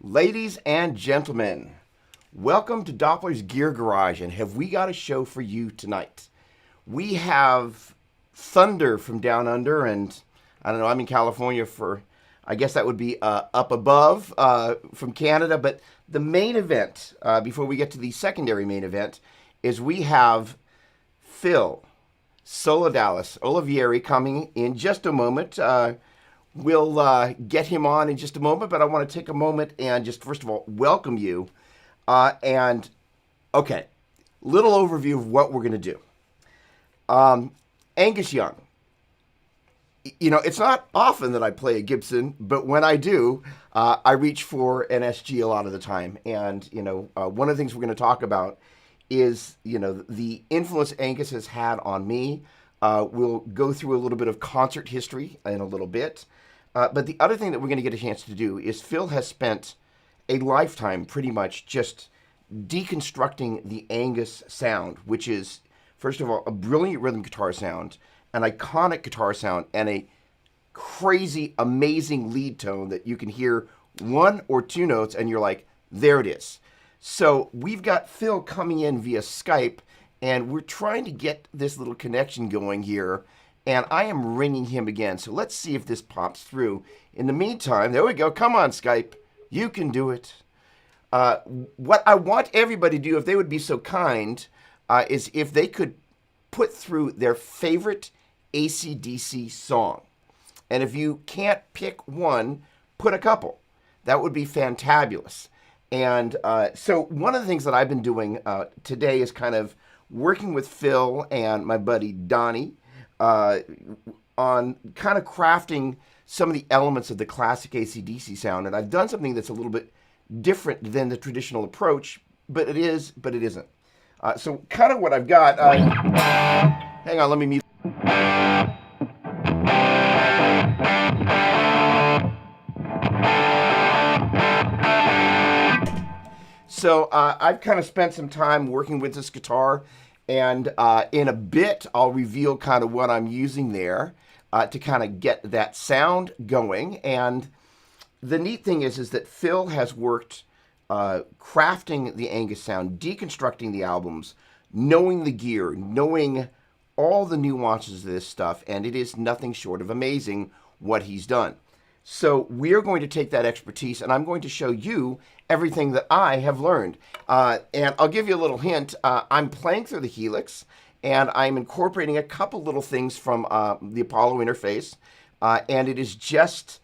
Ladies and gentlemen, welcome to Doppler's Gear Garage, and have we got a show for you tonight? We have thunder from down under, and I don't know, I'm in California for, I guess that would be up above from Canada, but the main event, before we get to the secondary main event, is we have Phil, SoloDallas, Olivieri coming in just a moment. We'll get him on in just a moment, but I want to take a moment and just first of all welcome you. And okay, little overview of what we're going to do. Angus Young. You know, it's not often that I play a Gibson, but when I do, I reach for an SG a lot of the time. And one of the things we're going to talk about is the influence Angus has had on me. We'll go through a little bit of concert history in a little bit. But the other thing that we're going to get a chance to do is Phil has spent a lifetime pretty much just deconstructing the Angus sound, which is, first of all, a brilliant rhythm guitar sound, an iconic guitar sound, and a crazy, amazing lead tone that you can hear one or two notes and you're like, there it is. So we've got Phil coming in via Skype, and we're trying to get this little connection going here. And I am ringing him again. So let's see if this pops through. In the meantime, there we go. Come on, Skype. You can do it. What I want everybody to do, if they would be so kind, is if they could put through their favorite AC/DC song. And if you can't pick one, put a couple. That would be fantabulous. And so one of the things that I've been doing today is kind of working with Phil and my buddy Donnie on kind of crafting some of the elements of the classic AC/DC sound. And I've done something that's a little bit different than the traditional approach, but it isn't. So kind of what I've got, hang on, let me mute. So I've kind of spent some time working with this guitar, and in a bit I'll reveal kind of what I'm using there to kind of get that sound going. And the neat thing is that Phil has worked crafting the Angus sound, deconstructing the albums, knowing the gear, knowing all the nuances of this stuff, and it is nothing short of amazing what he's done. So we're going to take that expertise, and I'm going to show you everything that I have learned. And I'll give you a little hint. I'm playing through the Helix, and I'm incorporating a couple little things from the Apollo interface, and it is just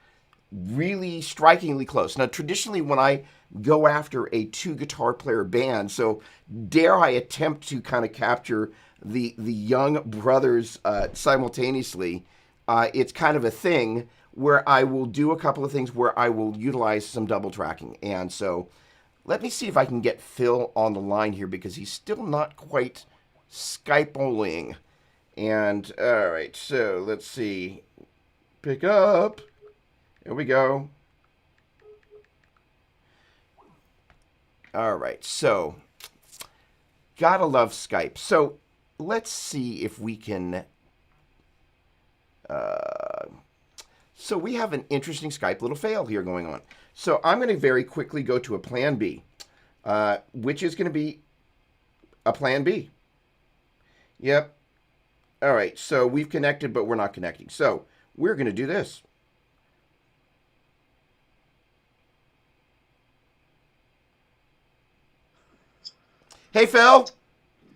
really strikingly close. Now, traditionally, when I go after a two-guitar player band, so dare I attempt to kind of capture the Young brothers simultaneously, it's kind of a thing where I will do a couple of things where I will utilize some double tracking. And so let me see if I can get Phil on the line here because he's still not quite Skype-oling. And all right, so let's see. Pick up. There we go. All right, so gotta love Skype. So let's see if we can... So we have an interesting Skype little fail here going on. So I'm going to very quickly go to a plan B, which is going to be a plan B. Yep. All right, so we've connected, but we're not connecting. So we're going to do this. Hey, Phil.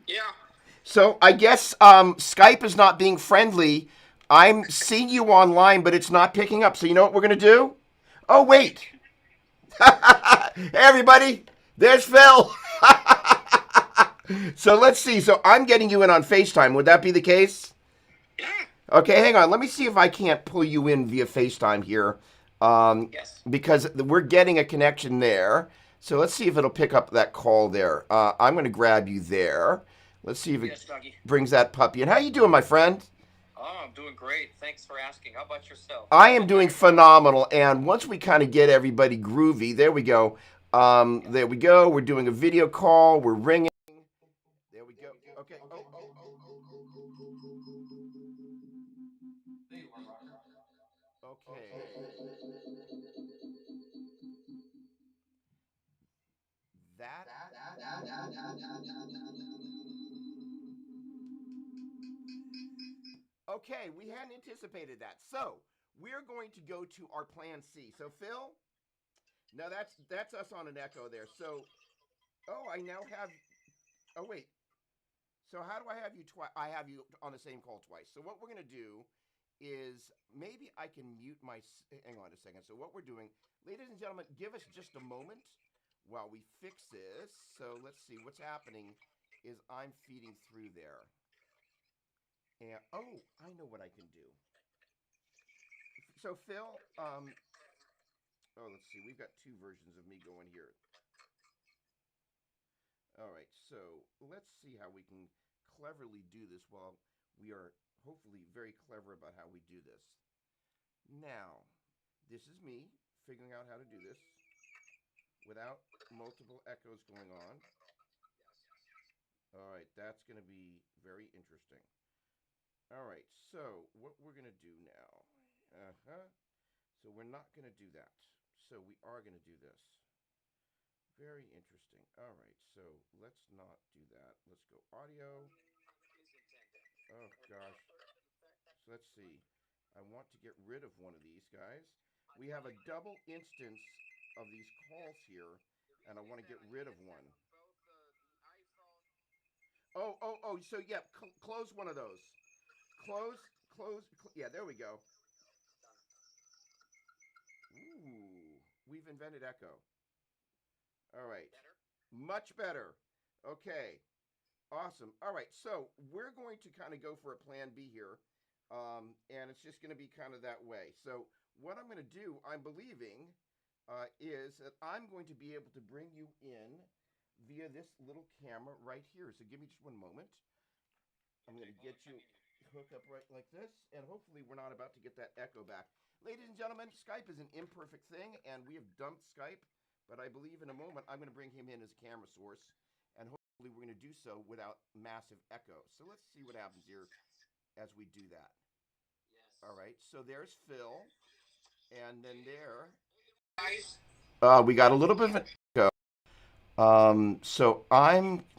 Yeah. So I guess Skype is not being friendly. I'm seeing you online, but it's not picking up. So you know what we're going to do? Oh, wait. Hey, everybody. There's Phil. So let's see. So I'm getting you in on FaceTime. Would that be the case? Yeah. Okay, hang on. Let me see if I can't pull you in via FaceTime here. Yes. Because we're getting a connection there. So let's see if it'll pick up that call there. I'm going to grab you there. Let's see if it brings that puppy in. How you doing, my friend? Oh, I'm doing great. Thanks for asking. How about yourself? I am doing phenomenal. And once we kind of get everybody groovy, there we go. There we go. We're doing a video call. We're ringing. There we go. Okay. Okay. Okay, we hadn't anticipated that. So we're going to go to our plan C. So Phil, now that's us on an echo there. So I now have. Oh wait. So how do I have you twice? I have you on the same call twice. So what we're gonna do is maybe I can mute my. Hang on a second. So what we're doing, ladies and gentlemen, give us just a moment while we fix this. So let's see what's happening. Is I'm feeding through there, and I know what I can do. So Phil, let's see. We've got two versions of me going here. All right, so let's see how we can cleverly do this while we are hopefully very clever about how we do this. Now, this is me figuring out how to do this without multiple echoes going on. All right, that's going to be very interesting. All right, so what we're going to do now. So we're not going to do that. So we are going to do this. Very interesting. All right, so let's not do that. Let's go audio. Oh, gosh. So let's see. I want to get rid of one of these guys. We have a double instance of these calls here, and I want to get rid of one. So yeah, close one of those. Close. Yeah, there we go. Ooh, we've invented echo. All right. Much better. Okay. Awesome. All right. So we're going to kind of go for a plan B here. And it's just going to be kind of that way. So what I'm going to do, I'm believing, is that I'm going to be able to bring you in via this little camera right here. So give me just one moment. I'm going to get you hooked up right like this. And hopefully we're not about to get that echo back. Ladies and gentlemen, Skype is an imperfect thing. And we have dumped Skype. But I believe in a moment I'm going to bring him in as a camera source, and hopefully we're going to do so without massive echo. So let's see what happens here as we do that. Yes. All right, so there's Phil, and then there. We got a little bit of an echo.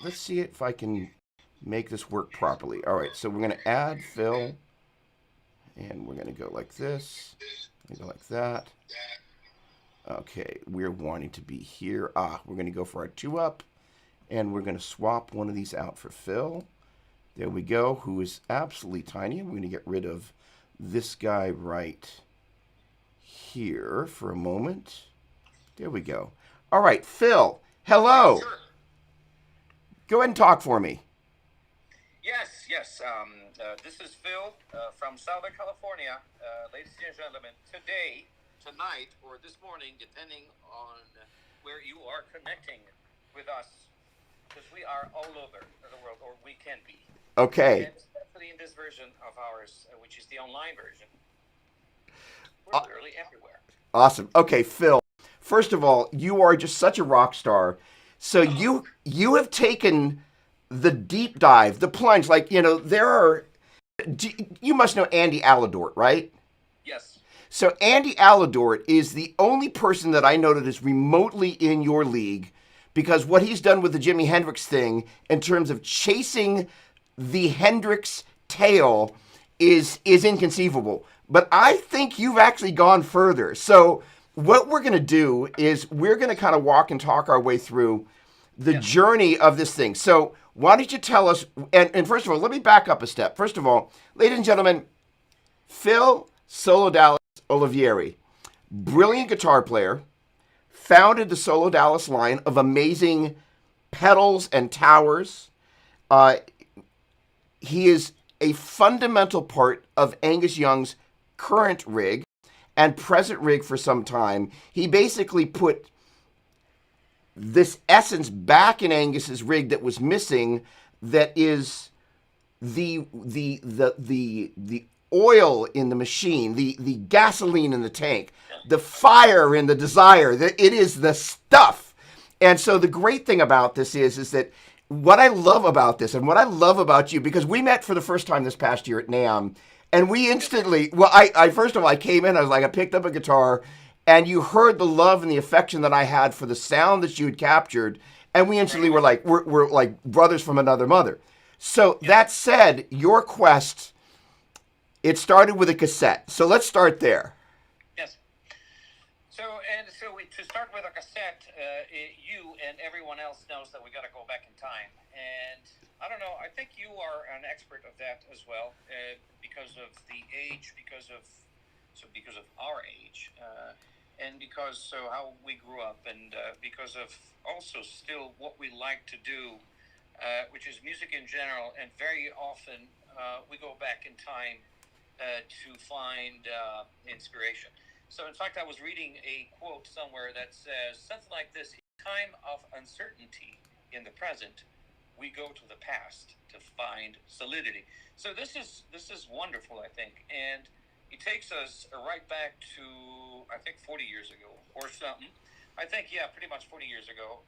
Let's see if I can make this work properly. All right, so we're going to add Phil, and we're going to go like this, and go like that. Okay, we're wanting to be here. We're going to go for our 2-up, and we're going to swap one of these out for Phil. There we go, who is absolutely tiny. We're going to get rid of this guy right here for a moment. There we go. All right, Phil, hello. Sure. Go ahead and talk for me. Yes. This is Phil from Southern California. Ladies and gentlemen, tonight, or this morning, depending on where you are connecting with us, because we are all over the world, or we can be. Okay. And especially in this version of ours, which is the online version, we're literally everywhere. Awesome. Okay, Phil, first of all, you are just such a rock star. So you have taken the deep dive, the plunge, you must know Andy Aladort, right? Yes. So Andy Aladort is the only person that I know that is remotely in your league, because what he's done with the Jimi Hendrix thing in terms of chasing the Hendrix tail is inconceivable. But I think you've actually gone further. So what we're going to do is we're going to kind of walk and talk our way through the journey of this thing. So why don't you tell us, and first of all, let me back up a step. First of all, ladies and gentlemen, Phil SoloDallas Olivieri, brilliant guitar player, founded the SoloDallas line of amazing pedals and towers. He is a fundamental part of Angus Young's current rig and present rig for some time. He basically put this essence back in Angus's rig that was missing, that is the oil in the machine, the gasoline in the tank, the fire in the desire. It is the stuff. And so the great thing about this is that what I love about this, and what I love about you, because we met for the first time this past year at NAMM, and we instantly, I first of all, I came in, I picked up a guitar, and you heard the love and the affection that I had for the sound that you had captured, And we Right instantly away. were like, we're like brothers from another mother. So Yes. that said, your quest, it started with a cassette. So let's start there. Yes. To start with a cassette, you and everyone else knows that we got to go back in time. And I don't know. I think you are an expert of that as well, because of the age, because of our age, and because how we grew up, and because of also still what we like to do, which is music in general. And very often we go back in time to find inspiration. So, in fact, I was reading a quote somewhere that says something like this: "In time of uncertainty in the present, we go to the past to find solidity." So this is wonderful, I think, and it takes us right back to, I think, 40 years ago or something. I think, yeah, pretty much 40 years ago.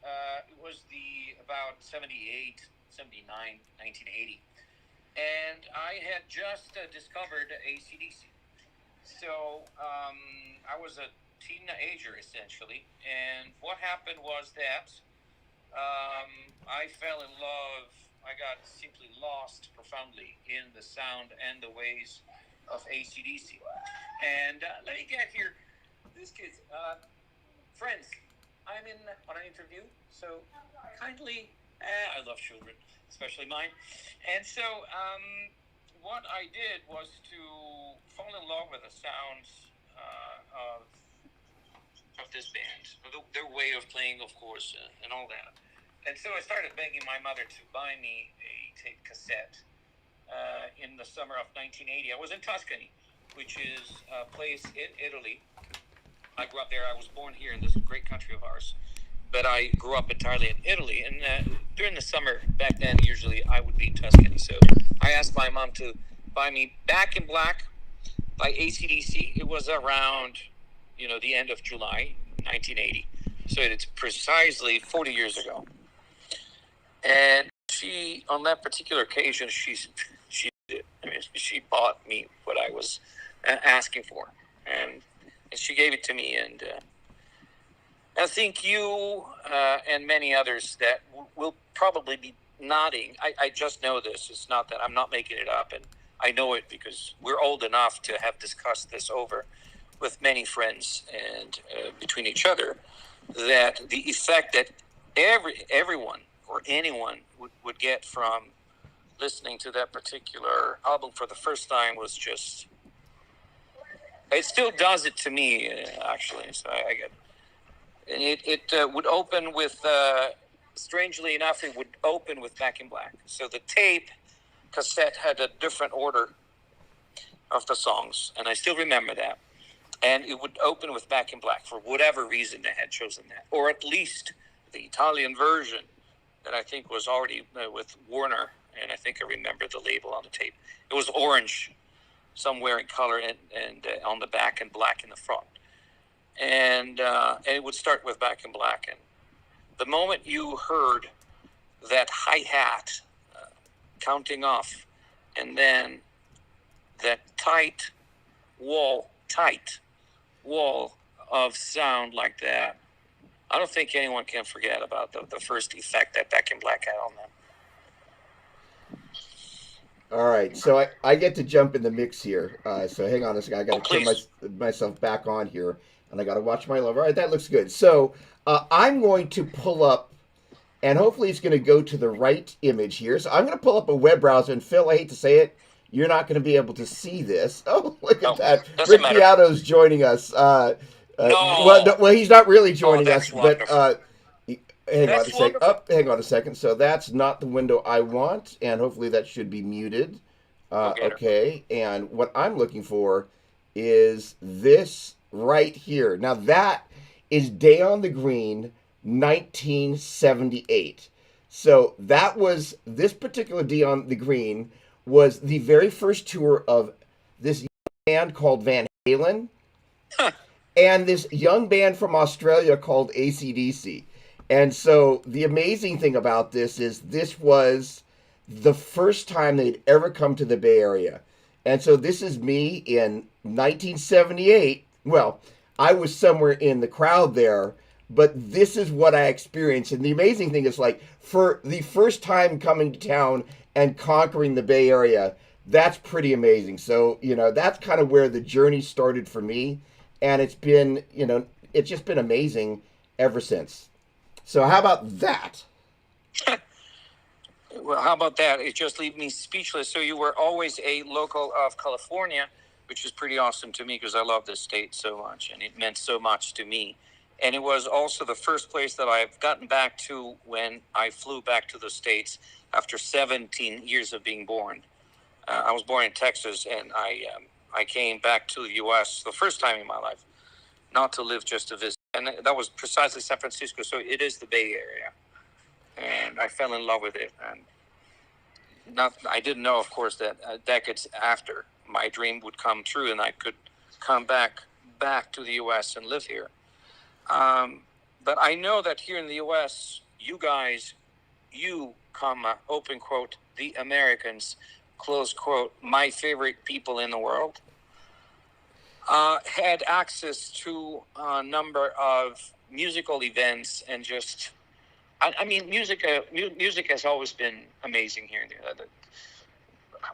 It was the about 78, 79, 1980, and I had just discovered ACDC. So I was a teenager essentially, and what happened was that I fell in love. I got simply lost profoundly in the sound and the ways of ACDC. And let me get here. This kid's friends. I'm in on an interview, so kindly. I love children, especially mine. And so what I did was to fall in love with the sounds of this band, their way of playing, of course, and all that. And so I started begging my mother to buy me a tape cassette in the summer of 1980. I was in Tuscany, which is a place in Italy. I grew up there. I was born here in this great country of ours, but I grew up entirely in Italy. And during the summer back then, usually I would be in Tuscany. So I asked my mom to buy me Back in Black by ACDC. It was around, the end of July 1980. So it's precisely 40 years ago. And she, on that particular occasion, she bought me what I was asking for, and she gave it to me. And I think you and many others that will probably be nodding. I just know this. It's not that I'm not making it up, and I know it because we're old enough to have discussed this over with many friends and between each other, that the effect that everyone or anyone would get from listening to that particular album for the first time was just, it still does it to me, actually. So I get, and it would open with, strangely enough, it would open with Back in Black. So the tape cassette had a different order of the songs, and I still remember that. And it would open with Back in Black for whatever reason they had chosen that, or at least the Italian version that I think was already with Warner, and I think I remember the label on the tape. It was orange somewhere in color, and on the back, and black in the front. And it would start with Back in Black. And the moment you heard that hi-hat counting off, and then that tight wall of sound like that, I don't think anyone can forget about the first effect that Back in Black had on them. All right, so I get to jump in the mix here. So hang on a second. I got to turn Please. myself back on here, and I got to watch my love. All right, that looks good. So I'm going to pull up, and hopefully it's going to go to the right image here. So I'm going to pull up a web browser, and Phil, I hate to say it, you're not going to be able to see this. Oh, look at that. Rick Beato's joining us. No. Well, he's not really joining us, wonderful. But hang on a second. So that's not the window I want, and hopefully that should be muted. Okay, and what I'm looking for is this right here. Now that is Day on the Green, 1978. So that was, this particular Day on the Green was the very first tour of this band called Van Halen and this young band from Australia called AC/DC. And so the amazing thing about this was the first time they'd ever come to the Bay Area. And so this is me in 1978. Well, I was somewhere in the crowd there, but this is what I experienced. And the amazing thing is, like, for the first time coming to town and conquering the Bay Area, that's pretty amazing. So, that's kind of where the journey started for me. And it's been, it's just been amazing ever since. So, how about that? Well, how about that? It just leaves me speechless. So you were always a local of California, which is pretty awesome to me because I love this state so much, and it meant so much to me. And it was also the first place that I've gotten back to when I flew back to the States after 17 years of being born. I was born in Texas, and I came back to the U.S. the first time in my life, not to live, just to visit. And that was precisely San Francisco. So it is the Bay Area. And I fell in love with it. And I didn't know, of course, that decades after my dream would come true and I could come back to the U.S. and live here. But I know that here in the U.S., you guys, comma, open quote, the Americans, close quote, my favorite people in the world, had access to a number of musical events and just, I mean, music has always been amazing here.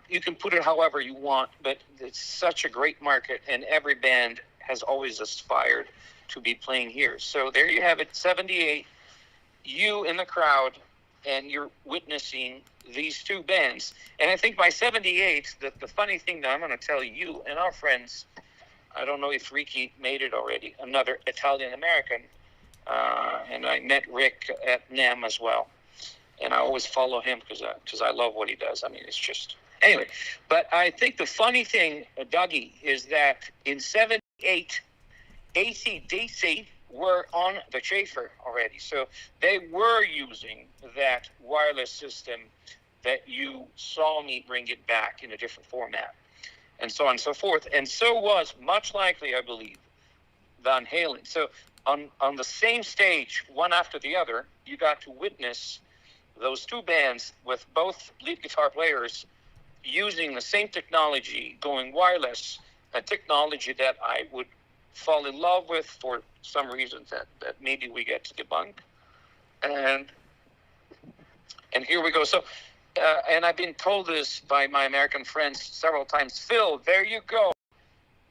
You can put it however you want, but it's such a great market, and every band has always aspired to be playing here. So there you have it, 78, you in the crowd, and you're witnessing these two bands. And I think by 78, the funny thing that I'm going to tell you and our friends, I don't know if Ricky made it already, another Italian-American, and I met Rick at NAMM as well. And I always follow him because I love what he does. I mean, it's just... Anyway, but I think the funny thing, Dougie, is that in 78, AC/DC were on the Schaefer already. So they were using that wireless system that you saw me bring it back in a different format, and so on and so forth. And so was, much likely, I believe, Van Halen. So on the same stage, one after the other, you got to witness those two bands with both lead guitar players using the same technology, going wireless, a technology that I would fall in love with for some reasons that maybe we get to debunk. And here we go. So, and I've been told this by my American friends several times, Phil, there you go.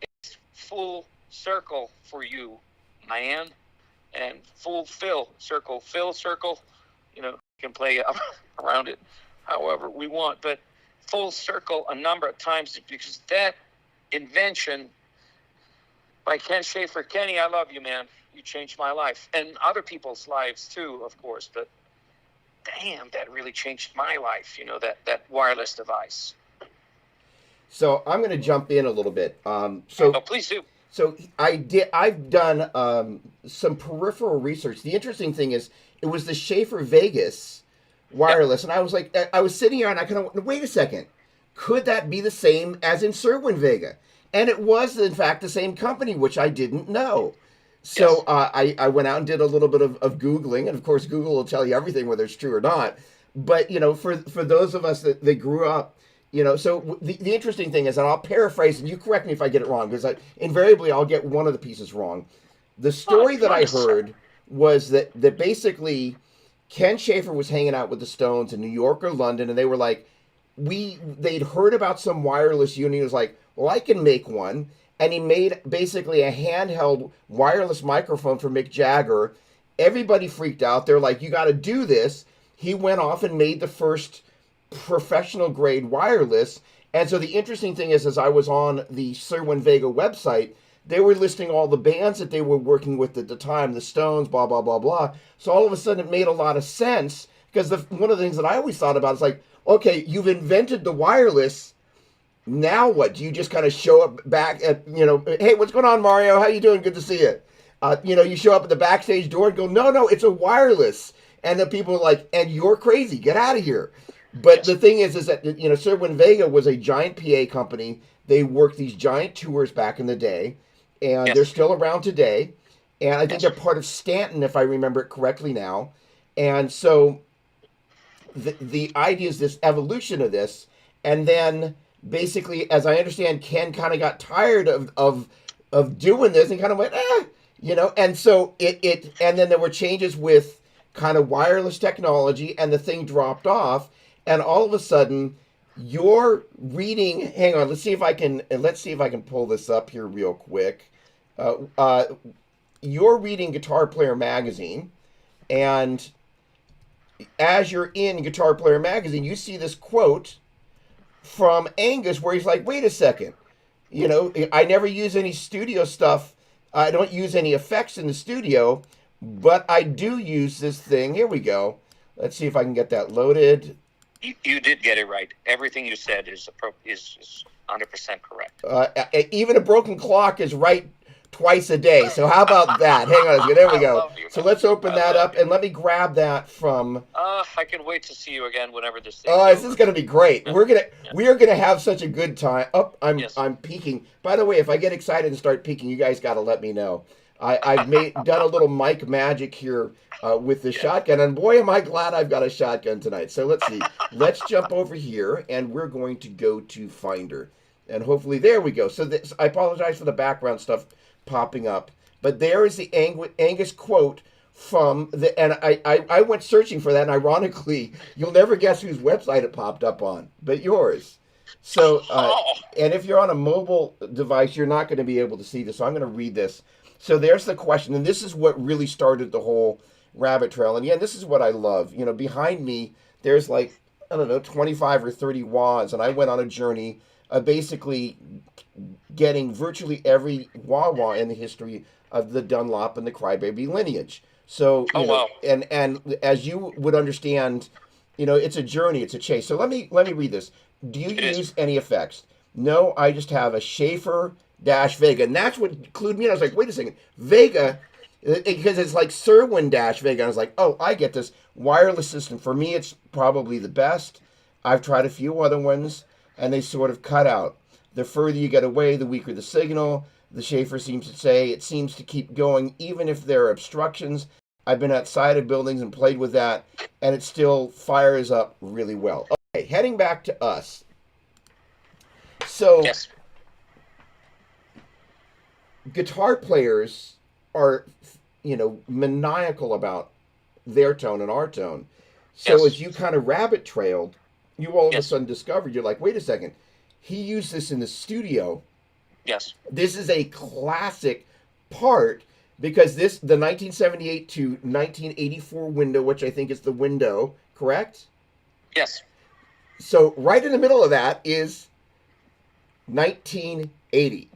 It's full circle for you, man. And full Phil circle, you can play around it however we want, but full circle a number of times, because that invention by Ken Schaefer. Kenny, I love you, man. You changed my life and other people's lives too, of course, but damn, that really changed my life, that wireless device. So I'm going to jump in a little bit. Please do. So I've done some peripheral research. The interesting thing is it was the Schaefer Vegas wireless, and I was sitting here and I kind of went, wait a second, could that be the same as in Sherwin Vega? And it was in fact the same company, which I didn't know. So yes. I went out and did a little bit of Googling, and of course Google will tell you everything whether it's true or not. But for those of us that grew up, so the interesting thing is, and I'll paraphrase, and you correct me if I get it wrong, because invariably I'll get one of the pieces wrung. The story that I heard was that basically Ken Schaefer was hanging out with the Stones in New York or London, and they were like, they'd heard about some wireless unit. He was like, well, I can make one. And he made basically a handheld wireless microphone for Mick Jagger. Everybody freaked out. They're like, you got to do this. He went off and made the first professional grade wireless. And so the interesting thing is, as I was on the Sherwin Vega website, they were listing all the bands that they were working with at the time, the Stones, blah, blah, blah, blah. So all of a sudden it made a lot of sense, because one of the things that I always thought about is like, okay, you've invented the wireless. Now what? Do you just kind of show up back at, hey, what's going on, Mario? How you doing? Good to see you. You show up at the backstage door and go, no, it's a wireless. And the people are like, and you're crazy. Get out of here. But yes. The thing is that, Sherwin Vega was a giant PA company. They worked these giant tours back in the day, and yes. They're still around today. And I think they're part of Stanton, if I remember it correctly now. And so the idea is this evolution of this, and then basically, as I understand, Ken kind of got tired of doing this and kind of went, And so and then there were changes with kind of wireless technology, and the thing dropped off, and all of a sudden, you're reading. Hang on, let's see if I can pull this up here real quick. Uh, uh, you're reading Guitar Player magazine, and as you're in Guitar Player magazine, you see this quote from Angus where he's like, "Wait a second, I never use any studio stuff. I don't use any effects in the studio, but I do use this thing." Here we go. Let's see if I can get that loaded. You did get it right. Everything you said is 100% correct. Even a broken clock is right twice a day. So how about that? Hang on a second. There we go. So let's open that up and let me grab that from. I can wait to see you again whenever this thing. Oh, this is going to be great. Yeah. We are gonna have such a good time. Oh, Yes. I'm peeking. By the way, if I get excited and start peeking, you guys got to let me know. I've done a little mic magic here with the shotgun, and boy, am I glad I've got a shotgun tonight. So let's see. Let's jump over here, and we're going to go to Finder, and hopefully there we go. So I apologize for the background stuff popping up, but there is the Angus quote from and I went searching for that, and ironically, you'll never guess whose website it popped up on, but yours. So, and if you're on a mobile device, you're not going to be able to see this. So I'm going to read this. So there's the question, and this is what really started the whole rabbit trail. And yeah, this is what I love. Behind me, there's like, I don't know, 25 or 30 wahs, and I went on a journey of basically getting virtually every wah-wah in the history of the Dunlop and the Crybaby lineage. So, wow. and as you would understand, it's a journey, it's a chase. So let me read this. Do you use any effects? No, I just have a Schaefer dash Vega, and that's what clued me in. I was like, wait a second, Vega, because it's like Serwin dash Vega. I was like, oh, I get this wireless system. For me, it's probably the best. I've tried a few other ones, and they sort of cut out. The further you get away, the weaker the signal. The Schaefer seems to say it seems to keep going even if there are obstructions. I've been outside of buildings and played with that, and it still fires up really well. Okay, heading back to us. So, yes. Guitar players are, maniacal about their tone and our tone. So Yes. as you kind of rabbit trailed, you all of a Yes. sudden discovered, you're like, wait a second, he used this in the studio. Yes. This is a classic part because the 1978 to 1984 window, which I think is the window, correct? Yes. So right in the middle of that is 1980,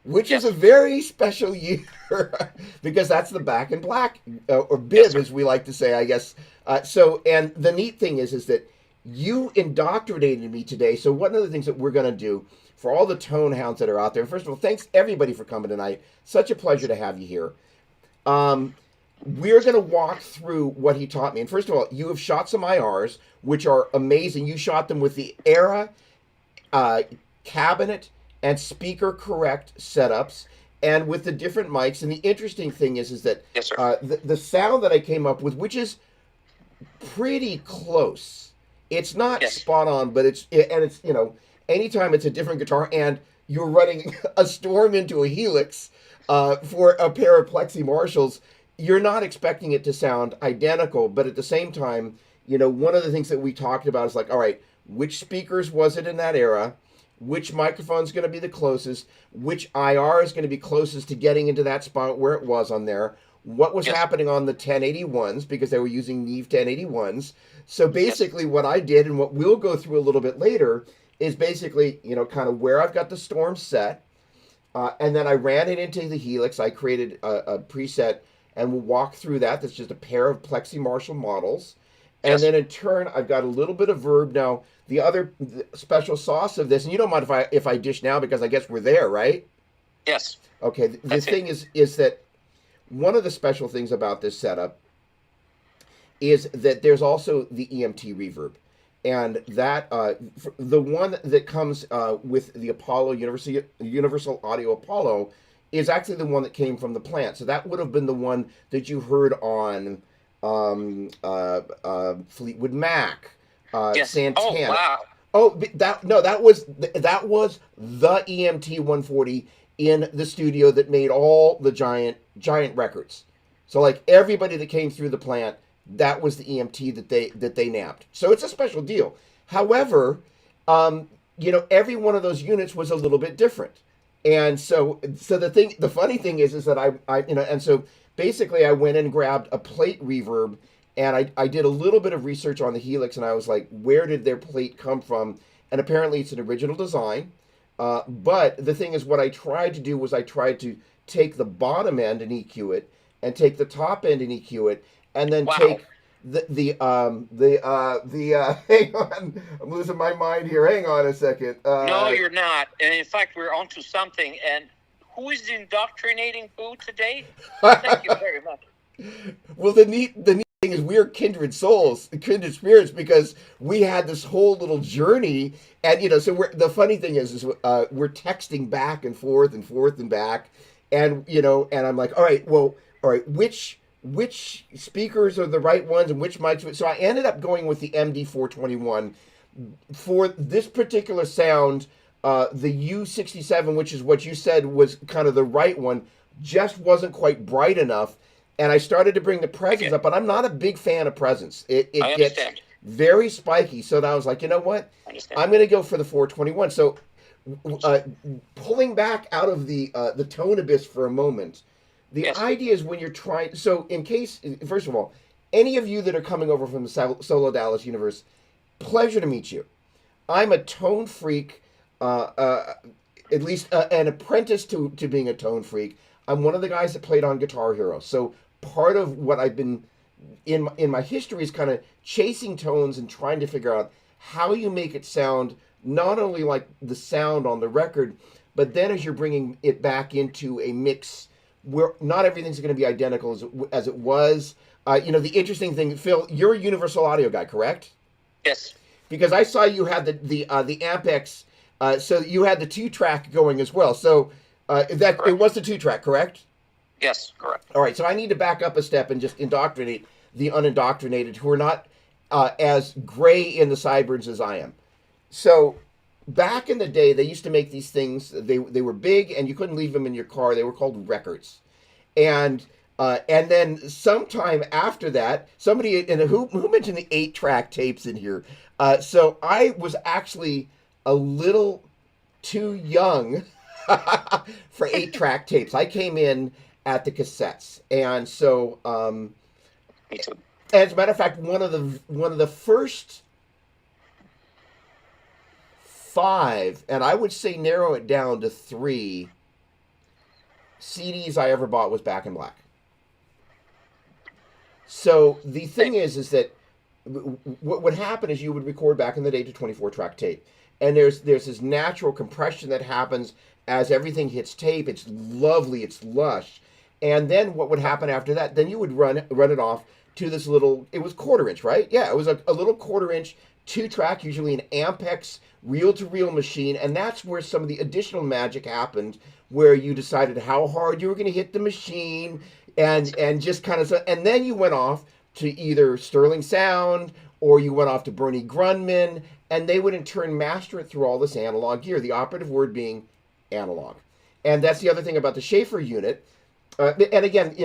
which is a very special year because that's the Back in Black, or bib, Yes, as we like to say, I guess. And the neat thing is that you indoctrinated me today. So one of the things that we're going to do for all the tone hounds that are out there, first of all, thanks everybody for coming tonight. Such a pleasure to have you here. We're going to walk through what he taught me. And first of all, you have shot some IRs, which are amazing. You shot them with the Era cabinet and speaker correct setups, and with the different mics. And the interesting thing is that Yes, sir. the sound that I came up with, which is pretty close. It's not Yes. spot on, but it's anytime it's a different guitar and you're running a Storm into a Helix for a pair of Plexi Marshalls, you're not expecting it to sound identical. But at the same time, one of the things that we talked about is like, all right, which speakers was it in that era? Which microphone's going to be the closest? Which IR is going to be closest to getting into that spot where it was on there? What was Yes. happening on the 1081s, because they were using Neve 1081s. So basically what I did, and what we'll go through a little bit later, is basically, kind of where I've got the Storm set. And then I ran it into the Helix. I created a preset, and we'll walk through that. That's just a pair of Plexi Marshall models. And Yes. then in turn, I've got a little bit of Verb. Now, the other special sauce of this, and you don't mind if I dish now, because I guess we're there, right? Yes. Okay, the That's thing is that one of the special things about this setup is that there's also the EMT reverb, and that the one that comes with the Apollo Universal Audio Apollo is actually the one that came from the plant. So that would have been the one that you heard on Fleetwood Mac, Yes. Santana. Oh, wow. Oh, that was the EMT 140 in the studio that made all the giant records. So like everybody that came through the plant, that was the EMT that they nabbed. So it's a special deal. However, um, every one of those units was a little bit different. And so the funny thing is that and so basically I went and grabbed a plate reverb, and I did a little bit of research on the Helix, and I was like, where did their plate come from? And apparently it's an original design. But the thing is, what I tried to do was I tried to take the bottom end and EQ it, and take the top end and EQ it, and then Wow. take hang on, I'm losing my mind here. Hang on a second. No, you're not. And in fact, we're onto something. And who is indoctrinating who today? Thank you very much. Well, the neat thing is we're kindred souls, kindred spirits, because we had this whole little journey, and so the funny thing is we're texting back and forth and forth and back, and I'm like, all right, well, all right, which speakers are the right ones and which mics? So I ended up going with the MD421 for this particular sound. The U67, which is what you said was kind of the right one, just wasn't quite bright enough. And I started to bring the presence up, but I'm not a big fan of presence. I It gets understand. very spiky. So I was like, you know what? I understand. I'm going to go for the 421. So uh, pulling back out of the tone abyss for a moment, the Yes. idea is when you're trying. So in case, first of all, any of you that are coming over from the SoloDallas universe, pleasure to meet you. I'm a tone freak, uh, uh, at least an apprentice to being a tone freak. I'm one of the guys that played on Guitar Hero. So part of what I've been in my history is kind of chasing tones and trying to figure out how you make it sound not only like the sound on the record, but then as you're bringing it back into a mix where not everything's going to be identical as it was. The interesting thing, Phil, you're a Universal Audio guy, correct? Yes. Because I saw you had the Ampex, so you had the 2-track going as well. So that it Correct. was the 2-track, correct? Yes. Correct. All right. So I need to back up a step and just indoctrinate the unindoctrinated who are not as gray in the sideburns as I am. So back in the day, they used to make these things. They were big, and you couldn't leave them in your car. They were called records, and then sometime after that, somebody and who mentioned the 8-track tapes in here. So I was actually a little too young for 8-track tapes. I came in at the cassettes, and so Me too. as a matter of fact, one of the first 5, and I would say narrow it down to 3 CDs I ever bought was Back in Black. So the thing is that what would happen is you would record back in the day to 24-track tape, and there's this natural compression that happens as everything hits tape. It's lovely, it's lush, and then what would happen after that? Then you would run it off to this little. It was 1/4 inch, right? Yeah, it was a little 1/4 inch 2-track, usually an Ampex reel-to-reel machine, and that's where some of the additional magic happened, where you decided how hard you were going to hit the machine, and just kind of, and then you went off to either Sterling Sound or you went off to Bernie Grundman, and they would in turn master it through all this analog gear. The operative word being analog, and that's the other thing about the Schaefer unit. And again,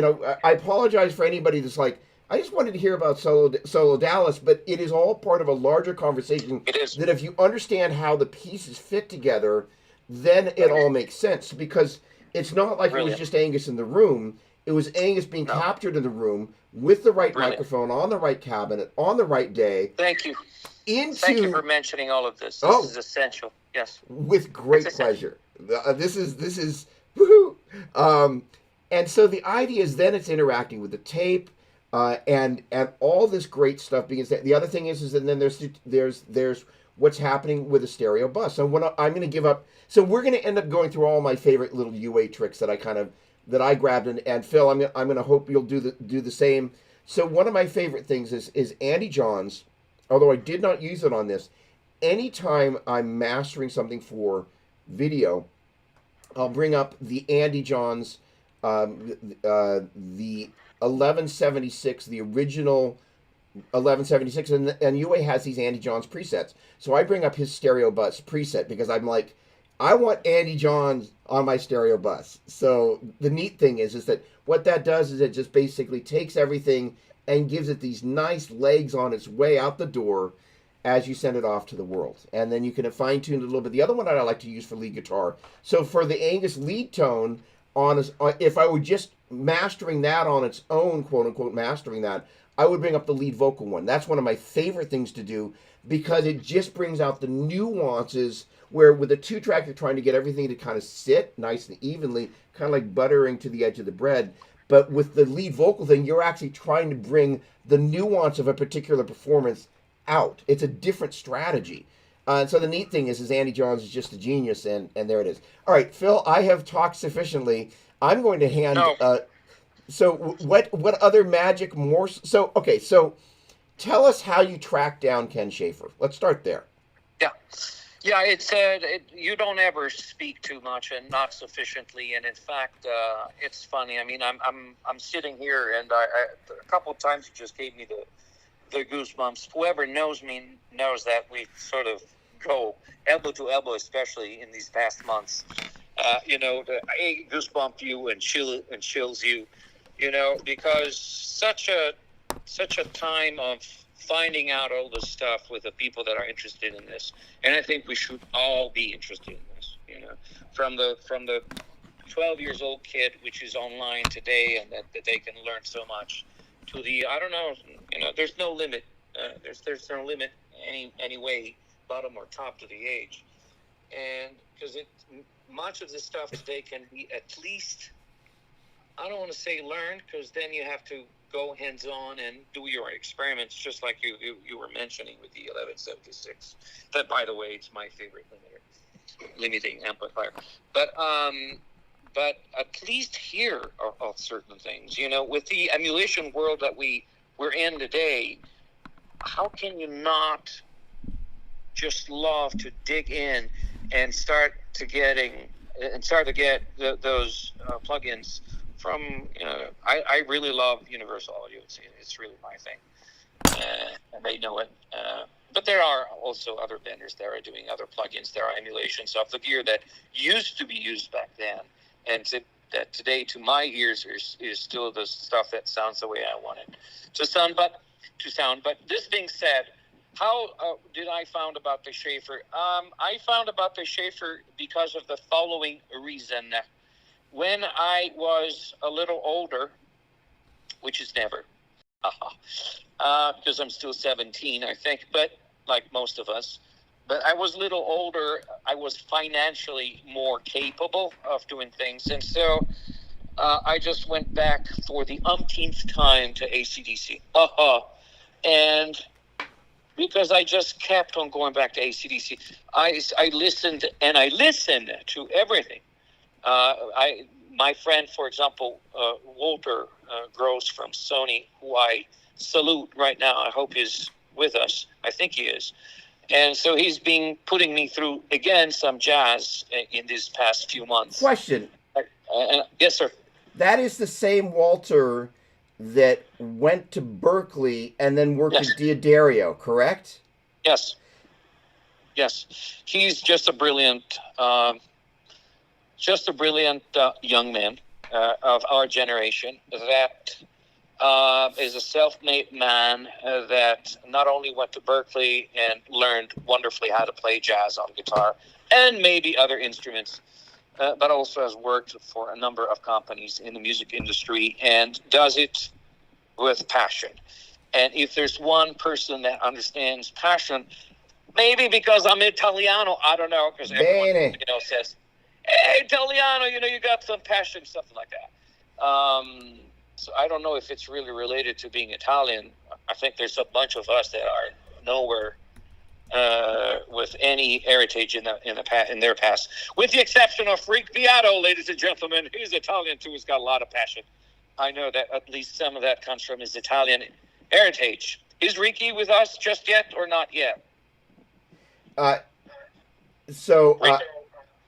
I apologize for anybody that's like, I just wanted to hear about Solo Dallas, but it is all part of a larger conversation. It is. That if you understand how the pieces fit together, then it all makes sense. Because it's not like it was just Angus in the room. It was Angus being captured in the room with the right microphone on the right cabinet on the right day. Thank you. Thank you for mentioning all of this. This is essential. Yes. With great pleasure. This is woohoo. And so the idea is then it's interacting with the tape, and all this great stuff. Because the other thing is that then there's what's happening with a stereo bus. So I'm going to give up. So we're going to end up going through all my favorite little UA tricks that I grabbed, and Phil, I'm going to hope you'll do the same. So one of my favorite things is Andy Johns. Although I did not use it on this, anytime I'm mastering something for video, I'll bring up the Andy Johns, the 1176, the original 1176, and UA has these Andy Johns presets. So I bring up his stereo bus preset because I'm like, I want Andy Johns on my stereo bus. So the neat thing is that what that does is it just basically takes everything and gives it these nice legs on its way out the door as you send it off to the world. And then you can fine tune it a little bit. The other one that I like to use for lead guitar. So for the Angus lead tone, if I were just mastering that on its own, quote unquote, mastering that, I would bring up the lead vocal one. That's one of my favorite things to do because it just brings out the nuances where with a 2-track you're trying to get everything to kind of sit nice and evenly, kind of like buttering to the edge of the bread. But with the lead vocal thing, you're actually trying to bring the nuance of a particular performance out. It's a different strategy. And so the neat thing is Andy Johns is just a genius, and there it is. All right, Phil, I have talked sufficiently. I'm going to hand. No. So what other magic more? So okay, so tell us how you track down Ken Schaefer. Let's start there. Yeah. Yeah, you don't ever speak too much and not sufficiently, and in fact, it's funny. I mean, I'm sitting here, and a couple of times it just gave me the goosebumps. Whoever knows me knows that we sort of go elbow to elbow, especially in these past months. I goosebump you and chills you, because such a time of finding out all this stuff with the people that are interested in this, and I think we should all be interested in this. From the 12 years old kid, which is online today, and that they can learn so much, to the I don't know, there's no limit. There's no limit any way, bottom or top, to the age, and because much of this stuff today can be at least, I don't want to say learned, because then you have to go hands-on and do your experiments, just like you were mentioning with the 1176. That, by the way, it's my favorite limiting amplifier. But at least hear of certain things. With the emulation world that we're in today, how can you not just love to dig in and start to get those plugins from, I really love Universal Audio. It's really my thing, and they know it. But there are also other vendors that are doing other plugins. There are emulations of the gear that used to be used back then, and that today, to my ears, is still the stuff that sounds the way I want it to sound. But this being said, how did I found about the Schaefer? I found about the Schaefer because of the following reason. When I was a little older, which is never, because I'm still 17, I think, but like most of us, but I was a little older, I was financially more capable of doing things, and so I just went back for the umpteenth time to AC/DC. And because I just kept on going back to AC/DC, I listened, and I listened to everything. My friend, for example, Walter Gross from Sony, who I salute right now. I hope he's with us. I think he is. And so he's been putting me through, again, some jazz in these past few months. Question. Yes, sir. That is the same Walter that went to Berkeley and then worked at D'Addario, correct? Yes. Yes. He's just a brilliant young man of our generation that is a self-made man that not only went to Berkeley and learned wonderfully how to play jazz on guitar and maybe other instruments, but also has worked for a number of companies in the music industry and does it with passion. And if there's one person that understands passion, maybe because I'm Italiano, I don't know, because everyone says, "Hey, Italiano, you got some passion," something like that. So I don't know if it's really related to being Italian. I think there's a bunch of us that are nowhere with any heritage in their past, with the exception of Rick Beato, ladies and gentlemen. He's Italian too. He's got a lot of passion. I know that at least some of that comes from his Italian heritage. Is Ricky with us just yet or not yet? I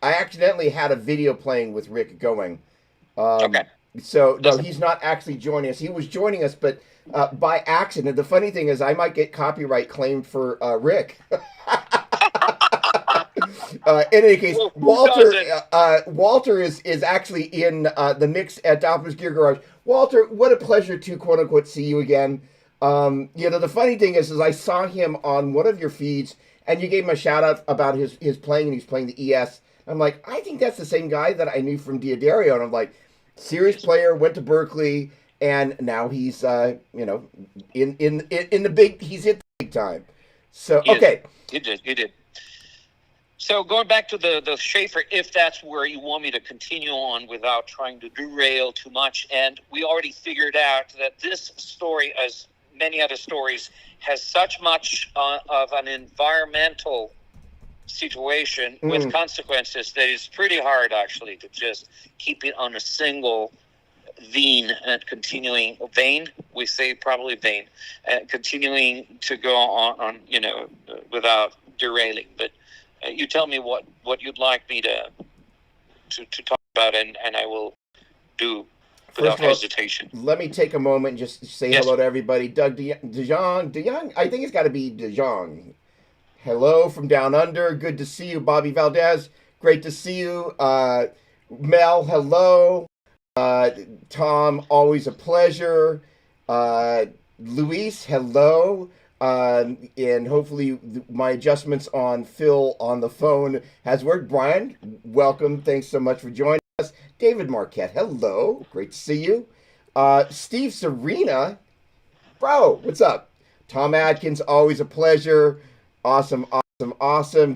accidentally had a video playing with Rick going. Okay. So, no, he's not actually joining us. He was joining us, but by accident. The funny thing is I might get copyright claimed for Rick. In any case, Who doesn't? Walter is actually in the mix at Doppler's Gear Garage. Walter, what a pleasure to quote unquote see you again. The funny thing is I saw him on one of your feeds, and you gave him a shout out about his playing, and he's playing the ES. I'm like, I think that's the same guy that I knew from Diodario, and I'm like, serious player, went to Berkeley, and now he's in the big, he's hit the big time. So okay, he did. So going back to the Schaefer, if that's where you want me to continue on without trying to derail too much, and we already figured out that this story, as many other stories, has such much of an environmental situation with consequences that it's pretty hard actually to just keep it on a single vein and continuing vein. We say probably vein, continuing to go on without derailing. But you tell me what you'd like me to talk about, and I will do without hesitation. Let me take a moment and just say hello to everybody. Doug DeJong, I think it's got to be DeJong. Hello from down under. Good to see you, Bobby Valdez. Great to see you, Mel. Hello, Tom. Always a pleasure. Luis. Hello. And hopefully my adjustments on Phil on the phone has worked. Brian, welcome. Thanks so much for joining us. David Marquette, hello. Great to see you. Steve Serena, bro, what's up? Tom Atkins, always a pleasure. Awesome.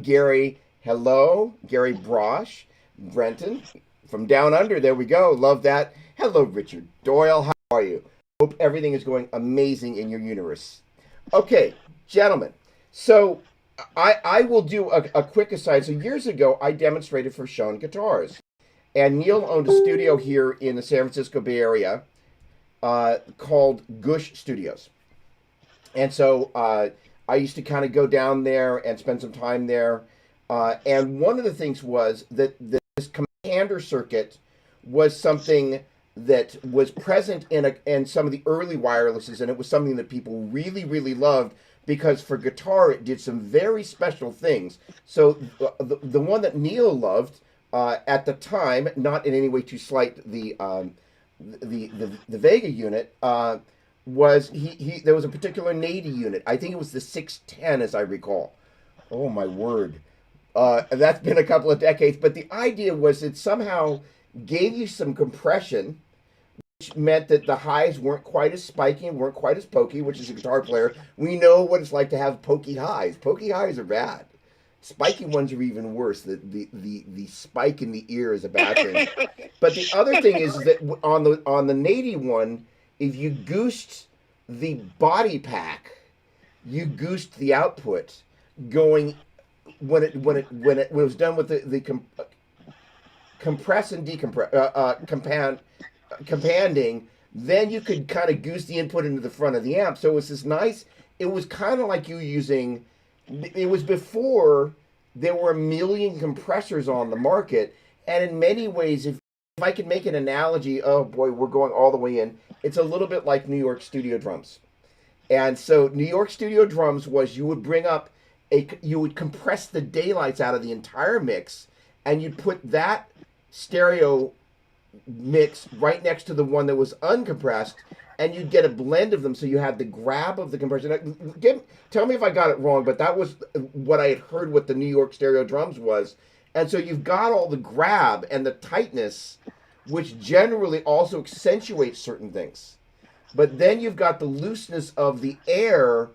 Gary, hello. Gary Brosh. Brenton, from down under, there we go. Love that. Hello, Richard Doyle. How are you? Hope everything is going amazing in your universe. Okay, gentlemen. So I will do a quick aside. So years ago, I demonstrated for Sean Guitars. And Neil owned a studio here in the San Francisco Bay Area called Gush Studios. And so I used to kind of go down there and spend some time there. And one of the things was that this commander circuit was something that was present in some of the early wirelesses, and it was something that people really, really loved because for guitar it did some very special things. So the one that Neil loved at the time, not in any way to slight the Vega unit, was there was a particular Nady unit. I think it was the 610, as I recall. Oh my word. That's been a couple of decades, but the idea was it somehow gave you some compression, which meant that the highs weren't quite as spiky and weren't quite as pokey, which is a guitar player. We know what it's like to have pokey highs. Pokey highs are bad. Spiky ones are even worse. The spike in the ear is a bad thing. But the other thing is that on the Nady one, if you goosed the body pack, you goosed the output going when it was done with the compress and decompress companding, then you could kind of goose the input into the front of the amp. So it was this nice, it was kind of like you using, it was before there were a million compressors on the market. And in many ways, if I could make an analogy, oh boy, we're going all the way in, it's a little bit like New York studio drums. And so New York studio drums was you would bring up you would compress the daylights out of the entire mix, and you'd put that stereo mix right next to the one that was uncompressed, and you'd get a blend of them, so you had the grab of the compression. Tell me if I got it wrong, but that was what I had heard what the New York stereo drums was. And so you've got all the grab and the tightness, which generally also accentuates certain things. But then you've got the looseness of the air,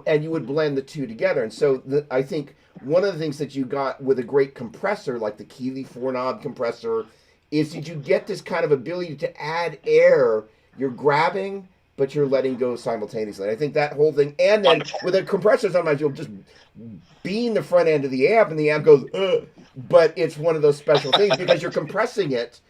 and you would blend the two together. And so I think one of the things that you got with a great compressor, like the Keeley 4-knob compressor, is that you get this kind of ability to add air. You're grabbing, but you're letting go simultaneously. I think that whole thing, and then with a compressor, sometimes you'll just beam the front end of the amp, and the amp goes, ugh. But it's one of those special things because you're compressing it,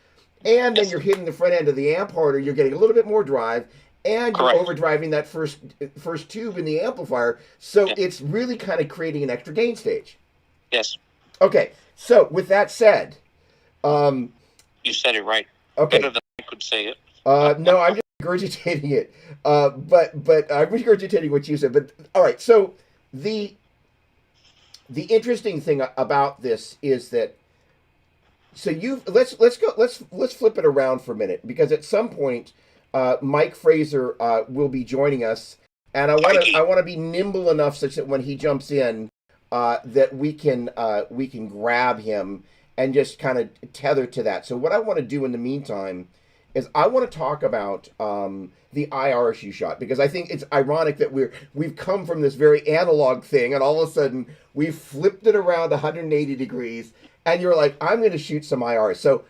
and then you're hitting the front end of the amp harder. You're getting a little bit more drive, and you're overdriving that first tube in the amplifier. So it's really kind of creating an extra gain stage. Yes. Okay. So with that said, you said it right. Okay. Better than I could say it. No, I'm just regurgitating it. But I'm regurgitating what you said. But all right. So the interesting thing about this is that so you let's flip it around for a minute because at some point Mike Fraser will be joining us, and I Mikey. want to be nimble enough such that when he jumps in, that we can grab him and just kind of tether to that. So what I want to do in the meantime is I want to talk about the IRs you shot because I think it's ironic that we've come from this very analog thing and all of a sudden we've flipped it around 180 degrees and you're like, I'm going to shoot some IRs. So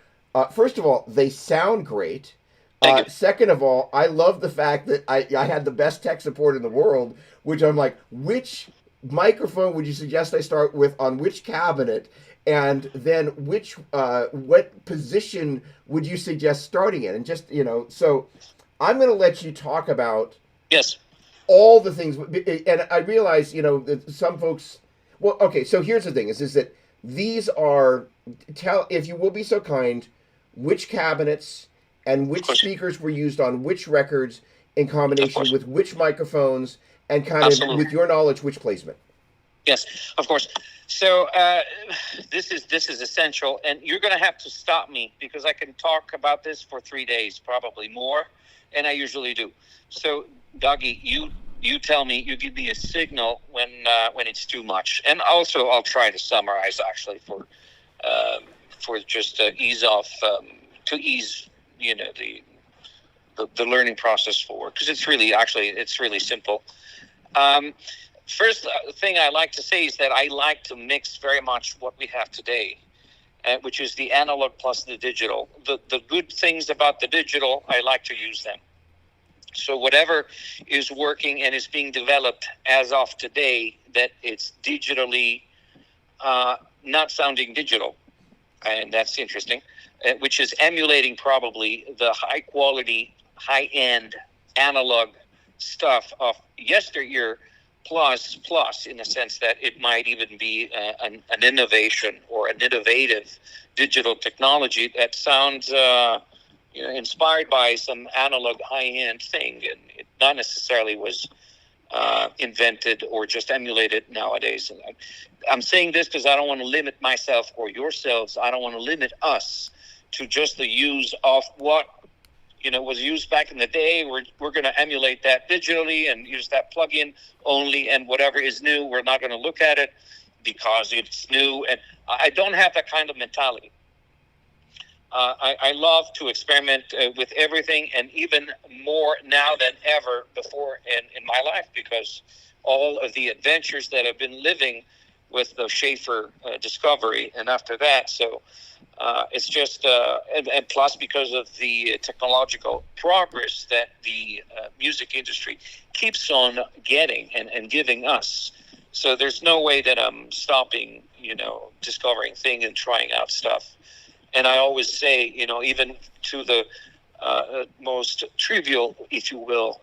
first of all, they sound great. Thank you. Second of all, I love the fact that I had the best tech support in the world, which I'm like, which microphone would you suggest I start with on which cabinet? And then which what position would you suggest starting in? And just, so I'm going to let you talk about Yes. all the things. And I realize, that some folks, well, okay, so here's the thing is that these are, tell, if you will be so kind, which cabinets and which speakers were used on which records in combination with which microphones and kind Absolutely. of, with your knowledge, which placement. Yes, of course. So this is essential, and you're going to have to stop me because I can talk about this for 3 days, probably more, and I usually do. So, Dougie, you tell me, you give me a signal when it's too much, and also I'll try to summarize actually for just ease off to ease the learning process forward because it's really simple. First thing I like to say is that I like to mix very much what we have today, which is the analog plus the digital. The good things about the digital, I like to use them. So whatever is working and is being developed as of today, that it's digitally not sounding digital, and that's interesting, which is emulating probably the high quality, high end analog stuff of yesteryear. Plus, in a sense that it might even be an innovation or an innovative digital technology that sounds, inspired by some analog high-end thing, and it not necessarily was invented or just emulated nowadays. And I'm saying this because I don't want to limit myself or yourselves. I don't want to limit us to just the use of what was used back in the day. We're going to emulate that digitally and use that plugin only, and whatever is new, we're not going to look at it because it's new. And I don't have that kind of mentality. I love to experiment with everything, and even more now than ever before in my life, because all of the adventures that I've been living with the Schaefer discovery, and after that, so it's just, and plus because of the technological progress that the music industry keeps on getting and giving us. So there's no way that I'm stopping, discovering things and trying out stuff. And I always say, even to the most trivial, if you will,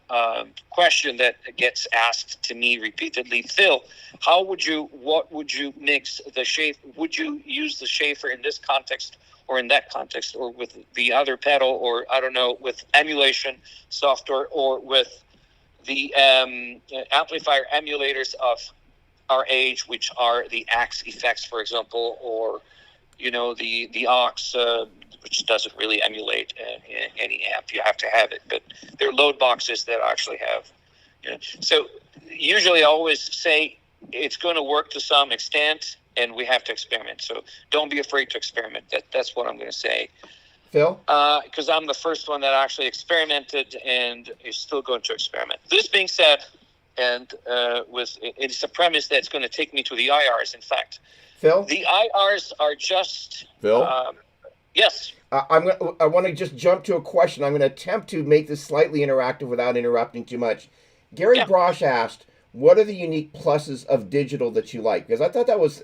question that gets asked to me repeatedly, Phil, what would you mix the Schaefer? Would you use the Schaefer in this context or in that context, or with the other pedal, or I don't know, with emulation software, or with the amplifier emulators of our age, which are the Axe effects, for example, or the aux, which doesn't really emulate any amp. You have to have it, but there are load boxes that actually have. So usually I always say it's going to work to some extent, and we have to experiment. So don't be afraid to experiment. That's what I'm going to say. Phil? Because I'm the first one that actually experimented and is still going to experiment. This being said, and it's a premise that's going to take me to the IRs, in fact. Phil? The IRs are just... Phil? Yes. I want to just jump to a question. I'm going to attempt to make this slightly interactive without interrupting too much. Gary Brosh asked, what are the unique pluses of digital that you like? Because I thought that was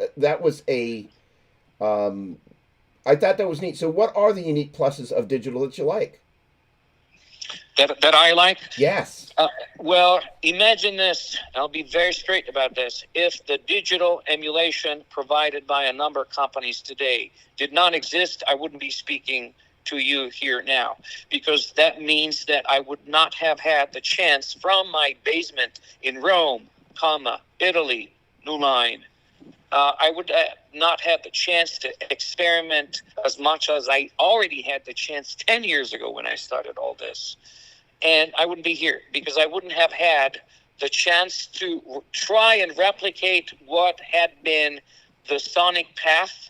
neat. So what are the unique pluses of digital that you like? That I like? Yes. Well, imagine this. I'll be very straight about this. If the digital emulation provided by a number of companies today did not exist, I wouldn't be speaking to you here now, because that means that I would not have had the chance from my basement in Rome, Italy, New Line, I would not have the chance to experiment as much as I already had the chance 10 years ago when I started all this. And I wouldn't be here because I wouldn't have had the chance to try and replicate what had been the sonic path,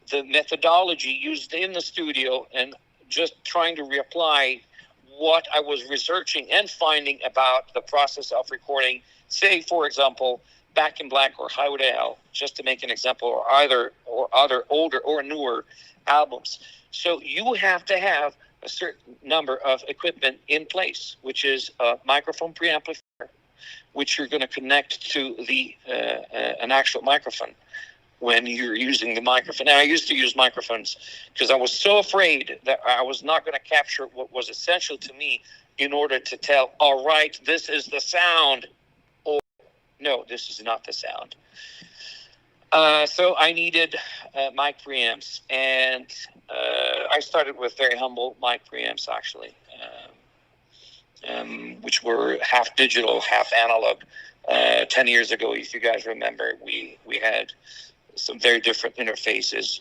the methodology used in the studio, and just trying to reapply what I was researching and finding about the process of recording, say, for example, Back in Black or Highway to Hell, just to make an example, or other older or newer albums. So you have to have a certain number of equipment in place, which is a microphone preamplifier, which you're going to connect to the an actual microphone when you're using the microphone. Now, I used to use microphones because I was so afraid that I was not going to capture what was essential to me in order to tell, all right, this is the sound, or no, this is not the sound. So I needed mic preamps, and I started with very humble mic preamps, actually, which were half digital, half analog. 10 years ago, if you guys remember, we had some very different interfaces.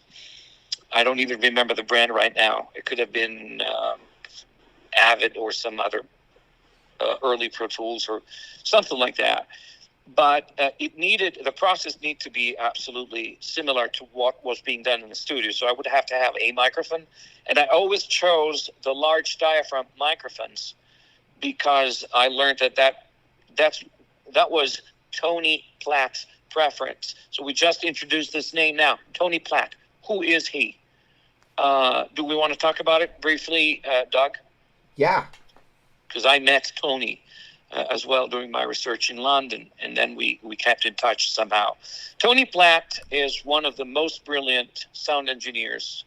I don't even remember the brand right now. It could have been Avid or some other early Pro Tools or something like that. But the process needed to be absolutely similar to what was being done in the studio. So I would have to have a microphone. And I always chose the large diaphragm microphones because I learned that was Tony Platt's preference. So we just introduced this name now, Tony Platt. Who is he? Do we want to talk about it briefly, Doug? Yeah. Because I met Tony as well during my research in London, and then we kept in touch somehow. Tony Platt is one of the most brilliant sound engineers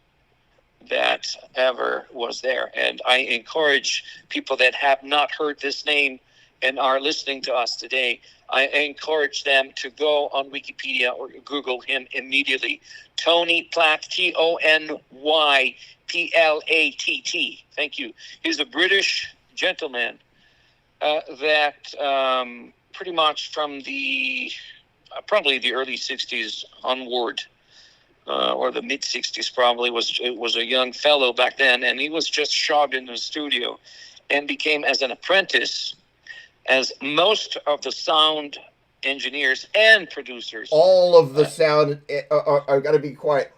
that ever was there, and I encourage people that have not heard this name and are listening to us today, I encourage them to go on Wikipedia or Google him immediately. Tony Platt, Tonyplatt. Thank you. He's a British gentleman that pretty much from the probably the early 60s onward, or the mid 60s probably, was a young fellow back then, and he was just shoved into the studio and became, as an apprentice, as most of the sound engineers and producers. All of the sound. I got to be quiet.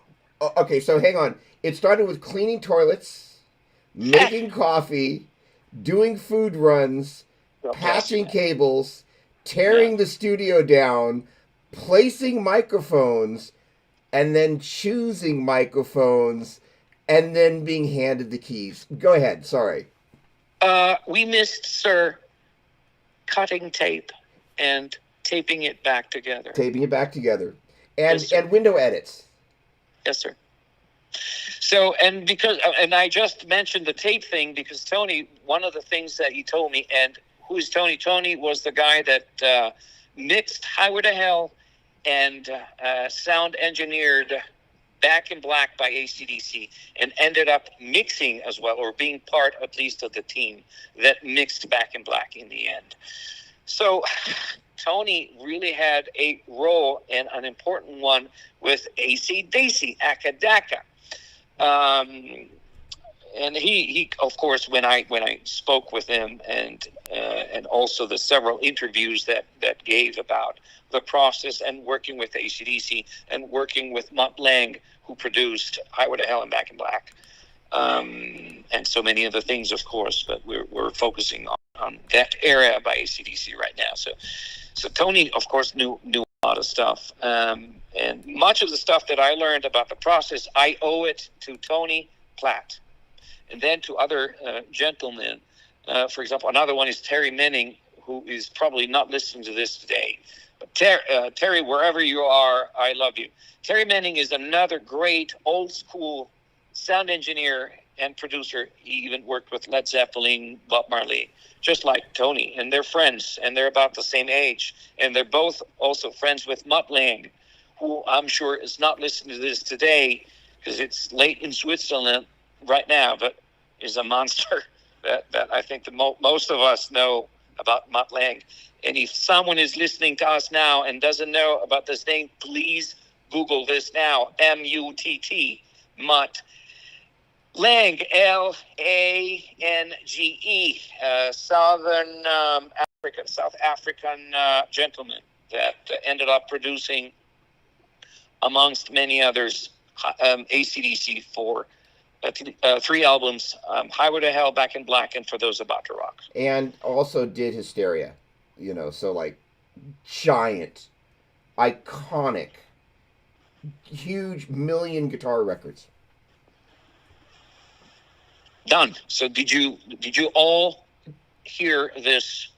Okay, so hang on. It started with cleaning toilets, making coffee, doing food runs, patching cables, tearing the studio down, placing microphones, and then choosing microphones, and then being handed the keys. Go ahead. Sorry. We missed, sir, cutting tape and taping it back together. And yes, and window edits. Yes, sir. So, and I just mentioned the tape thing because Tony, one of the things that he told me, and who's Tony? Tony was the guy that mixed Highway to Hell and sound engineered Back in Black by AC/DC, and ended up mixing as well, or being part at least of the team that mixed Back in Black in the end. So Tony really had a role, and an important one, with AC/DC, Akadaka. And he of course, when I spoke with him, and also the several interviews that gave about the process and working with AC/DC and working with Mutt Lange, who produced Highway to Hell and Back in Black, and so many other things, of course, but we're focusing on that era by AC/DC right now. So Tony, of course, knew a lot of stuff, and much of the stuff that I learned about the process, I owe it to Tony Platt, and then to other gentlemen. For example, another one is Terry Menning, who is probably not listening to this today. But Terry, wherever you are, I love you. Terry Menning is another great old school sound engineer and producer. He even worked with Led Zeppelin, Bob Marley, just like Tony. And they're friends, and they're about the same age. And they're both also friends with Mutt Lange, who I'm sure is not listening to this today because it's late in Switzerland right now, but is a monster that I think most of us know about Mutt Lang. And if someone is listening to us now and doesn't know about this name, please Google this now. M-U-T-T, Mutt Lang, L-A-N-G-E, South African gentleman that ended up producing, amongst many others, AC/DC for 3 albums, Highway to Hell, Back in Black, and For Those About to Rock. And also did Hysteria, so like giant, iconic, huge million guitar records. Done. So did you all hear this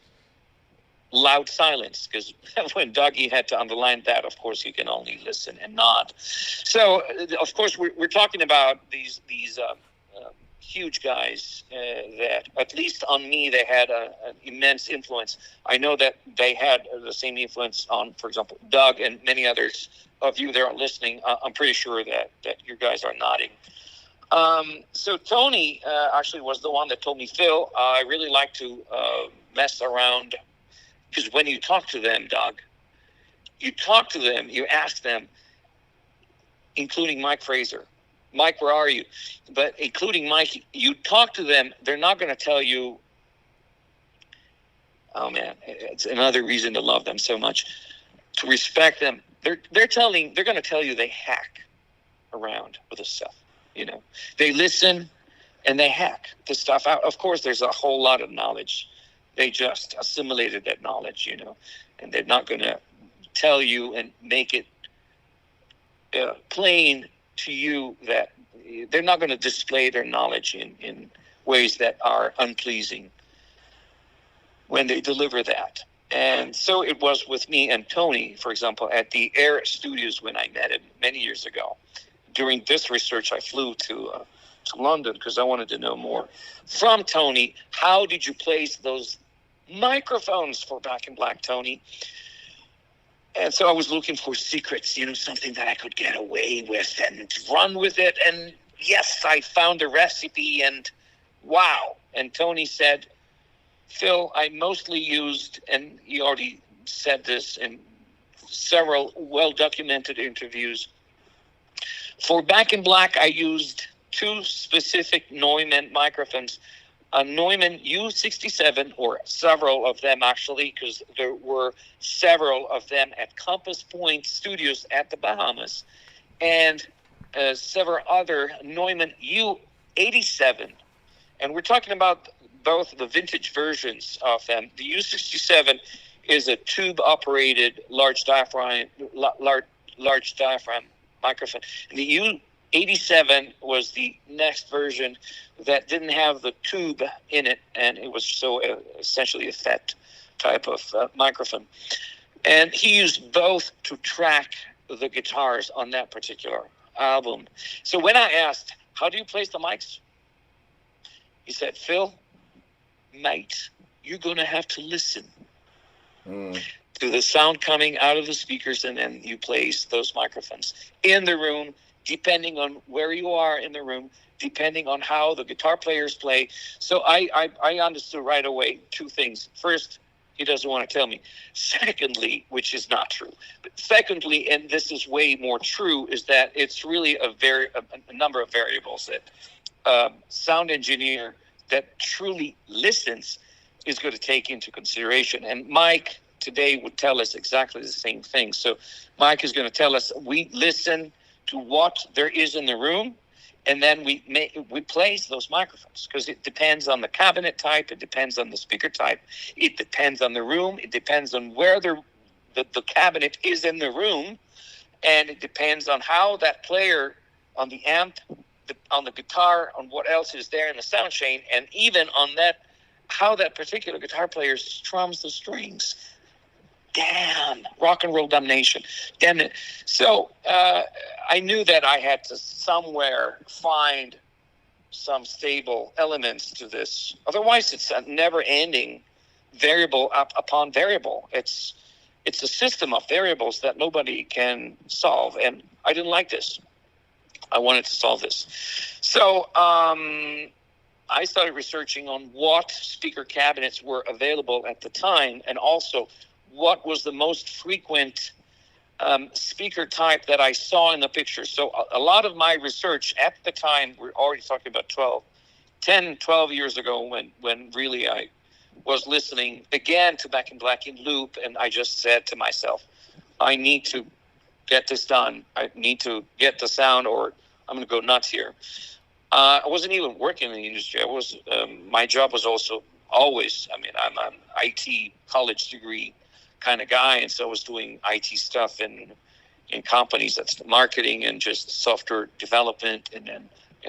loud silence? Because when Dougie had to underline that, of course, you can only listen and nod. So, of course, we're talking about these huge guys that, at least on me, they had an immense influence. I know that they had the same influence on, for example, Doug and many others of you that are listening. I'm pretty sure that you guys are nodding. So Tony actually was the one that told me, Phil, I really like to mess around, because when you talk to them, Doug, you ask them, including Mike Fraser, Mike, where are you? But including Mike, you talk to them, they're not going to tell you, oh man, it's another reason to love them so much, to respect them. They're going to tell you they hack around with this stuff. They listen and they hack the stuff out. Of course, there's a whole lot of knowledge. They just assimilated that knowledge, and they're not going to tell you and make it plain to you that they're not going to display their knowledge in ways that are unpleasing when they deliver that. And so it was with me and Tony, for example, at the Air Studios when I met him many years ago. During this research, I flew to London because I wanted to know more from Tony. How did you place those microphones for Back in Black, Tony? And so I was looking for secrets, something that I could get away with and run with it. And yes, I found a recipe, and wow. And Tony said, Phil, I mostly used, and he already said this in several well-documented interviews, for Back in Black, I used 2 specific Neumann microphones, a Neumann U67, or several of them actually, because there were several of them at Compass Point Studios at the Bahamas, and several other Neumann U87. And we're talking about both the vintage versions of them. The U67 is a tube-operated large diaphragm microphone. And the U87 was the next version that didn't have the tube in it, and it was so essentially a FET type of microphone. And he used both to track the guitars on that particular album. So when I asked, how do you place the mics? He said, Phil, mate, you're going to have to listen to the sound coming out of the speakers, and then you place those microphones in the room, depending on where you are in the room, depending on how the guitar players play. So I understood right away 2 things. First, he doesn't want to tell me. Secondly, which is not true, but secondly, and this is way more true, is that it's really a number of variables that sound engineer that truly listens is going to take into consideration. And Mike today would tell us exactly the same thing. So Mike is going to tell us, we listen to what there is in the room, and then we place those microphones, because it depends on the cabinet type, it depends on the speaker type, it depends on the room, it depends on where the cabinet is in the room, and it depends on how that player on the amp, on the guitar, on what else is there in the sound chain, and even on how that particular guitar player strums the strings. Damn, rock and roll damnation. Damn it. So I knew that I had to somewhere find some stable elements to this. Otherwise, it's a never-ending variable upon variable. It's a system of variables that nobody can solve, and I didn't like this. I wanted to solve this. So I started researching on what speaker cabinets were available at the time, and also what was the most frequent speaker type that I saw in the pictures. So a lot of my research at the time, we're already talking about 12 years ago, when really I was listening again to Back in Black in loop, and I just said to myself, I need to get this done. I need to get the sound, or I'm going to go nuts here. I wasn't even working in the industry. My job was also always, I mean, I'm an IT college degree kind of guy, and so I was doing IT stuff in companies, that's marketing and just software development, and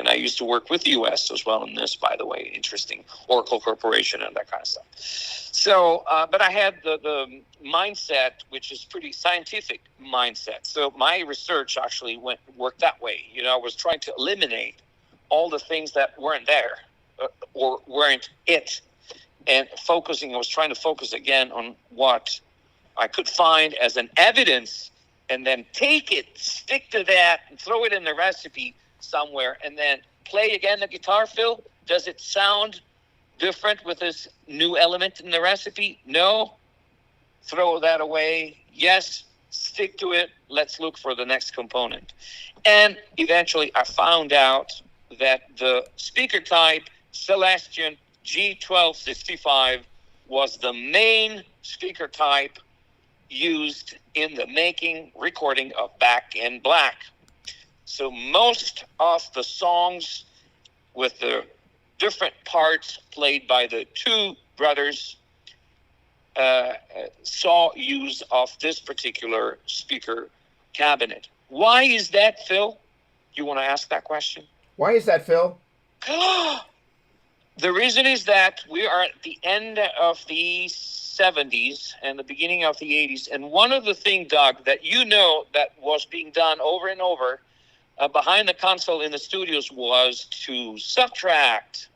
I used to work with the U.S. as well in this, by the way, interesting, Oracle Corporation and that kind of stuff. So, but I had the mindset, which is pretty scientific mindset. So my research actually worked that way. You know, I was trying to eliminate all the things that weren't there or weren't it, and I was trying to focus again on what I could find as an evidence, and then take it, stick to that, and throw it in the recipe somewhere, and then play again the guitar. Phil, does it sound different with this new element in the recipe? No. Throw that away. Yes. Stick to it. Let's look for the next component. And eventually I found out that the speaker type Celestion G1265 was the main speaker type used in the recording of Back in Black. So most of the songs with the different parts played by the two brothers saw use of this particular speaker cabinet. Why is that, Phil? You want to ask that question? Why is that, Phil? The reason is that we are at the end of the 70s and the beginning of the 80s. And one of the things, Doug, that you know that was being done over and over behind the console in the studios was to subtract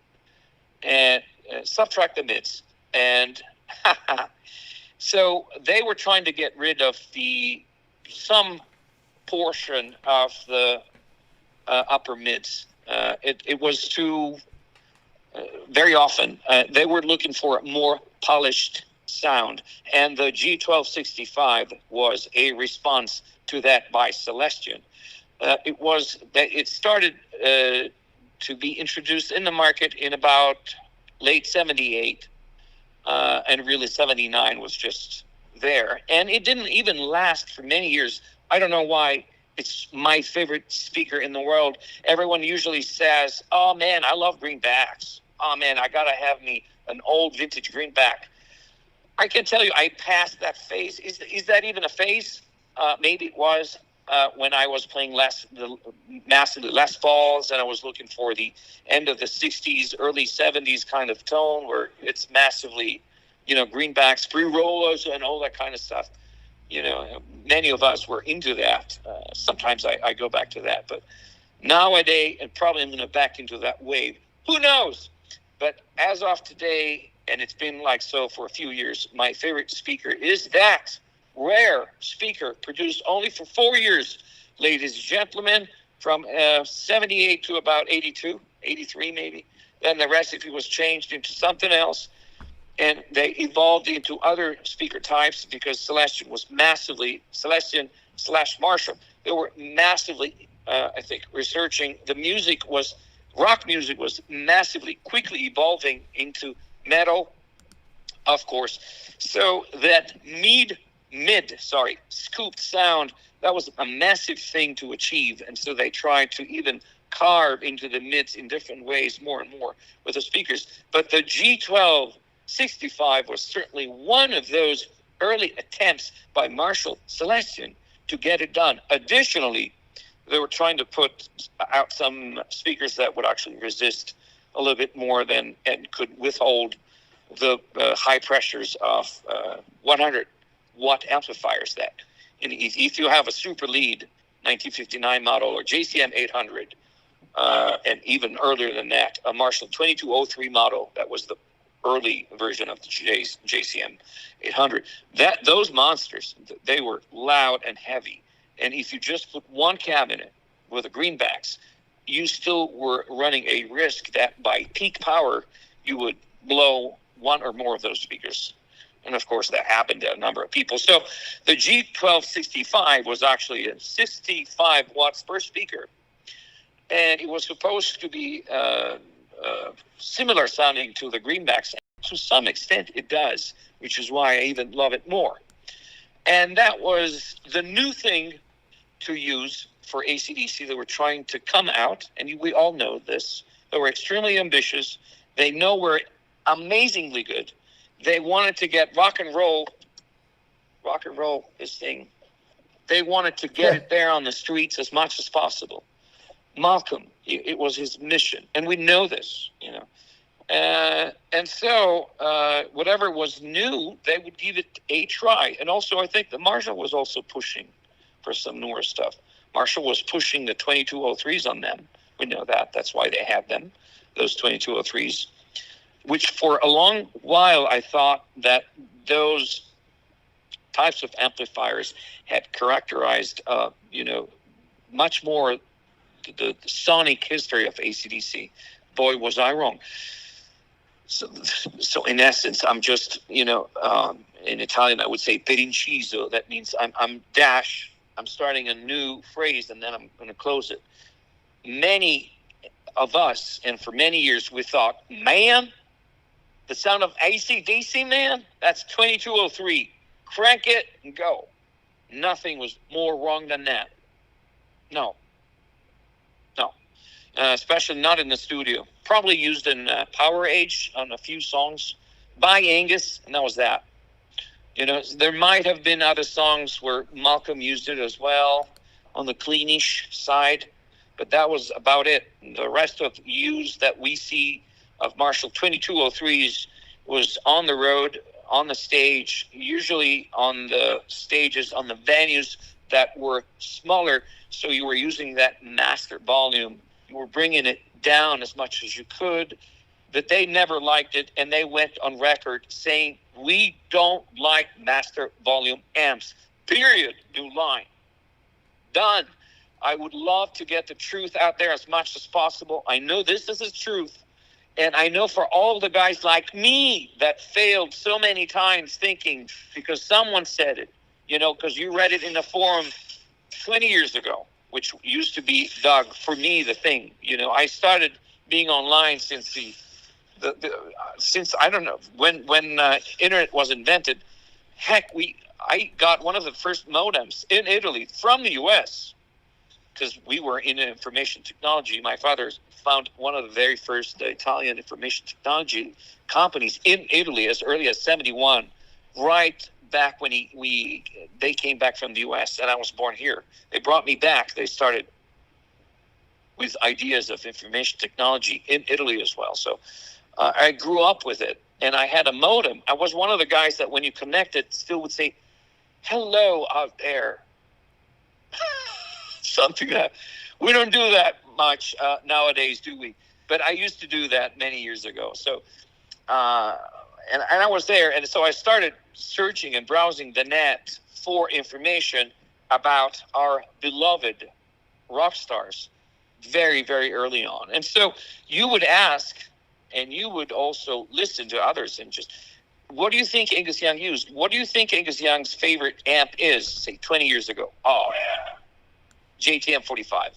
the mids. And so they were trying to get rid of some portion of the upper mids. It was too... very often, they were looking for a more polished sound, and the G1265 was a response to that by Celestion. It started to be introduced in the market in about late 78, and really 79 was just there, and it didn't even last for many years. I don't know why. It's my favorite speaker in the world. Everyone usually says, oh man, I love greenbacks. Oh man, I gotta have me an old vintage greenback. I can tell you, I passed that phase. Is that even a phase? Maybe it was when I was playing massively Les Pauls, and I was looking for the end of the 60s, early 70s kind of tone where it's massively, greenbacks, pre-rollers, and all that kind of stuff. Many of us were into that. Sometimes I go back to that. But nowadays, and probably I'm going to back into that wave. Who knows? But as of today, and it's been like so for a few years, my favorite speaker is that rare speaker produced only for 4 years, ladies and gentlemen, from 78 to about 82, 83 maybe. Then the recipe was changed into something else. And they evolved into other speaker types because Celestion / Marshall, they were massively, I think, researching. Rock music was massively, quickly evolving into metal, of course. So that scooped sound, that was a massive thing to achieve. And so they tried to even carve into the mids in different ways more and more with the speakers. But the G1265 was certainly one of those early attempts by Marshall Celestion to get it done. Additionally, they were trying to put out some speakers that would actually resist a little bit more and could withhold the high pressures of 100-watt amplifiers. That, and if you have a Super Lead 1959 model or JCM 800, and even earlier than that, a Marshall 2203 model, that was the early version of the JCM 800. Those monsters, they were loud and heavy. And if you just put one cabinet with the greenbacks, you still were running a risk that by peak power, you would blow one or more of those speakers. And of course, that happened to a number of people. So the G1265 was actually a 65 watts per speaker. And it was supposed to be similar sounding to the Greenbacks. To some extent, it does, which is why I even love it more. And that was the new thing to use for AC/DC. They were trying to come out, and we all know this. They were extremely ambitious. They know we're amazingly good. They wanted to get rock and roll, this thing. They wanted to get it there on the streets as much as possible. Malcolm, it was his mission, and we know this, and so whatever was new, they would give it a try. And also, I think the Marshall was also pushing for some newer stuff. Marshall was pushing the 2203s on them. We know that. That's why they had them, those 2203s, which for a long while I thought that those types of amplifiers had characterized, much more the sonic history of AC/DC. Boy, was I wrong. So in essence, I'm just, in Italian, I would say per inciso. That means I'm starting a new phrase, and then I'm going to close it. Many of us, and for many years, we thought, man, the sound of AC/DC, man, that's 2203. Crank it and go. Nothing was more wrong than that. No. Especially not in the studio. Probably used in Power Age on a few songs by Angus, and that was that. There might have been other songs where Malcolm used it as well on the cleanish side, but that was about it. The rest of use that we see of Marshall 2203s was on the road, on the stage, usually on the stages, on the venues that were smaller, so you were using that master volume. You were bringing it down as much as you could, but they never liked it, and they went on record saying, we don't like master volume amps, period, new line. Done. I would love to get the truth out there as much as possible. I know this is the truth, and I know for all the guys like me that failed so many times thinking because someone said it, because you read it in a forum 20 years ago, which used to be, Doug, for me, the thing. I started being online since since I don't know when internet was invented. Heck, I got one of the first modems in Italy from the U.S. because we were in information technology. My father found one of the very first Italian information technology companies in Italy as early as 1971, right back when they came back from the U.S. and I was born here. They brought me back. They started with ideas of information technology in Italy as well. So I grew up with it, and I had a modem. I was one of the guys that when you connected still would say, hello out there. Something that we don't do that much nowadays, do we? But I used to do that many years ago. So and I was there, and so I started searching and browsing the net for information about our beloved rock stars very, very early on. And so you would ask, and you would also listen to others and just, what do you think Angus Young used? What do you think Angus Young's favorite amp is, say, 20 years ago? Oh, yeah. JTM 45.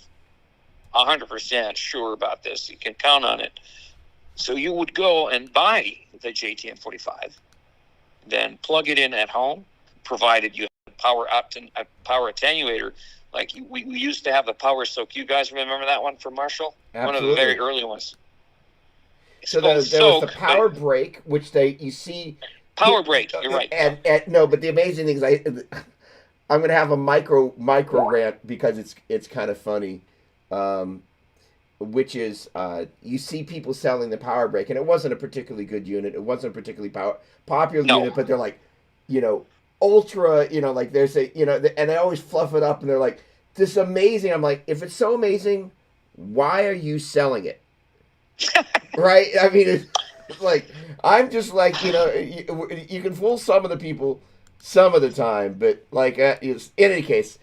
100% sure about this. You can count on it. So you would go and buy the JTM 45, then plug it in at home, provided you have a power attenuator. Like we used to have the Power Soak. You guys remember that one from Marshall? Absolutely. One of the very early ones. So there was the Power Break, which you see. Power Break, you're right. And no, but the amazing thing is I'm going to have a micro rant because it's kind of funny. Which is you see people selling the Power Break, and it wasn't a particularly good unit. It wasn't a particularly popular unit, but they're like, ultra, like there's a, and they always fluff it up, and they're like, this is amazing. I'm like, if it's so amazing, why are you selling it? Right? I mean, it's like, I'm just like, you can fool some of the people some of the time, but like, in any case,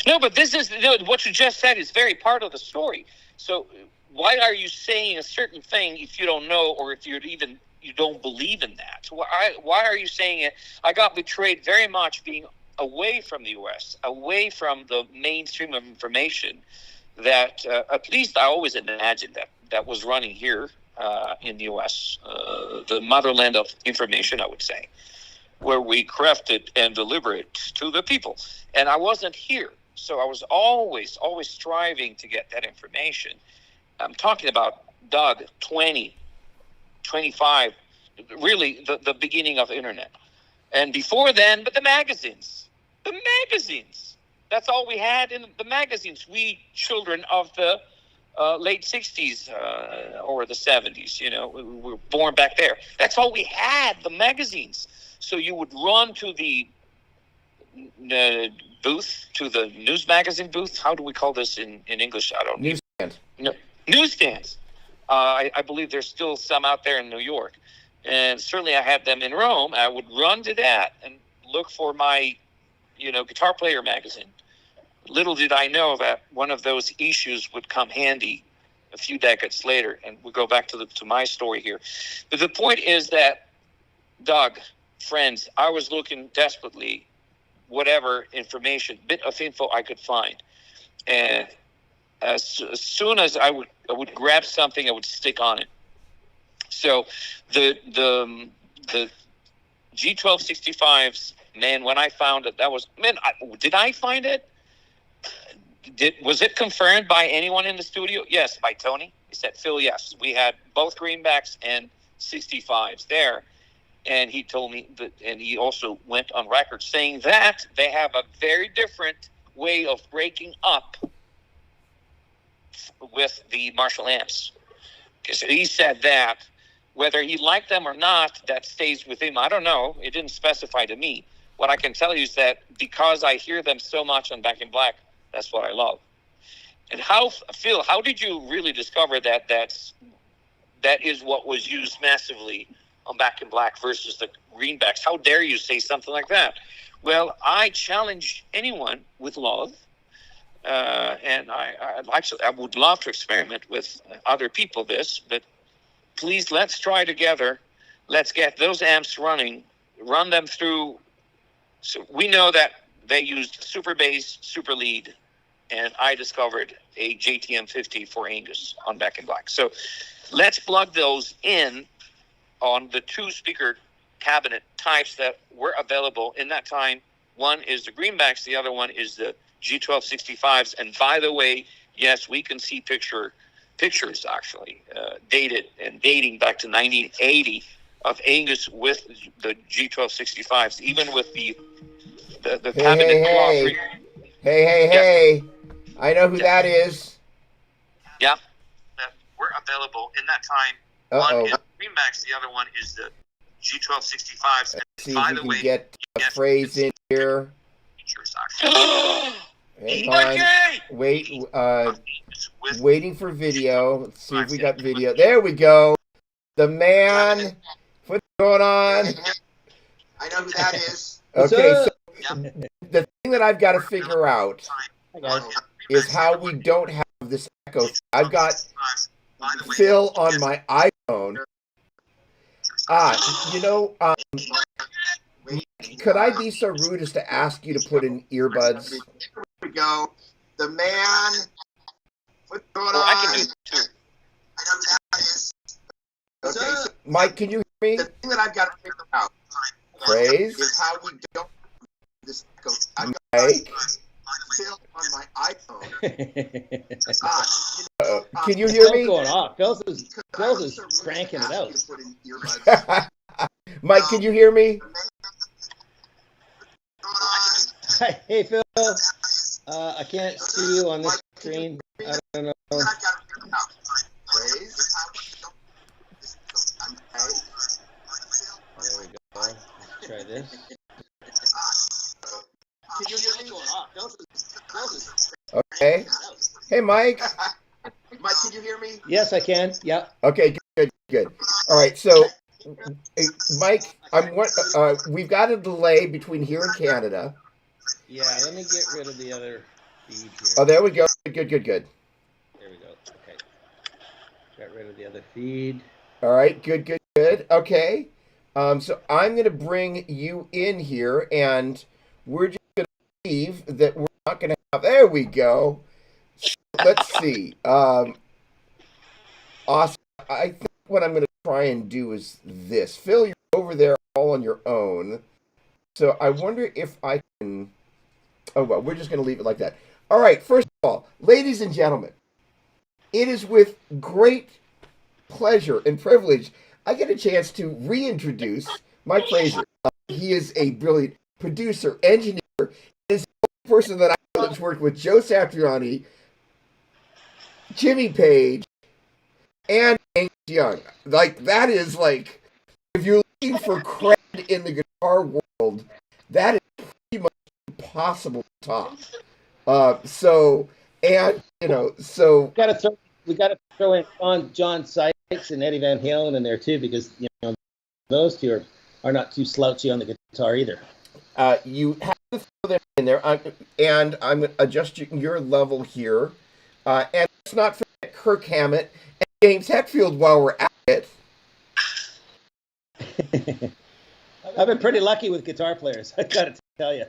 No, but this is what you just said is very part of the story. So why are you saying a certain thing if you don't know, or if you don't believe in that? Why are you saying it? I got betrayed very much being away from the U.S., away from the mainstream of information that at least I always imagined that was running here in the U.S., the motherland of information, I would say, where we craft it and deliver it to the people. And I wasn't here. So I was always striving to get that information. I'm talking about, Doug, 20, 25, really the beginning of the internet. And before then, but the magazines. That's all we had in the magazines. We children of the late 60s or the 70s, we were born back there. That's all we had, the magazines. So you would run to the booth, to the news magazine booth. How do we call this in English? I don't know. Newsstand. No, newsstands. I believe there's still some out there in New York. And certainly I had them in Rome. I would run to that and look for my, Guitar Player magazine. Little did I know that one of those issues would come handy a few decades later. And we'll go back to my story here. But the point is that, Doug, friends, I was looking desperately whatever bit of info I could find. And as soon as I would grab something, I would stick on it. So the G1265s, man, when I found it, did I find it? Was it confirmed by anyone in the studio? Yes, by Tony. He said, Phil, yes. We had both greenbacks and 65s there. And he told me that, and he also went on record saying that they have a very different way of breaking up with the Marshall amps. Because he said that whether he liked them or not, that stays with him. I don't know. It didn't specify to me. What I can tell you is that because I hear them so much on Back in Black, that's what I love. And Phil, how did you really discover that that is what was used massively on Back in Black versus the greenbacks? How dare you say something like that? Well, I challenge anyone with love, and I would love to experiment with other people but please, let's try together. Let's get those amps running, run them through. So we know that they used super bass, super lead, and I discovered a JTM 50 for Angus on Back in Black. So let's plug those in on the two speaker cabinet types that were available in that time. One is the greenbacks, the other one is the G1265s. And by the way, yes, we can see pictures actually dating back to 1980 of Angus with the G1265s, even with the cabinet cloth. Hey. I know who that is. Yeah. That were available in that time. One is greenbacks, the other one is the G1265s. Let's see if we can get Fraser in here. Hang on. Waiting for video. Let's see if we got video. There we go. The man. What's going on? I know who that is. Okay, so the thing that I've got to figure out is how we don't have this echo. I've got Phil on my iPhone. Could I be so rude as to ask you to put in earbuds? Here we go. The man. What's going on? I can do it too. I know who that is. Okay, so Mike, can you hear me? The thing that I've got to figure out is how we don't this echo. Mike. Phil on my iPhone. Can you hear me? What's going on? Phil's is cranking it out. Mike, can you hear me? Hey, Phil. I can't see you on this screen. I don't know. There we go. Let's try this. Okay. Hey, Mike. Mike, can you hear me? Yes, I can. Yep. Okay, good. All right, so, Mike, we've got a delay between here and Canada. Yeah, let me get rid of the other feed here. Oh, there we go. Good. There we go. Okay. Got rid of the other feed. All right, good. Okay. So I'm going to bring you in here, and we're just going to leave that we're not going to have. There we go. So let's see. Awesome. I think what I'm going to try and do is this. Phil, you're over there all on your own. So I wonder if I can. Oh, well, we're just going to leave it like that. All right. First of all, ladies and gentlemen, it is with great pleasure and privilege I get a chance to reintroduce Mike Fraser. He is a brilliant producer, engineer, and is the only person that I know that's worked with Joe Satriani, Jimmy Page, and Angus Young. Like, that is like, if you're looking for cred in the guitar world, that is pretty much impossible to top. So, and, you know, so. We gotta throw in John Sykes and Eddie Van Halen in there too, because those two are not too slouchy on the guitar either. You have to throw them in there, and I'm adjusting your level here. And let's not forget Kirk Hammett and James Hetfield while we're at it. I've been pretty lucky with guitar players, I gotta tell you.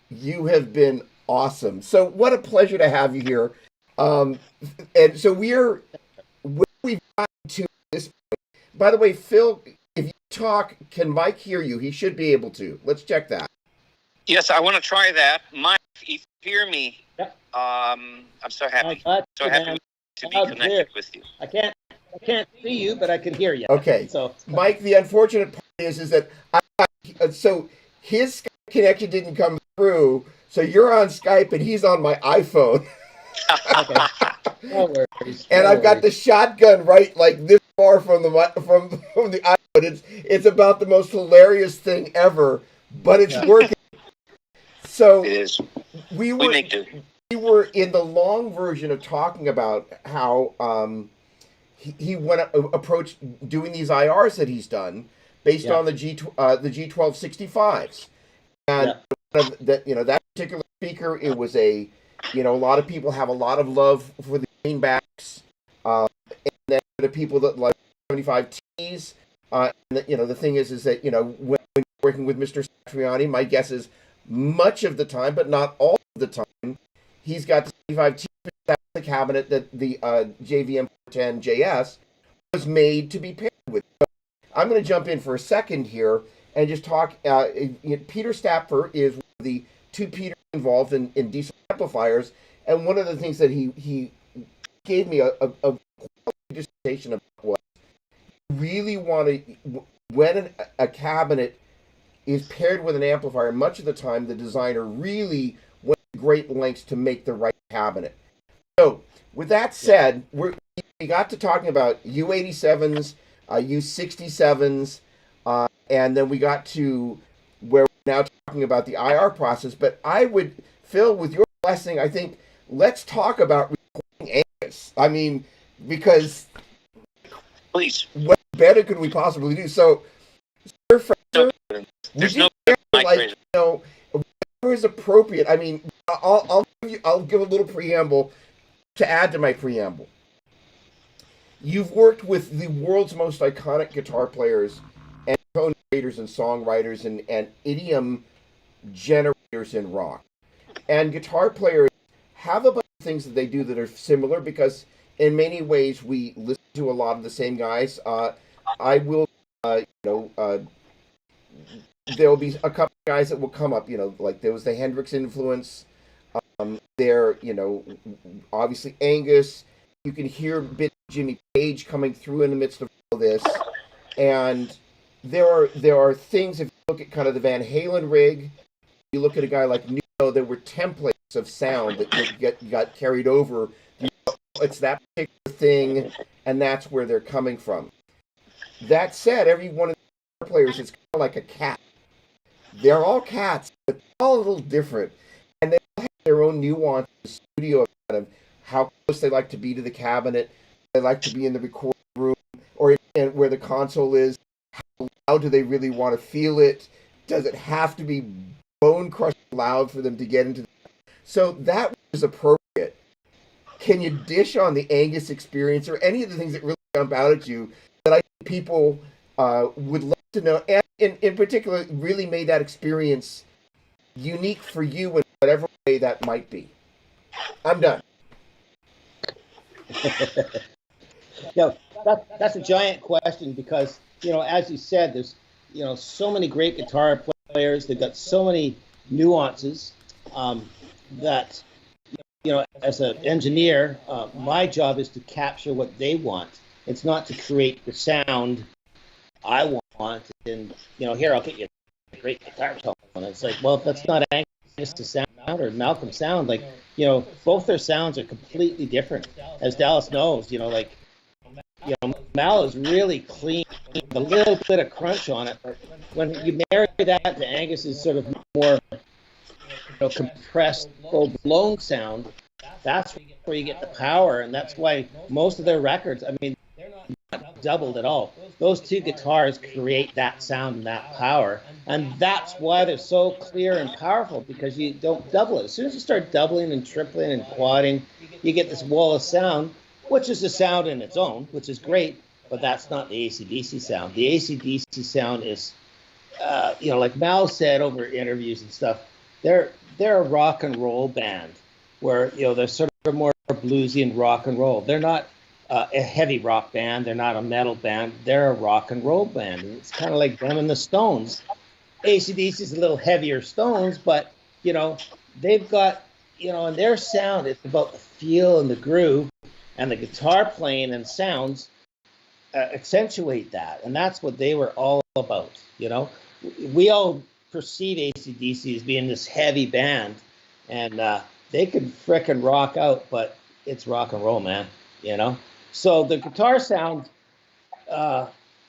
You have been awesome. So what a pleasure to have you here. And so we've gotten to this point. By the way, Phil, if you talk, can Mike hear you? He should be able to. Let's check that. Yes, I want to try that. Mike, if you hear me, Yep. I'm so happy. So happy to be connected with you. I can't see you, but I can hear you. Okay. So Mike, the unfortunate part is that so his Skype connection didn't come through, so you're on Skype and he's on my iPhone. Okay. No worries. And I've got the shotgun right like this far from the iPhone. It's about the most hilarious thing ever, but it's working. So it is. We make do. We were in the long version of talking about how he went approached doing these IRs that he's done based on the G1265s, and that particular speaker, it was a a lot of people have a lot of love for the greenbacks, and then the people that like 75Ts. And the thing is that when you're working with Mr. Satriani, my guess is much of the time, but not all of the time, he's got the 75T. That's the cabinet that the JVM 410JS was made to be paired with. So I'm going to jump in for a second here and just talk. Peter Stapfer is one of the two Peters involved in diesel amplifiers, and one of the things that he gave me a dissertation about was really want to, when a cabinet is paired with an amplifier, much of the time the designer really went to great lengths to make the right cabinet. So with that said, we got to talking about U87s, U67s, and then we got to where we're now talking about the IR process. But I would, Phil, with your blessing, I think let's talk about recording Angus. I mean, because please, what better could we possibly do? So, Sir Fraser, there's no like, whatever is appropriate. I mean, I'll give a little preamble to add to my preamble. You've worked with the world's most iconic guitar players and tone creators and songwriters and idiom generators in rock. And guitar players have a bunch of things that they do that are similar because in many ways we listen to a lot of the same guys. I will, there'll be a couple of guys that will come up, like there was the Hendrix influence. There, obviously Angus. You can hear a bit of Jimmy Page coming through in the midst of all this, and there are things. If you look at kind of the Van Halen rig, you look at a guy like Nuno. There were templates of sound that got carried over. It's that particular thing, and that's where they're coming from. That said, every one of the players is kind of like a cat. They're all cats, but they're all a little different, and they all have their own nuance in the studio, kind of how close they like to be to the cabinet, they like to be in the recording room, or where the console is. How loud do they really want to feel it? Does it have to be bone crushing loud for them to get into. So that was appropriate. Can you dish on the Angus experience or any of the things that really jump out at you that I think people would love to know, and in particular, really made that experience unique for you in whatever way that might be? I'm done. Yeah, that's a giant question because, as you said, there's, so many great guitar players. They've got so many nuances that, as an engineer, my job is to capture what they want. It's not to create the sound I want. And, here, I'll get you a great guitar tone. And it's like, well, that's not Angus to sound or Malcolm sound. Like, both their sounds are completely different. As Dallas knows, Mal is really clean, a little bit of crunch on it. But when you marry that to Angus's sort of more, compressed, full-blown sound, that's where you get the power, and that's why most of their records, I mean, they're not doubled at all. Those two guitars create that sound and that power, and that's why they're so clear and powerful, because you don't double it. As soon as you start doubling and tripling and quadding, you get this wall of sound, which is a sound in its own, which is great, but that's not the AC/DC sound. The AC/DC sound is, like Mal said over interviews and stuff, they're a rock and roll band where, they're sort of more bluesy and rock and roll. They're not a heavy rock band. They're not a metal band. They're a rock and roll band. And it's kind of like them and the Stones. AC/DC is a little heavier Stones, but, they've got, in their sound, it's about the feel and the groove, and the guitar playing and sounds accentuate that. And that's what they were all about, We all perceive AC/DC as being this heavy band, and they could frickin' rock out, but it's rock and roll, man, So the guitar sound, I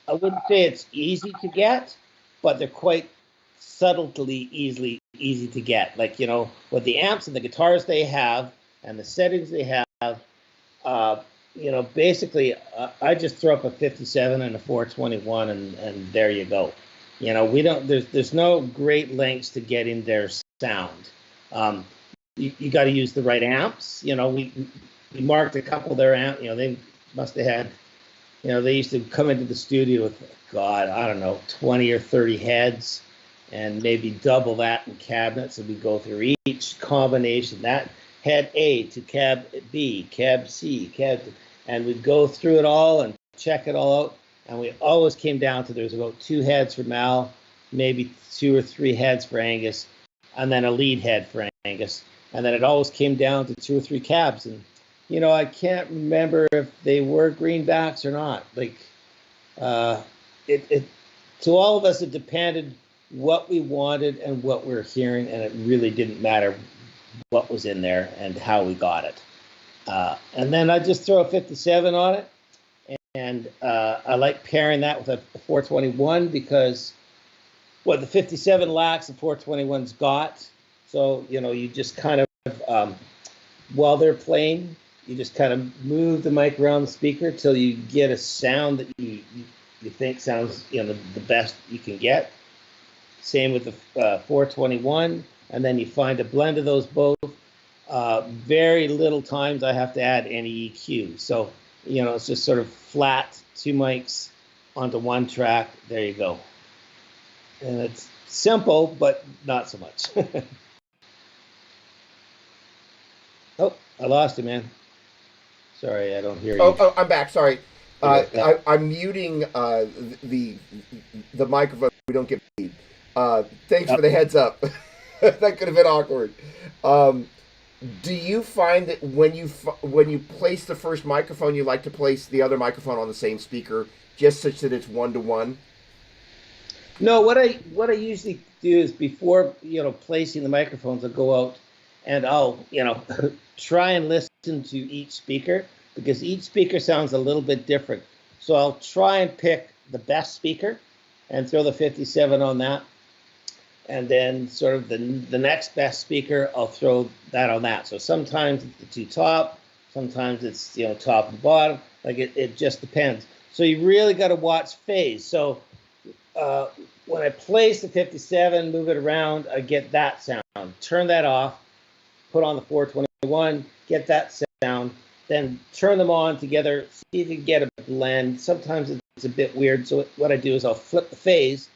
wouldn't say it's easy to get, but they're quite subtly easy to get. Like, with the amps and the guitars they have and the settings they have, basically, I just throw up a 57 and a 421, and there you go. We don't. There's no great lengths to getting their sound. You got to use the right amps. We marked a couple of their amps. They must have had. They used to come into the studio with, God, I don't know, 20 or 30 heads, and maybe double that in cabinets, and we go through each combination. That head A to cab B, cab C, cab, and we'd go through it all and check it all out. And we always came down to there's about 2 heads for Mal, maybe 2 or 3 heads for Angus, and then a lead head for Angus. And then it always came down to 2 or 3 cabs. And, I can't remember if they were greenbacks or not. Like, to all of us, it depended what we wanted and what we were hearing, and it really didn't matter what was in there and how we got it. And then I just throw a 57 on it. And I like pairing that with a 421 because what the 57 lacks, the 421's got. So, you just kind of, while they're playing, you just kind of move the mic around the speaker till you get a sound that you think sounds, the best you can get. Same with the 421. And then you find a blend of those both. Very little times I have to add any EQ. So, it's just sort of flat 2 mics onto 1 track. There you go. And it's simple, but not so much. Oh, I lost you, man. Sorry, I don't hear you. Oh, I'm back. Sorry. I'm muting the microphone. We don't get feed. Thanks for the heads up. That could have been awkward. Do you find that when you place the first microphone, you like to place the other microphone on the same speaker, just such that it's 1-to-1? No, what I usually do is before placing the microphones, I'll go out and I'll try and listen to each speaker because each speaker sounds a little bit different. So I'll try and pick the best speaker and throw the 57 on that. And then sort of the next best speaker, I'll throw that on that. So sometimes it's the 2 top, sometimes it's top and bottom. Like it just depends. So you really got to watch phase. So when I place the 57, move it around, I get that sound. Turn that off, put on the 421, get that sound, then turn them on together, see if you can get a blend. Sometimes it's a bit weird, so what I do is I'll flip the phase,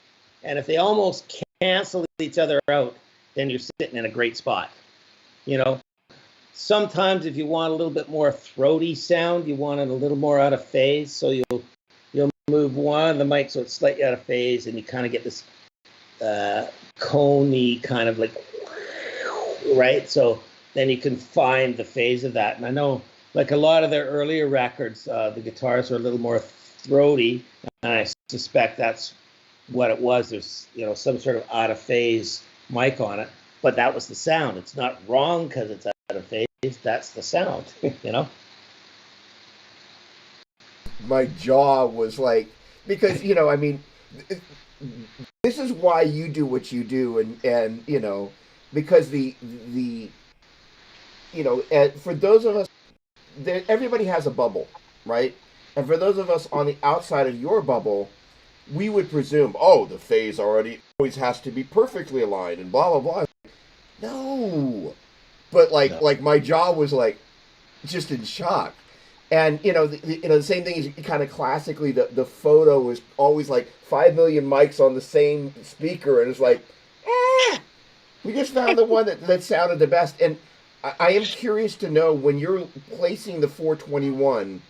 and if they almost cancel each other out, then you're sitting in a great spot. You know, sometimes if you want a little bit more throaty sound, you want it a little more out of phase, so you'll move one of the mic so it's slightly out of phase, and you kind of get this coney kind of like, right? So then you can find the phase of that. And I know, like a lot of their earlier records, the guitars are a little more throaty, and I suspect that's what it was. There's, you know, some sort of out of phase mic on it, but that was the sound. It's not wrong because it's out of phase. That's the sound, you know? My jaw was like, because, you know, I mean, this is why you do what you do, and you know, because the you know, for those of us, everybody has a bubble, right? And for those of us on the outside of your bubble, we would presume, oh, the phase always has to be perfectly aligned and blah blah blah. No, but like my jaw was like just in shock. And you know, the same thing is kind of classically the photo is always like 5 million mics on the same speaker, and it's like, we just found the one that sounded the best. And I am curious to know, when you're placing the 421,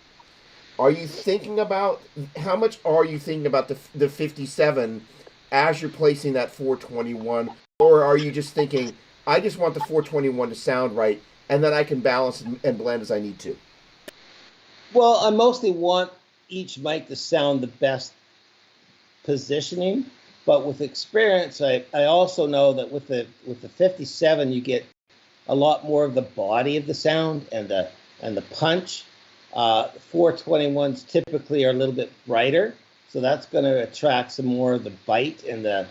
are you thinking about how much are you thinking about the 57 as you're placing that 421, or are you just thinking, I just want the 421 to sound right, and then I can balance and blend as I need to? Well, I mostly want each mic to sound the best positioning, but with experience, I also know that with the 57, you get a lot more of the body of the sound and the punch. 421s typically are a little bit brighter, so that's going to attract some more of the bite and the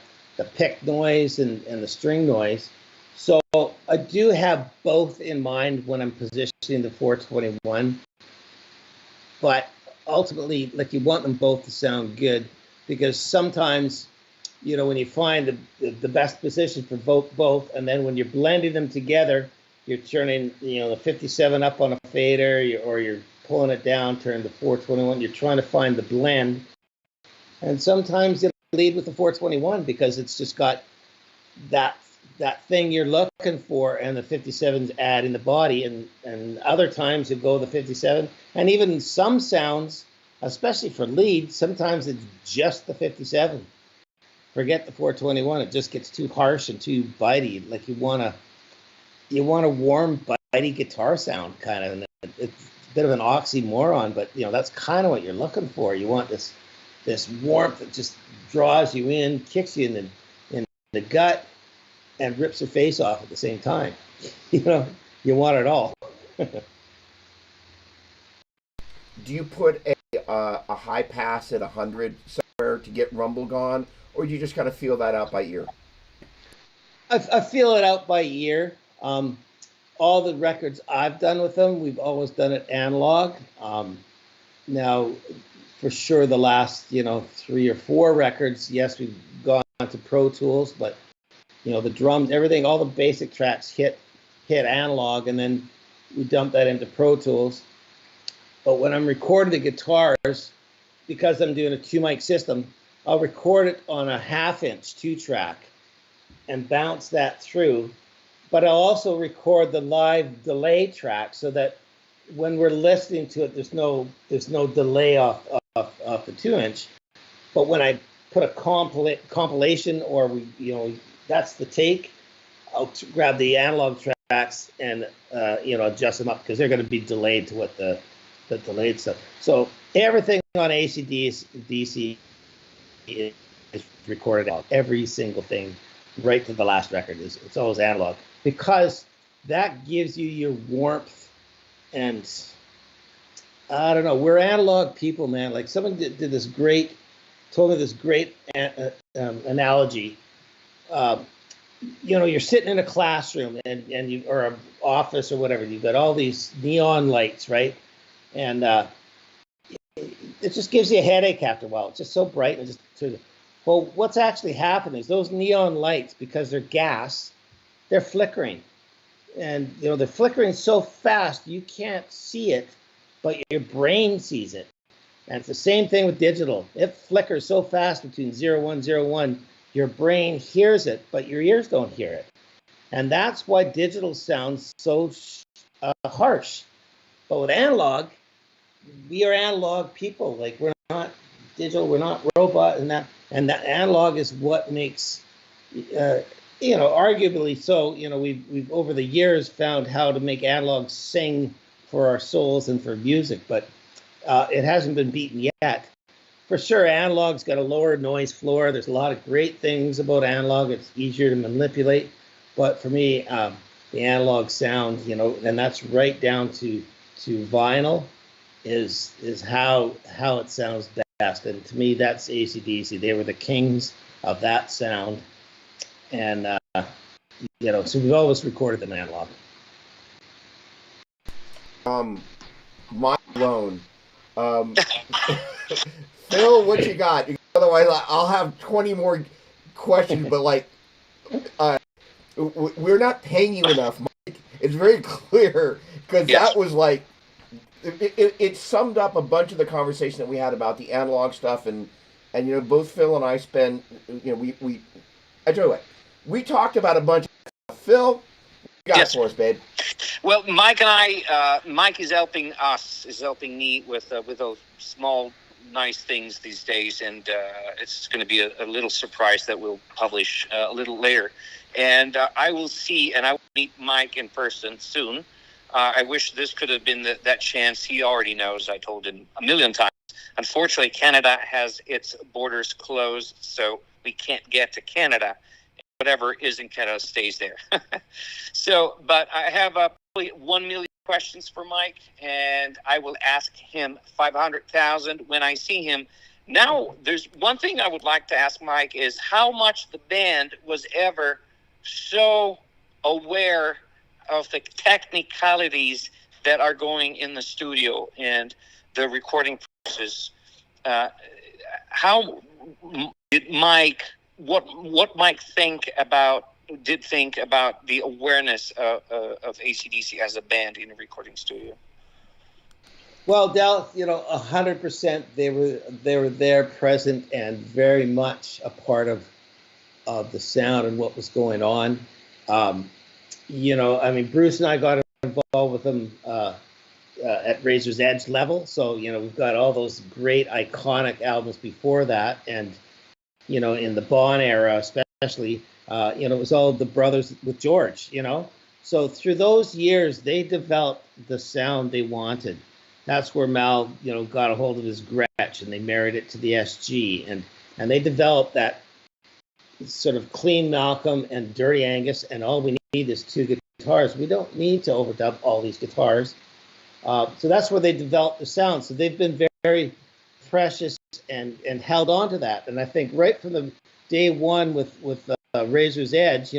pick noise and the string noise. So I do have both in mind when I'm positioning the 421. But ultimately, like, you want them both to sound good, because sometimes, you know, when you find the best position for both, and then when you're blending them together, you're turning, you know, the 57 up on a fader, or you're pulling it down, turning the 421. You're trying to find the blend, and sometimes you lead with the 421 because it's just got that thing you're looking for, and the 57's adding the body, and other times you go the 57, and even some sounds, especially for lead, sometimes it's just the 57. Forget the 421; it just gets too harsh and too bitey. Like, you want a warm, bitey guitar sound, kind of. And it's a bit of an oxymoron, but you know, that's kind of what you're looking for. You want this warmth that just draws you in, kicks you in the gut, and rips your face off at the same time. You know, you want it all. Do you put a high pass at 100 somewhere to get rumble gone, or do you just kind of feel that out by ear? I feel it out by ear. All the records I've done with them, we've always done it analog. Now, for sure, the last 3 or 4 records, yes, we've gone to Pro Tools, but you know, the drums, everything, all the basic tracks hit analog, and then we dump that into Pro Tools. But when I'm recording the guitars, because I'm doing a 2-mic system, I'll record it on a 1/2-inch 2-track and bounce that through. But I'll also record the live delay track so that when we're listening to it, there's no delay off the 2-inch. But when I put a compilation, or that's the take, I'll grab the analog tracks and adjust them up, because they're going to be delayed to what the delayed stuff. So everything on AC/DC is recorded out. Every single thing, right to the last record, it's always analog, because that gives you your warmth. And I don't know, we're analog people, man. Like, someone told me this great analogy. You're sitting in a classroom, and you, or an office or whatever, you've got all these neon lights, right? And it just gives you a headache after a while. It's just so bright, and just sort of Well, what's actually happening is those neon lights, because they're gas, they're flickering. And, they're flickering so fast you can't see it, but your brain sees it. And it's the same thing with digital. It flickers so fast between 0101, your brain hears it, but your ears don't hear it. And that's why digital sounds so harsh. But with analog, we are analog people. Like, we're not digital, we're not robot, and that analog is what makes, arguably so. We've over the years found how to make analog sing for our souls and for music, but it hasn't been beaten yet. For sure, analog's got a lower noise floor. There's a lot of great things about analog. It's easier to manipulate, but for me, the analog sound, and that's right down to vinyl, is how it sounds best. And to me, that's AC/DC. They were the kings of that sound, and so we've always recorded them analog. Mind blown. Phil, what you got? Otherwise, I'll have 20 more questions, but we're not paying you enough, Mike. It's very clear, because that was like, it summed up a bunch of the conversation that we had about the analog stuff, and both Phil and I spend, I tell you what, we talked about a bunch of stuff. Phil, what you got for us, babe? Well, Mike and I, Mike is helping me with those small, nice things these days, and it's going to be a little surprise that we'll publish a little later. And I will see, and I will meet Mike in person soon. I wish this could have been that chance. He already knows. I told him a million times. Unfortunately, Canada has its borders closed, so we can't get to Canada. Whatever is in Canada stays there. But I have probably 1 million questions for Mike, and I will ask him 500,000 when I see him. Now, there's one thing I would like to ask Mike is how much the band was ever so aware of the technicalities that are going in the studio and the recording process. How did Mike, what Mike did think about the awareness of AC/DC as a band in a recording studio? Well, Dallas, 100%. They were there, present, and very much a part of the sound and what was going on. Bruce and I got involved with them at Razor's Edge level. So, we've got all those great iconic albums before that. And, in the Bond era, especially, it was all the brothers with George, So through those years, they developed the sound they wanted. That's where Mal, got a hold of his Gretsch, and they married it to the SG. And they developed that sort of clean Malcolm and dirty Angus, and all we need is two guitars. We don't need to overdub all these guitars. So that's where they developed the sound. So they've been very, very precious and held on to that. And I think right from the day one with Razor's Edge,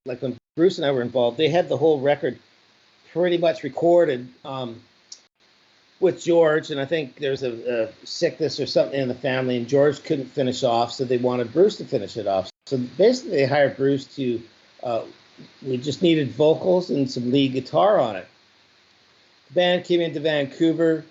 like when Bruce and I were involved, they had the whole record pretty much recorded with George. And I think there's a sickness or something in the family, and George couldn't finish off, so they wanted Bruce to finish it off. So basically they hired Bruce to, we just needed vocals and some lead guitar on it. The band came into Vancouver.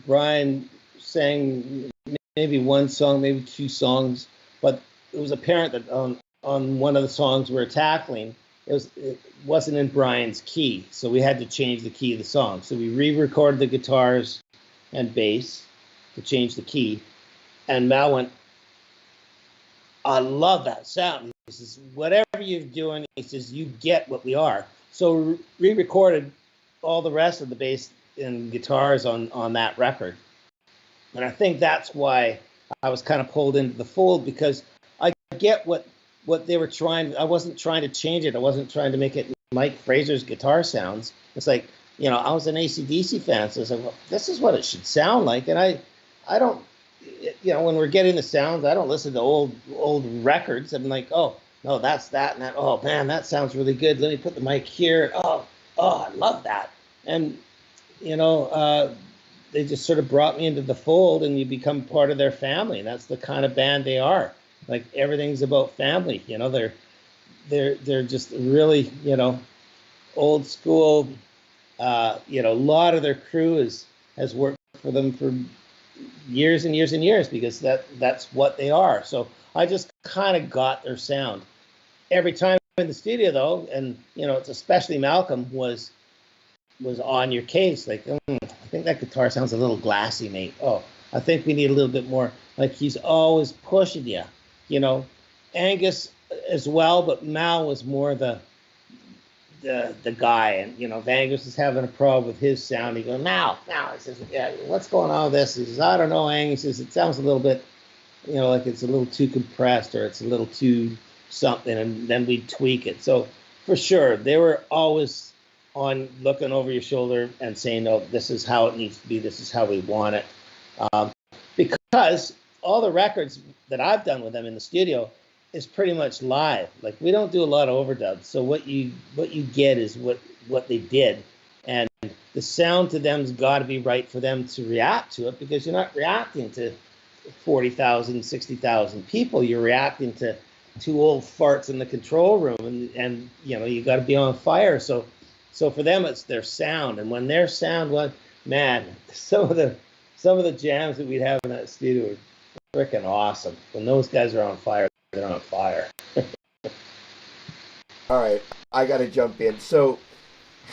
Brian sang maybe one song, maybe two songs, but it was apparent that on one of the songs we were tackling, it wasn't in Brian's key, so we had to change the key of the song. So we re-recorded the guitars and bass to change the key, and Mal went, "I love that sound." He says, "Whatever you're doing," he says, "you get what we are." So re-recorded all the rest of the bass and guitars on that record. And I think that's why I was kind of pulled into the fold, because I get what they were trying. I wasn't trying to change it. I wasn't trying to make it Mike Fraser's guitar sounds. It's like, I was an AC/DC fan, so I was like, well, this is what it should sound like. And I don't, when we're getting the sounds, I don't listen to old records. I'm like, oh, no, that's that and that. Oh, man, that sounds really good. Let me put the mic here. Oh, I love that. And, they just sort of brought me into the fold, and you become part of their family. And that's the kind of band they are. Like everything's about family. You know, they're just really, you know, old school. You know, a lot of their crew has worked for them for years and years and years because that's what they are. So I just kind of got their sound. Every time in the studio though, and you know, it's especially Malcolm was on your case, like, I think that guitar sounds a little glassy, mate. Oh, I think we need a little bit more. Like he's always pushing you, you know. Angus as well, but Mal was more the guy, and you know, if Angus is having a problem with his sound, he goes, Mal. He says, yeah, what's going on with this? He says, I don't know, Angus. He says, it sounds a little bit, you know, like it's a little too compressed or it's a little too something, and then we tweak it. So for sure, they were always on looking over your shoulder and saying, no, this is how it needs to be. This is how we want it. Because all the records that I've done with them in the studio is pretty much live. Like we don't do a lot of overdubs. So what you get is what they did. And the sound to them's got to be right for them to react to it, because you're not reacting to 40,000, 60,000 people. You're reacting to two old farts in the control room, and you know, you got to be on fire. So for them, it's their sound. And when their sound was, man, some of the jams that we'd have in that studio were freaking awesome. When those guys are on fire, they're on fire. All right, I got to jump in. So,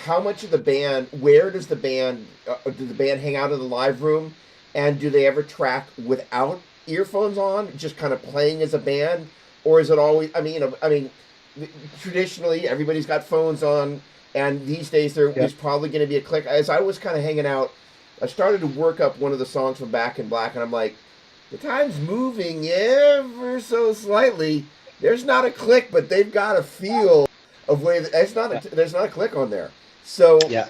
how much of the band? Where does the band? Do the band hang out in the live room? And do they ever track without earphones on, just kind of playing as a band, or is it always? I mean, traditionally everybody's got phones on, and these days there is probably going to be a click. As I was kind of hanging out, I started to work up one of the songs from Back in Black, and I'm like, the time's moving ever so slightly. There's not a click, but they've got a feel of way. There's not a click on there. So, if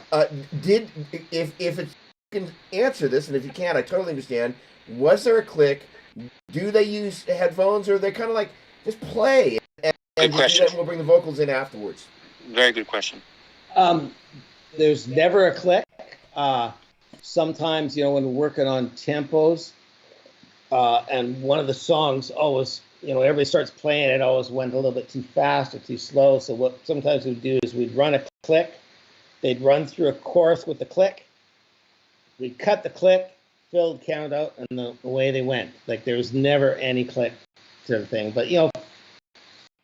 it's, you can answer this, and if you can't, I totally understand. Was there a click? Do they use headphones, or are they kind of like just play and we'll bring the vocals in afterwards? Very good question. There's never a click. Sometimes, you know, when we're working on tempos, and one of the songs always, you know, everybody starts playing, it always went a little bit too fast or too slow. So what sometimes we'd do is we'd run a click. They'd run through a chorus with the click. We'd cut the click, Phil would count out, and away they went. Like there was never any click to the thing. But, you know,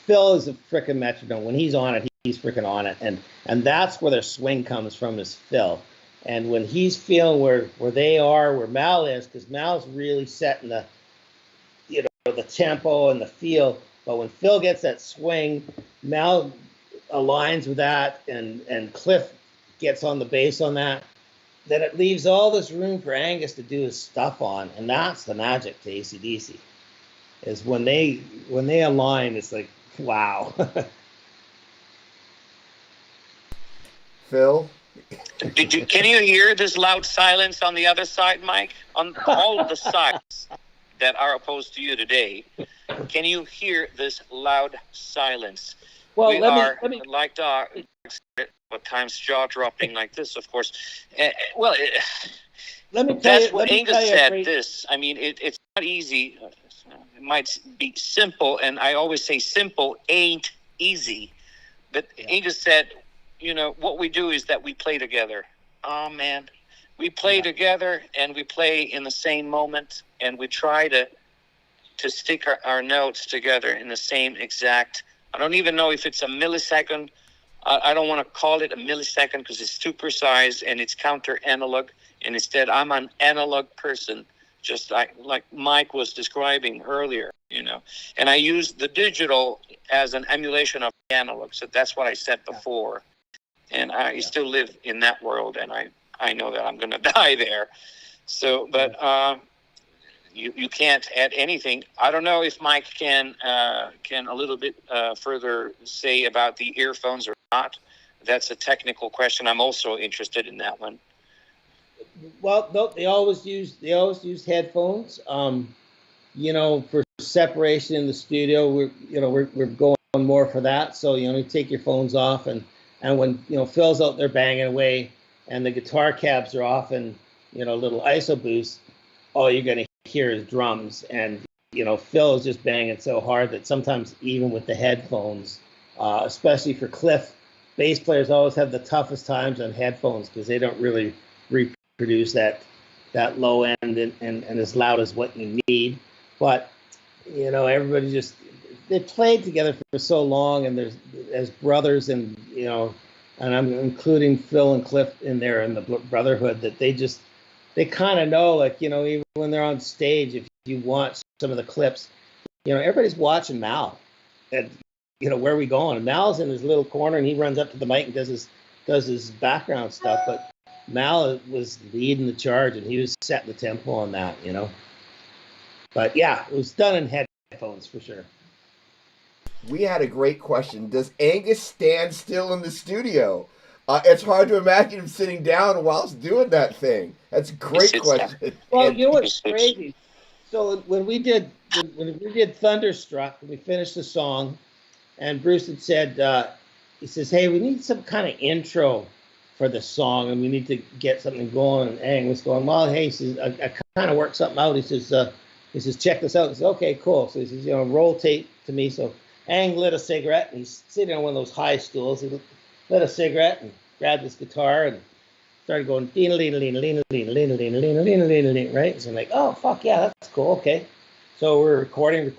Phil is a freaking metronome. When he's on it, he's freaking on it. And that's where their swing comes from, is Phil. And when he's feeling where they are, where Mal is, because Mal's really setting the, you know, the tempo and the feel. But when Phil gets that swing, Mal aligns with that, and Cliff gets on the bass on that. Then it leaves all this room for Angus to do his stuff on, and that's the magic to AC/DC. Is when they align, it's like, wow. Phil? Can you hear this loud silence on the other side, Mike? On all of the sides that are opposed to you today, can you hear this loud silence? Well, we let me like dogs, but times jaw dropping like this, of course. Let me tell that's you, what Angus said. This, I mean, it's not easy. It might be simple, and I always say simple ain't easy. But Angus said, you know, what we do is that we play together. Oh, man. We play together, and we play in the same moment, and we try to stick our notes together in the same exact, I don't even know if it's a millisecond. I don't want to call it a millisecond because it's too precise, and it's counter analog. And instead, I'm an analog person, just like Mike was describing earlier, you know. And I use the digital as an emulation of the analog. So that's what I said before. And I still live in that world, and I know that I'm going to die there. So, but you can't add anything. I don't know if Mike can a little bit further say about the earphones or not. That's a technical question. I'm also interested in that one. Well, no, they always use headphones. You know, for separation in the studio, we're going more for that. So, you know, you take your phones off, and when, you know, Phil's out there banging away and the guitar cabs are off, and, you know, little ISO boost, all you're going to hear is drums, and Phil is just banging so hard that sometimes even with the headphones, especially for Cliff, bass players always have the toughest times on headphones because they don't really reproduce that low end and as loud as what you need. But everybody just, they played together for so long, and there's as brothers, and and I'm including Phil and Cliff in there in the brotherhood, that they kind of know, like, even when they're on stage, if you watch some of the clips, everybody's watching Mal, and where are we going? And Mal's in his little corner, and he runs up to the mic and does his background stuff, but Mal was leading the charge, and he was setting the tempo on that, But yeah, it was done in headphones for sure. We had a great question. Does Angus stand still in the studio? It's hard to imagine him sitting down whilst doing that thing. That's a great question. Well, you know what's crazy? So when we did Thunderstruck, we finished the song, and Bruce had said, he says, "Hey, we need some kind of intro for the song, and we need to get something going." And Ang was going, "Well, hey," he says, "I kind of worked something out." He says, "Check this out." He says, "Okay, cool." So he says, roll tape to me. So Ang lit a cigarette, and he's sitting on one of those high stools. He lit a cigarette and grabbed his guitar and started going, right? So I'm like, "Oh, fuck yeah, that's cool, okay." So we're recording,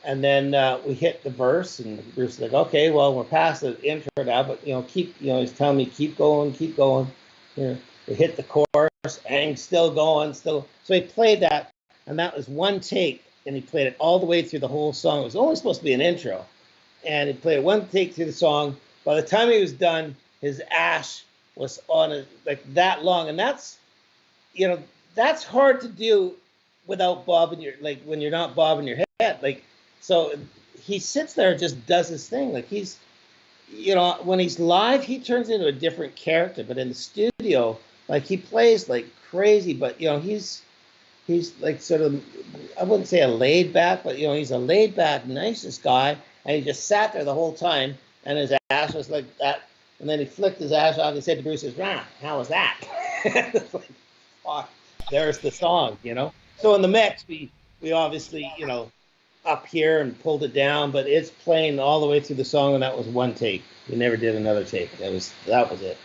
and then we hit the verse, and Bruce is like, "Okay, well, we're past the intro now, but keep, he's telling me keep going. We hit the chorus, Ang's still going, still. So he played that, and that was one take, and he played it all the way through the whole song. It was only supposed to be an intro, and he played one take through the song. By the time he was done, his ash was on it like that long, and that's hard to do without bobbing your, like, when you're not bobbing your head, like. So he sits there and just does his thing. Like, he's, when he's live, he turns into a different character. But in the studio, like, he plays like crazy. But he's like sort of, I wouldn't say a laid back, but he's a laid back, nicest guy. And he just sat there the whole time, and his ass was like that. And then he flicked his ass off and said to Bruce, "How was that?" It's like, fuck, there's the song, So in the mix, we obviously, up here and pulled it down, but it's playing all the way through the song, and that was one take. We never did another take. That was it.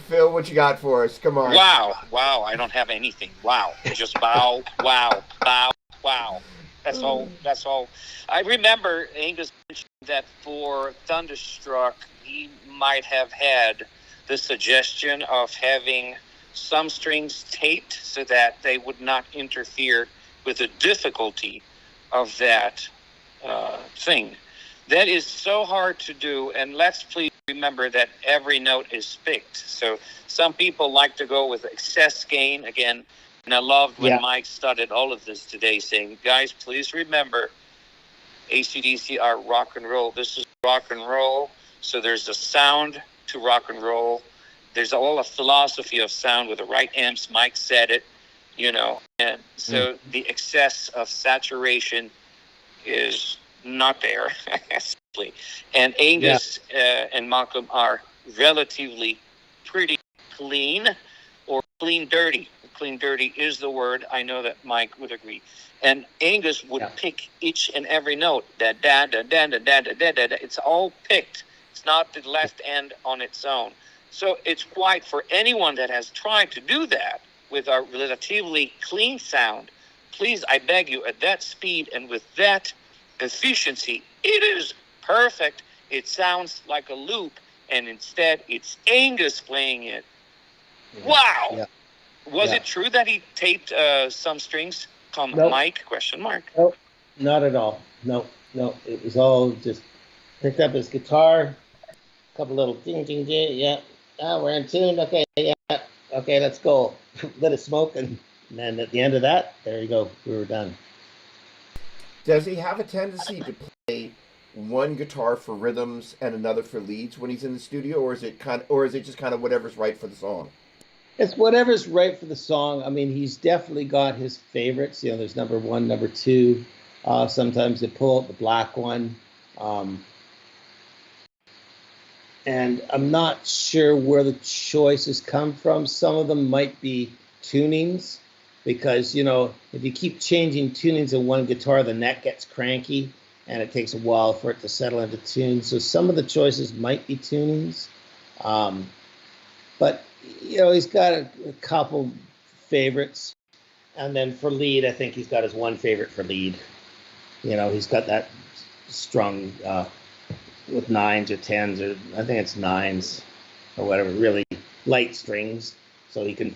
Phil, what you got for us? Come on. Wow. I don't have anything. Wow. Just bow. That's all. I remember Angus mentioned that for Thunderstruck, he might have had the suggestion of having some strings taped so that they would not interfere with the difficulty of that thing. That is so hard to do, and let's please remember that every note is picked. So some people like to go with excess gain again, and I loved when Mike started all of this today saying, "Guys, please remember, AC/DC are rock and roll. This is rock and roll, so there's a sound to rock and roll. There's all a philosophy of sound with the right amps." Mike said it, and so the excess of saturation is not there, simply. And Angus and Malcolm are relatively pretty clean, or clean dirty. Clean dirty is the word. I know that Mike would agree. And Angus would pick each and every note. Da da da da da da da da da. It's all picked. It's not the left end on its own. So it's quite, for anyone that has tried to do that with our relatively clean sound, please, I beg you, at that speed and with that efficiency, it is perfect. It sounds like a loop, and instead it's Angus playing it. Wow. Yeah. Was it true that he taped some strings? Mike? Question mark. Nope, not at all. No. It was all just picked up his guitar, a couple little ding, ding, ding. Yeah. We're in tune. Okay, okay, let's go. Let it smoke, and then at the end of that, there you go. We were done. Does he have a tendency to play one guitar for rhythms and another for leads when he's in the studio, or is it just kind of whatever's right for the song? It's whatever's right for the song. I mean, he's definitely got his favorites. There's number one, number two. Sometimes they pull out the black one. And I'm not sure where the choices come from. Some of them might be tunings, because if you keep changing tunings of one guitar, the neck gets cranky and it takes a while for it to settle into tune. So some of the choices might be tunings, but he's got a couple favorites. And then for lead, I think he's got his one favorite for lead. He's got that strung with 9s or 10s, or I think it's 9s or whatever, really light strings, so he can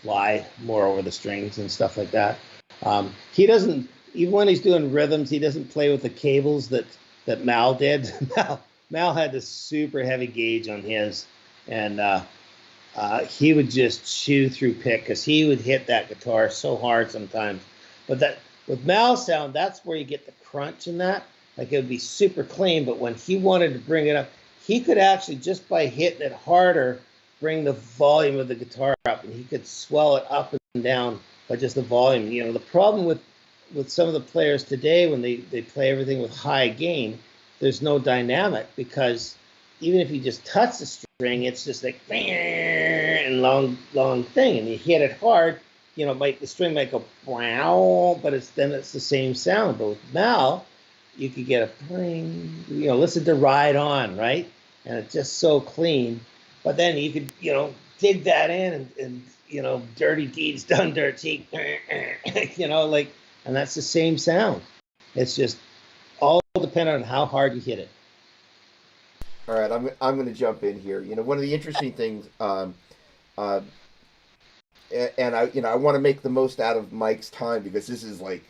fly more over the strings and stuff like that. He doesn't, even when he's doing rhythms, he doesn't play with the cables that Mal did. Mal had this super heavy gauge on his, and he would just chew through pick, because he would hit that guitar so hard sometimes. But that with Mal's sound, that's where you get the crunch in that. Like, it would be super clean, but when he wanted to bring it up, he could actually, just by hitting it harder, bring the volume of the guitar up, and he could swell it up and down by just the volume. The problem with some of the players today, when they play everything with high gain, there's no dynamic, because even if you just touch the string, it's just like and long thing, and you hit it hard, the string might go wow, but it's the same sound. But with Mal, you could get a pling, listen to Ride On, right? And it's just so clean. But then you could, dig that in and Dirty Deeds Done Dirt Cheap, and that's the same sound. It's just all dependent on how hard you hit it. All right, I'm going to jump in here. One of the interesting things, and I want to make the most out of Mike's time, because this is like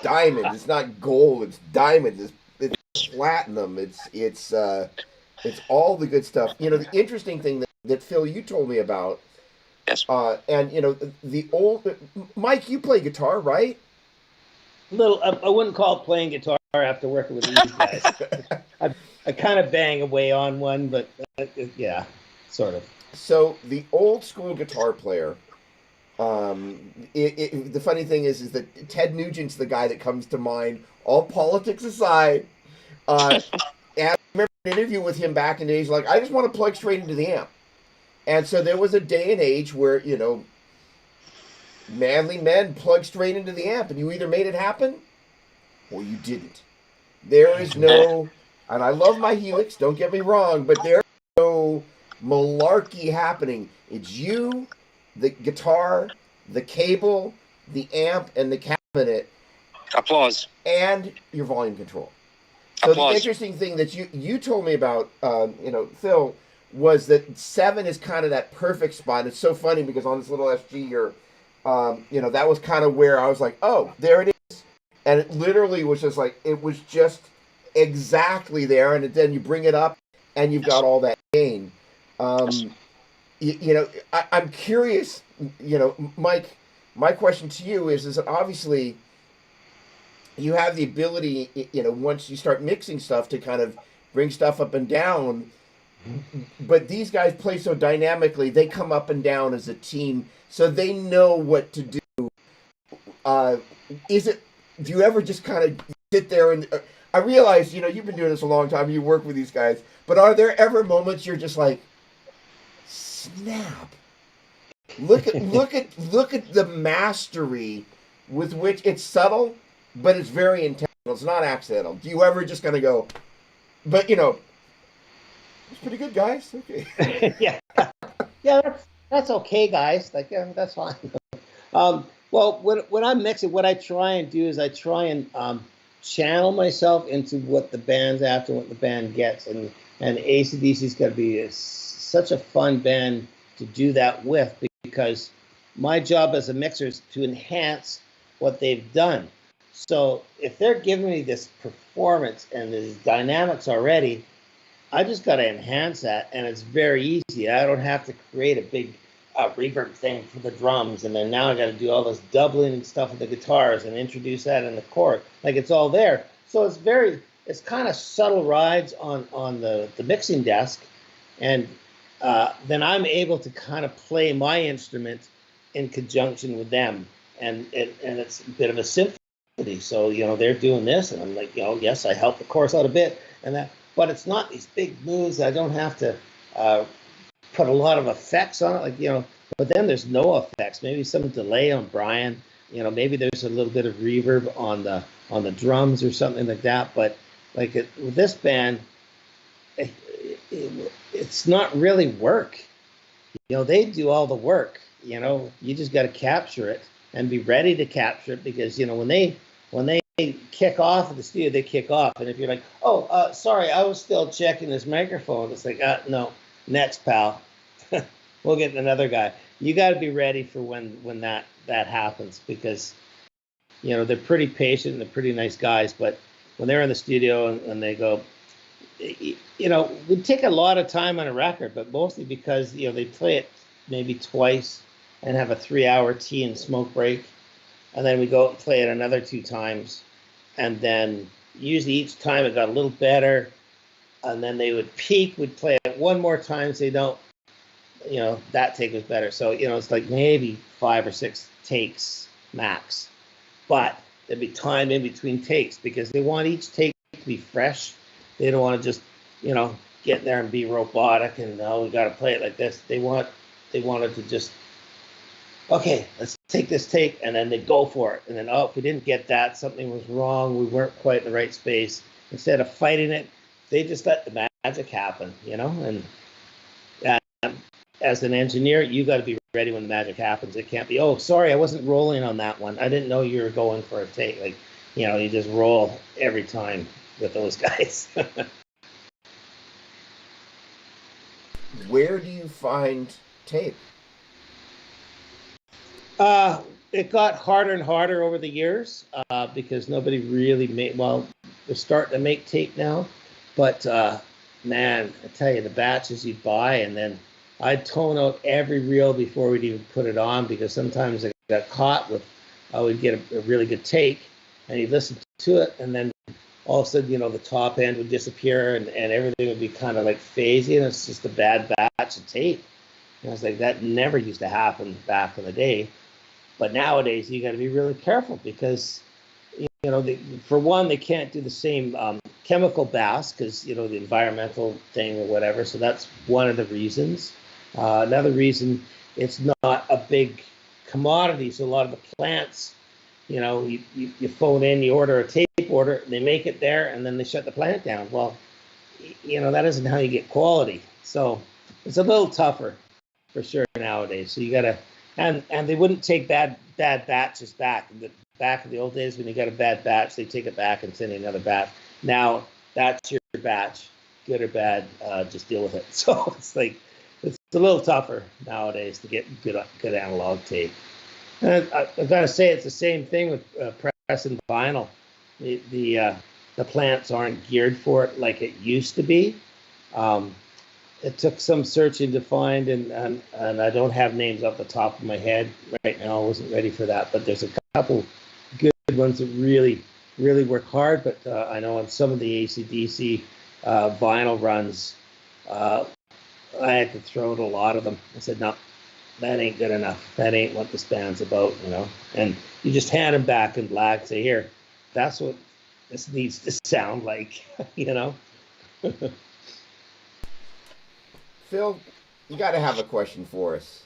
diamond. It's not gold. It's diamond. It's platinum. It's all the good stuff. The interesting thing that Phil, you told me about. Yes. And the old Mike, you play guitar, right? I wouldn't call it playing guitar after working with these guys. I kind of bang away on one, but yeah, sort of. So the old school guitar player. The funny thing is that Ted Nugent's the guy that comes to mind. All politics aside, and I remember an interview with him back in the days. Like, I just want to plug straight into the amp, and so there was a day and age where manly men plug straight into the amp, and you either made it happen or you didn't. There is no, and I love my Helix, don't get me wrong, but there's no malarkey happening. It's you, the guitar, the cable, the amp, and the cabinet. Applause. And your volume control. So Applause. the interesting thing that you told me about, Phil, was that 7 is kind of that perfect spot. It's so funny because on this little SG here, that was kind of where I was like, oh, there it is. And it literally was just like, it was just exactly there. And then you bring it up and you've got all that gain. I'm curious, Mike, my question to you is that obviously you have the ability, once you start mixing stuff, to kind of bring stuff up and down. But these guys play so dynamically, they come up and down as a team, so they know what to do. Do you ever just kind of sit there and I realize, you've been doing this a long time, you work with these guys, but are there ever moments you're just like, snap? Look at the mastery with which it's subtle, but it's very intentional. It's not accidental. Do you ever just kind of go, but it's pretty good, guys. Okay. yeah, that's okay, guys. Like, yeah, that's fine. Well, when I'm mixing, what I try and do is I try and channel myself into what the band's after, what the band gets, and AC/DC's got to be such a fun band to do that with, because my job as a mixer is to enhance what they've done. So if they're giving me this performance and these dynamics already, I just got to enhance that, and it's very easy. I don't have to create a big reverb thing for the drums, and then now I got to do all this doubling and stuff with the guitars and introduce that in the chord. Like, it's all there. So it's kind of subtle rides on the mixing desk, and then I'm able to kind of play my instrument in conjunction with them, and it's a bit of a symphony. So they're doing this, and I'm like, yes, I help the chorus out a bit, and that. But it's not these big moves. I don't have to put a lot of effects on it, like, but then there's no effects. Maybe some delay on Brian. Maybe there's a little bit of reverb on the drums or something like that. But like with this band, it's not really work. They do all the work. You just got to capture it and be ready to capture it, because when they kick off at the studio, they kick off. And if you're like, oh, sorry, I was still checking this microphone, it's like, no, next, pal. We'll get another guy. You got to be ready for when that happens, because they're pretty patient and they're pretty nice guys. But when they're in the studio and they go, we take a lot of time on a record, but mostly because they play it maybe twice and have a 3-hour tea and smoke break, and then we go and play it another 2 times, and then usually each time it got a little better, and then they would peak, we'd play it one more time, so that take was better. So it's like maybe 5 or 6 takes max, but there'd be time in between takes because they want each take to be fresh. They don't want to just get there and be robotic and we got to play it like this. They wanted to just, okay, let's take this take, and then they go for it. And then, if we didn't get that, something was wrong, we weren't quite in the right space. Instead of fighting it, they just let the magic happen, and as an engineer, you got to be ready when the magic happens. It can't be, oh, sorry, I wasn't rolling on that one. I didn't know you were going for a take. Like, you just roll every time with those guys. Where do you find tape? It got harder and harder over the years because nobody really made, well, they're starting to make tape now. But, man, I tell you, the batches you'd buy, and then I'd tone out every reel before we'd even put it on, because sometimes I got caught with, I would get a really good take, and you'd listen to it, and then all of a sudden, the top end would disappear, and everything would be kind of like phasey, and it's just a bad batch of tape. And I was like, that never used to happen back in the day. But nowadays, you got to be really careful because, for one, they can't do the same chemical baths because, the environmental thing or whatever. So that's one of the reasons. Another reason, it's not a big commodity. So a lot of the plants, you phone in, you order a tape order, they make it there, and then they shut the plant down. Well, that isn't how you get quality. So it's a little tougher for sure nowadays. So you got to, and they wouldn't take bad batches back. Back in the old days, when you got a bad batch, they take it back and send you another batch. Now that's your batch, good or bad, just deal with it. So it's like, it's a little tougher nowadays to get good analog tape. And I've got to say, it's the same thing with pressing vinyl. The plants aren't geared for it like it used to be. It took some searching to find, and I don't have names off the top of my head right now. I wasn't ready for that, but there's a couple good ones that really, really work hard. But I know on some of the AC/DC vinyl runs, I had to throw out a lot of them. I said, no, that ain't good enough. That ain't what this band's about, And you just hand them back in black, say, here, that's what this needs to sound like, Phil, you got to have a question for us.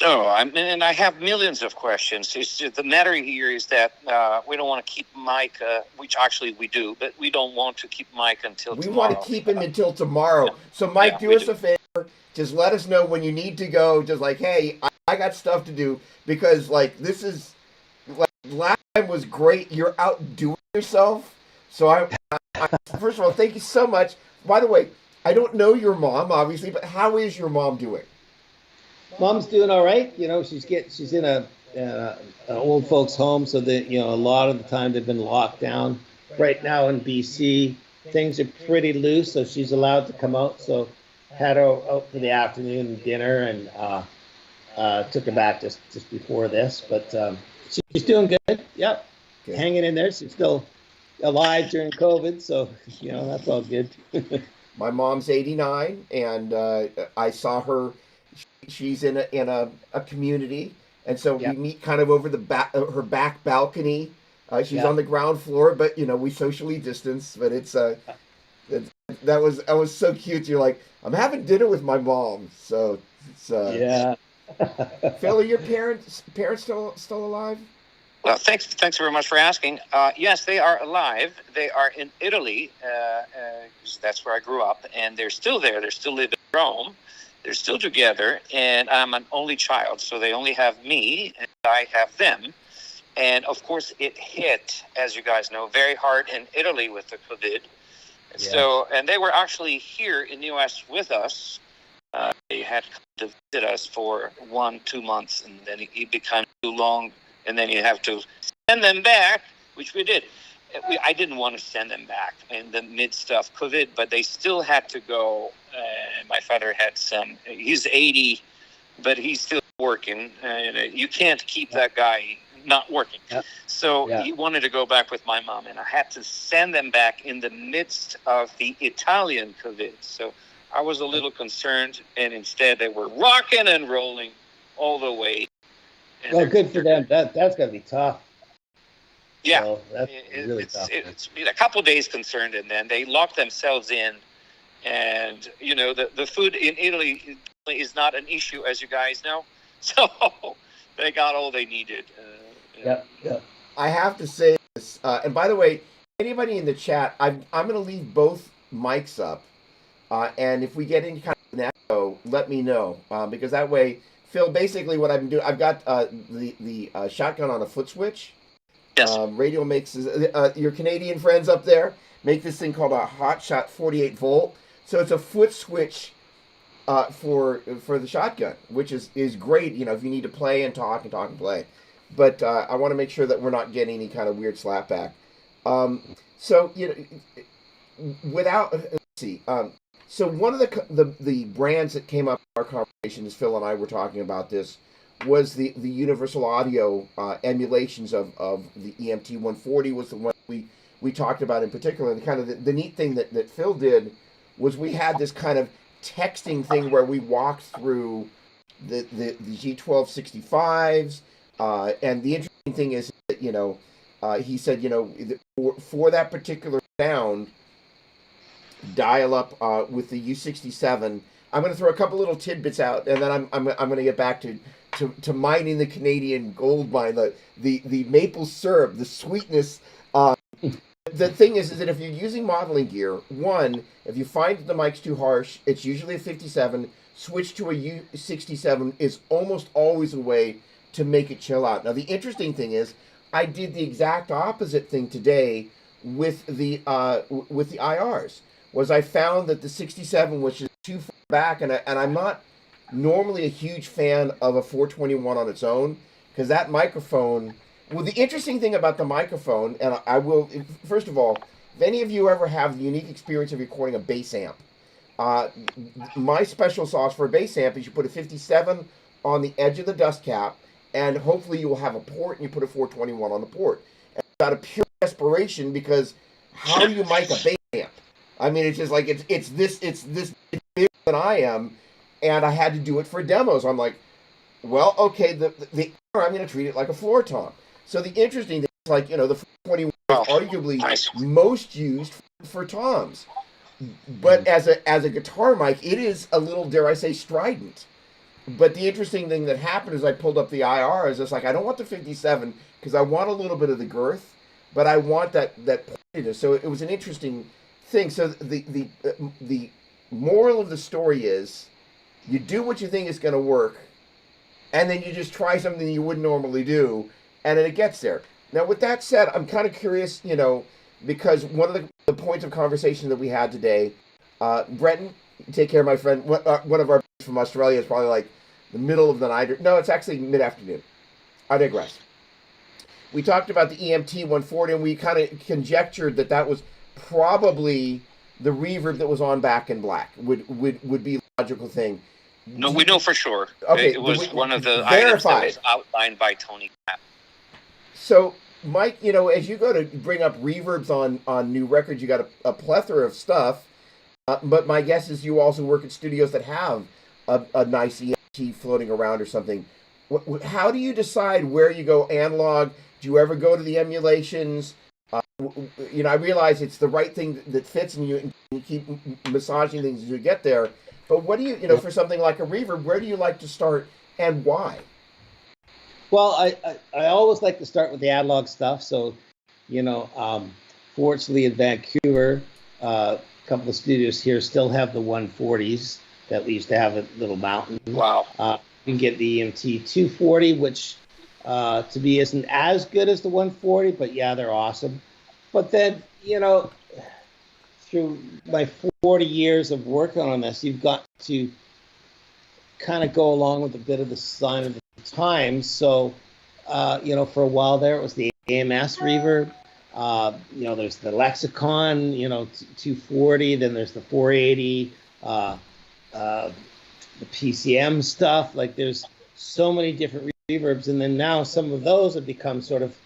No, and I have millions of questions. It's just, the matter here is that we don't want to keep Mike, which actually we do, but we don't want to keep Mike until tomorrow. We want to keep him until tomorrow. So, Mike, do us a favor. Just let us know when you need to go. Just like, hey, I got stuff to do, because this is, last time was great. You're outdoing yourself. So I first of all, thank you so much. By the way, I don't know your mom, obviously, but how is your mom doing? Mom's doing all right. She's in an old folks home, so that a lot of the time they've been locked down. Right now in BC, things are pretty loose, so she's allowed to come out. So had her out for the afternoon dinner, and took her back just before this. But she's doing good. Yep, okay. Hanging in there. She's still alive during COVID, so that's all good. My mom's 89, and I saw her. She's in a community, and so we meet kind of over her back balcony. She's on the ground floor, but we socially distance. But it's That was so cute. You're like, I'm having dinner with my mom. So it's Yeah. Phil, are your parents still alive? Well, thanks very much for asking. Yes, they are alive. They are in Italy. 'Cause that's where I grew up, and they're still there. They're still living in Rome. They're still together, and I'm an only child, so they only have me, and I have them. And of course, it hit, as you guys know, very hard in Italy with the COVID. Yeah. So, and they were actually here in the U.S. with us. They had come to visit us for 1-2 months, and then it became too long, and then you have to send them back, which we did. I didn't want to send them back in the midst of COVID, but they still had to go. My father had some. He's 80, but he's still working. You can't keep that guy not working. Yeah. So Yeah. he wanted to go back with my mom, and I had to send them back in the midst of the Italian COVID. So I was a little concerned, and instead they were rocking and rolling all the way. And Well, good for them. That's got to be tough. Yeah, So that's really tough. it's been a couple of days concerned, and then they locked themselves in. And you know, the food in Italy is not an issue, as you guys know. So they got all they needed. Yeah. I have to say this, and by the way, anybody in the chat, I'm going to leave both mics up, and if we get any kind of an echo, let me know, because that way, Phil, basically what I've been doing, I've got the shotgun on a foot switch. Yes. Radial makes your Canadian friends up there make this thing called a Hot Shot 48 volt. So it's a foot switch for the shotgun, which is great. You know, if you need to play and talk and play. But I want to make sure that we're not getting any kind of weird slapback. So you know, without let's see. So one of the brands that came up in our conversation, as Phil and I were talking about this, was the Universal Audio emulations of the EMT 140 was the one we talked about in particular. And kind of the neat thing that Phil did was we had this kind of texting thing where we walked through the G1265s, and the interesting thing is that, you know, he said, you know, for that particular sound, dial up with the U67. I'm going to throw a couple little tidbits out, and then I'm going to get back to mining the Canadian gold mine, the maple syrup, the sweetness. The thing is that if you're using modeling gear, one, if you find the mic's too harsh, it's usually a 57. Switch to a U67 is almost always a way to make it chill out. Now, the interesting thing is, I did the exact opposite thing today with the IRs. Was I found that the 67 was just too far back, and I'm not normally a huge fan of a 421 on its own, because that microphone. Well, the interesting thing about the microphone, and I will, first of all, if any of you ever have the unique experience of recording a bass amp, my special sauce for a bass amp is you put a 57 on the edge of the dust cap, and hopefully you will have a port, and you put a 421 on the port. And it's out of pure desperation, because how do you mic a bass amp? I mean, it's just like, it's this bigger than I am, and I had to do it for demos. I'm like, well, okay, the I'm going to treat it like a floor tom. So the interesting thing is, like, you know, the 421 is arguably most used for toms. But as a guitar mic, it is a little, dare I say, strident. But the interesting thing that happened is I pulled up the IR, is it's like, I don't want the 57 because I want a little bit of the girth, but I want that pointedness. So it was an interesting thing. So the moral of the story is, you do what you think is going to work, and then you just try something you wouldn't normally do, and then it gets there. Now, with that said, I'm kind of curious, you know, because one of the points of conversation that we had today, Breton, take care, my friend. One of our from Australia is probably like the middle of the night. No, it's actually mid-afternoon. I digress. We talked about the EMT 140, and we kind of conjectured that was probably the reverb that was on Back in Black. Would be a logical thing. No, we know for sure. Okay, it was one of the items that was outlined by Tony. So, Mike, you know, as you go to bring up reverbs on new records, you got a plethora of stuff. But my guess is you also work at studios that have a nice EMT floating around or something. How do you decide where you go analog? Do you ever go to the emulations? I realize it's the right thing that fits, and you keep massaging things as you get there. But what do for something like a reverb, where do you like to start and why? Well, I always like to start with the analog stuff. So, fortunately in Vancouver, a couple of studios here still have the 140s that we used to have at Little Mountain. Wow. You can get the EMT 240, which to me isn't as good as the 140, but yeah, they're awesome. But then, through my 40 years of working on this, you've got to kind of go along with a bit of the sign of the times. So, for a while there, it was the AMS reverb. There's the Lexicon, 240. Then there's the 480, the PCM stuff. Like there's so many different reverbs, and then now some of those have become sort of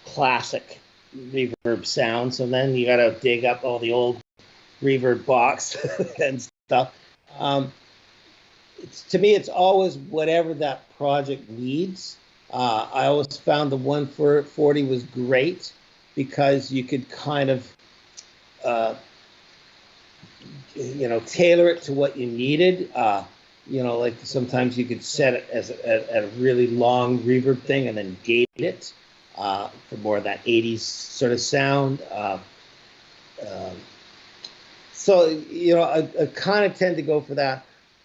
classic reverb sound. So then you got to dig up all the old reverb box and stuff. To me, it's always whatever that project needs. I always found the 140 was great because you could kind of, tailor it to what you needed. Like sometimes you could set it as a really long reverb thing and then gate it for more of that 80s sort of sound. So, I kind of tend to go for that.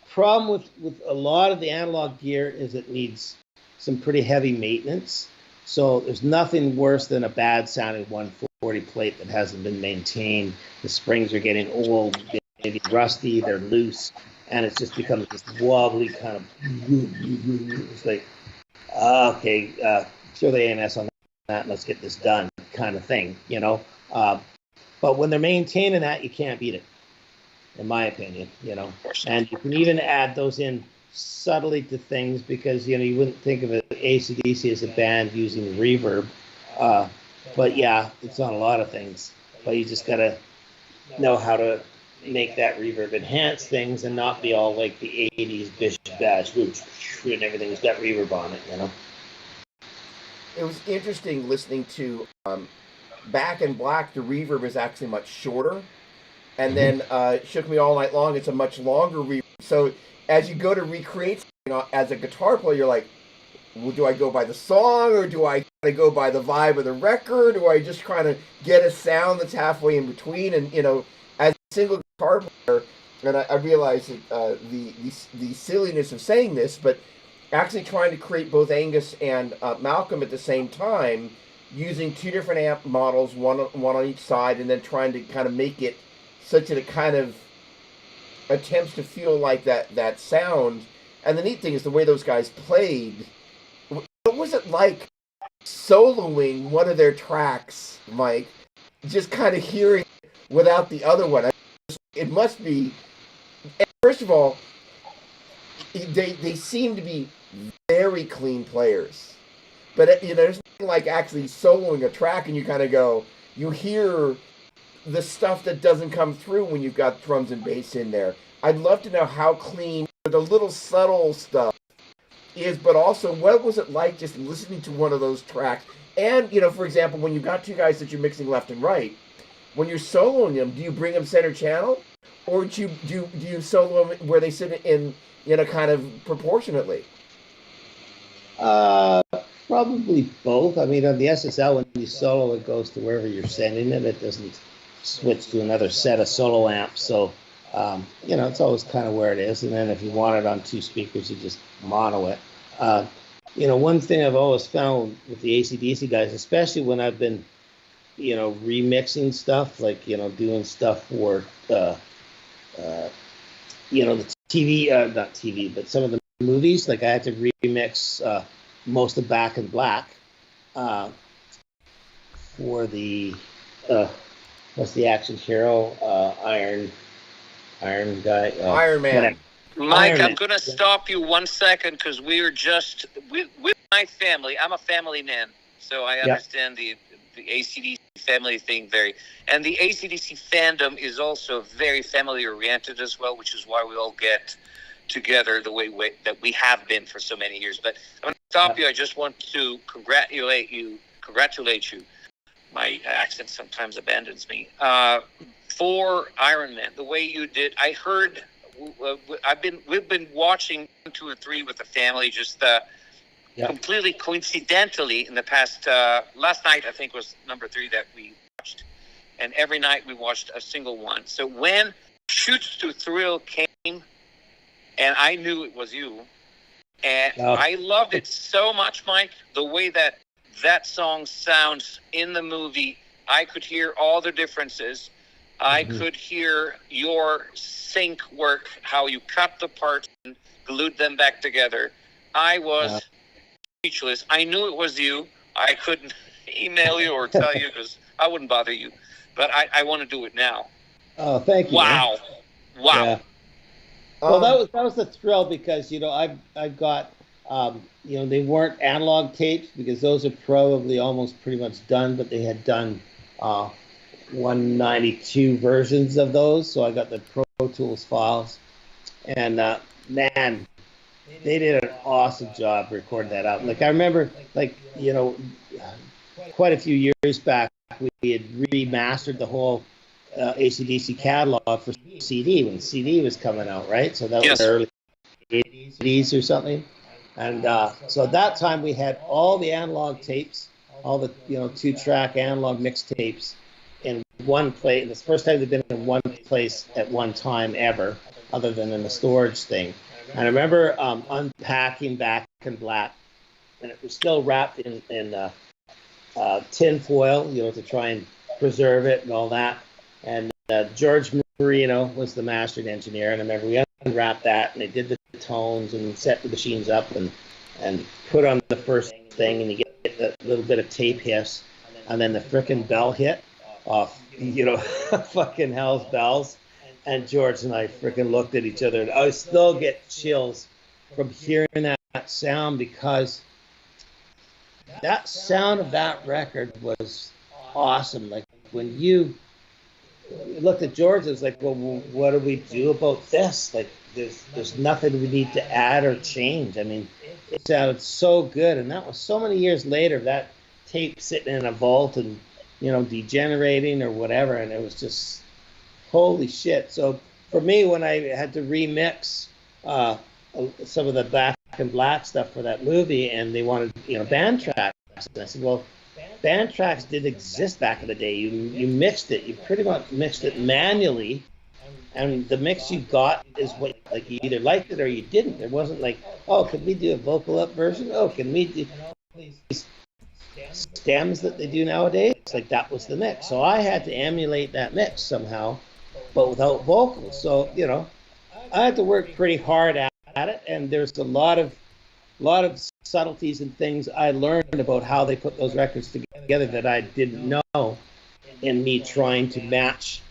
Problem with a lot of the analog gear is it needs some pretty heavy maintenance. So there's nothing worse than a bad sounding 140 plate that hasn't been maintained. The springs are getting old, maybe rusty, they're loose, and it just becomes this wobbly kind of, it's like, okay, throw the AMS on that and let's get this done kind of thing, But when they're maintaining that, you can't beat it, in my opinion, And you can even add those in subtly to things because, you wouldn't think of it, AC/DC as a band using reverb. But yeah, it's on a lot of things. But you just got to know how to make that reverb enhance things and not be all like the 80s bish bash roots and everything's got reverb on it, It was interesting listening to Back in Black. The reverb is actually much shorter, and then Shook Me All Night Long, it's a much longer reverb. So as you go to recreate something as a guitar player, you're like, well, do I go by the song or do I go by the vibe of the record? Or do I just try to get a sound that's halfway in between? And as a single guitar player, and I realize that, the silliness of saying this, but actually trying to create both Angus and Malcolm at the same time, using two different amp models, one on each side, and then trying to kind of make it such that it kind of attempts to feel like that sound. And the neat thing is the way those guys played. What was it like soloing one of their tracks, Mike? Just kind of hearing it without the other one. It must be. First of all, they seem to be very clean players, but there's nothing like actually soloing a track and you kind of go, you hear the stuff that doesn't come through when you've got drums and bass in there. I'd love to know how clean the little subtle stuff is, but also what was it like just listening to one of those tracks? And for example, when you've got two guys that you're mixing left and right, when you're soloing them, do you bring them center channel, or do you solo them where they sit in a kind of proportionately? Probably both. I mean, on the SSL, when you solo, it goes to wherever you're sending it. It doesn't switch to another set of solo amps. So, it's always kind of where it is. And then if you want it on two speakers, you just mono it. One thing I've always found with the AC/DC guys, especially when I've been, remixing stuff, like, doing stuff for, the TV, not TV, but some of the movies, like I had to remix most of Back in Black for the what's the action hero, Iron guy, Iron Man. whatever. Mike, Iron I'm Man. going to stop you 1 second because we are just with my family. I'm a family man, so I understand the AC/DC family thing and the AC/DC fandom is also very family oriented as well, which is why we all get together the way that we have been for so many years. But I'm going to stop you. I just want to congratulate you My accent sometimes abandons me. For Iron Man, the way you did, I heard. We've been watching 2 and 3 with the family, just completely coincidentally in the past. Last night, I think, was number 3 that we watched, and every night we watched a single one. So when Shoots to Thrill came, and I knew it was you, and I loved it so much, Mike. The way that song sounds in the movie, I could hear all the differences. I could hear your sync work, how you cut the parts and glued them back together. I was speechless. I knew it was you. I couldn't email you or tell you because I wouldn't bother you. But I want to do it now. Oh, thank you. Wow. Man. Wow. Yeah. Well, that was the thrill because, you know, I've got, you know, they weren't analog tapes because those are probably almost pretty much done, but they had done 192 versions of those. So I got the Pro Tools files. And, man, they did an awesome job recording that out. Like, I remember, like, you know, quite a few years back, we had remastered the whole AC/DC catalog for CD when CD was coming out, right? So that was early 80s or something. And so at that time we had all the analog tapes, all the, you know, 2-track analog mixtapes in one place. It's the first time they've been in one place at one time ever, other than in the storage thing. And I remember unpacking Back in Black, and it was still wrapped in tin foil, you know, to try and preserve it and all that. And George Marino was the mastering engineer, and I remember we unwrapped that, and they did the tones and set the machines up and put on the first thing, and you get that little bit of tape hiss, and then the frickin' bell hit off, you know, fucking Hell's Bells. And George and I frickin' looked at each other, and I still get chills from hearing that sound because that sound of that record was awesome. Like when you looked at George, it was like, well, what do we do about this? Like, there's nothing we need to add or change. I mean, it sounded so good, and that was so many years later. That tape sitting in a vault and, you know, degenerating or whatever, and it was just holy shit. So for me, when I had to remix some of the Back in Black stuff for that movie, and they wanted, you know, band tracks, and I said, well, band tracks did exist back in the day. You mixed it. You pretty much mixed it manually, and the mix you got is what, like, you either liked it or you didn't. There wasn't like, oh, can we do a vocal up version? Oh, can we do these stems that they do nowadays? Like, that was the mix. So I had to emulate that mix somehow, but without vocals. So, you know, I had to work pretty hard at it, and there's a lot of subtleties and things I learned about how they put those records together that I didn't know in me trying to match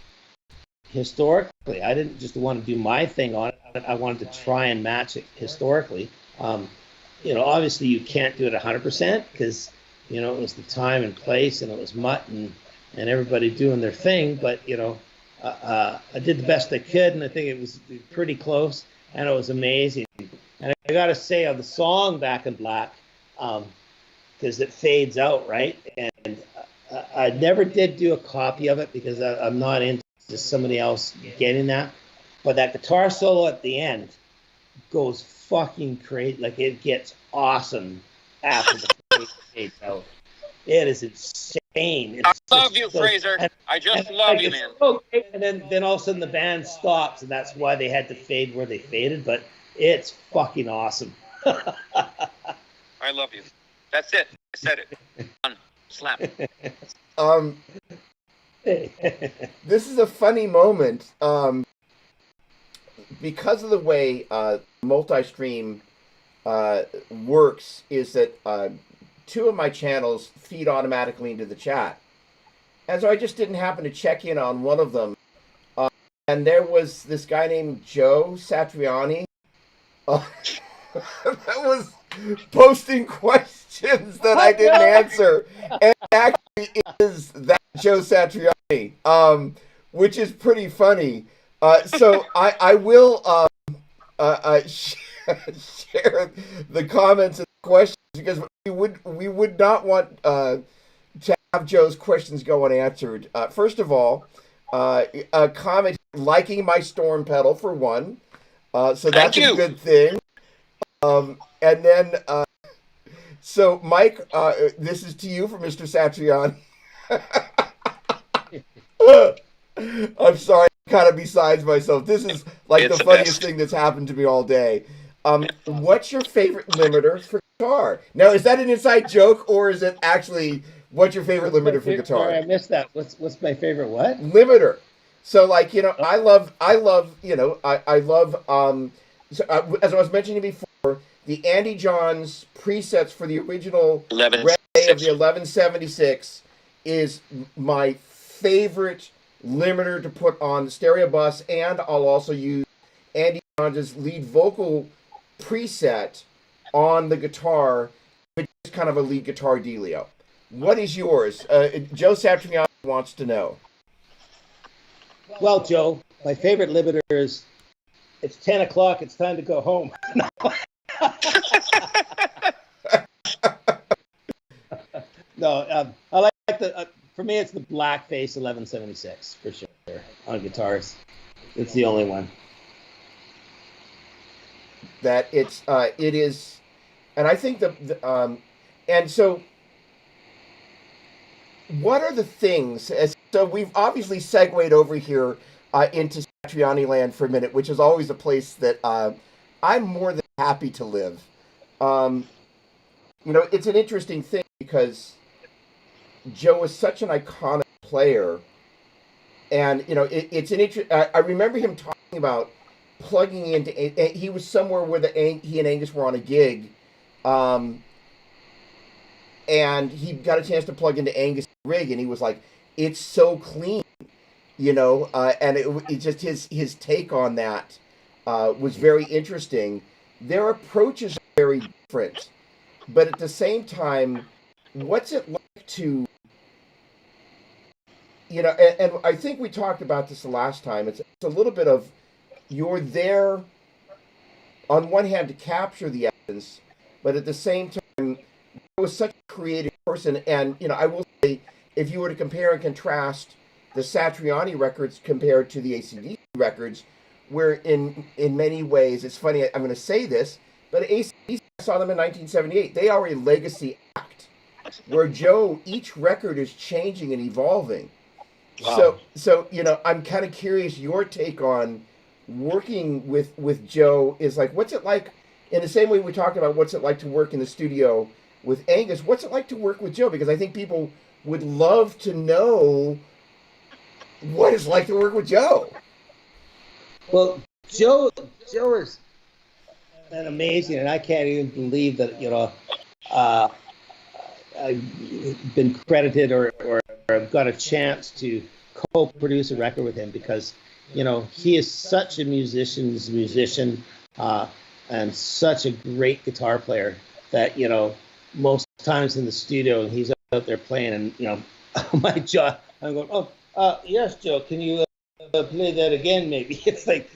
historically. I didn't just want to do my thing on it. I wanted to try and match it historically. You know, obviously you can't do it 100% because, you know, it was the time and place, and it was Mutt and everybody doing their thing. But, you know, I did the best I could, and I think it was pretty close, and it was amazing. And I got to say, on the song Back in Black, because it fades out, right? And I never did do a copy of it because I'm not into somebody else getting that. But that guitar solo at the end goes fucking crazy. Like, it gets awesome after the fades out. It is insane. I love you, Fraser. I just love you, man. So great. And then all of a sudden the band stops, and that's why they had to fade where they faded. But it's fucking awesome. I love you. That's it. I said it. Slap. This is a funny moment. Because of the way multi-stream works, is that 2 of my channels feed automatically into the chat. And so I just didn't happen to check in on one of them. And there was this guy named Joe Satriani that was posting questions that I didn't answer. And actually is that Joe Satriani, which is pretty funny. So I will share the comments and questions, because we would not want chat have Joe's questions go unanswered. First of all, a comment liking my storm pedal for one, so Thank that's a you. good thing. And then, so Mike, this is to you from Mr. Satriani. I'm sorry, I'm kind of besides myself. This is like It's the the funniest best. thing that's happened to me all day. What's your favorite limiter for guitar? Now, is that an inside joke or is it actually what's your favorite What's my limiter for favorite? Sorry, guitar? I missed that. What's my favorite? What? Limiter. So, like, Oh, I love, so, as I was mentioning before, the Andy Johns presets for the original 11 Ray of the 6. 1176 is my favorite limiter to put on the stereo bus, and I'll also use Andy Johns' lead vocal preset on the guitar, which is kind of a lead guitar dealio. What is yours? Joe Satriani wants to know. well, Joe, my favorite limiter is it's 10 o'clock. It's time to go home. No, I like the. For me, it's the Blackface 1176 for sure on guitars. It's the only one. That it is, and I think and so what are the things? So we've obviously segued over here into Satriani land for a minute, which is always a place that I'm more than happy to live. Um, it's an interesting thing because Joe is such an iconic player, and it's an I remember him talking about plugging into. He was somewhere where he and Angus were on a gig, and he got a chance to plug into Angus' rig, and he was like, "It's so clean," and it just his take on that was very interesting. Their approaches are very different, but at the same time, what's it like to and I think we talked about this the last time. It's a little bit of you're there on one hand to capture the essence, but at the same time, I was such a creative person, and I will say, if you were to compare and contrast the Satriani records compared to the AC/DC records, where in many ways, it's funny, I'm going to say this, but AC/DC, I saw them in 1978. They are a legacy act, where Joe, each record is changing and evolving. Wow. So I'm kind of curious your take on working with Joe is like, what's it like in the same way we talked about what's it like to work in the studio with Angus, what's it like to work with Joe? Because I think people would love to know what it's like to work with Joe. Well, Joe is an amazing, and I can't even believe that I've been credited or I've got a chance to co-produce a record with him because he is such a musician's musician and such a great guitar player that most times in the studio he's out there playing and my jaw I'm going yes Joe, can you play that again maybe. It's like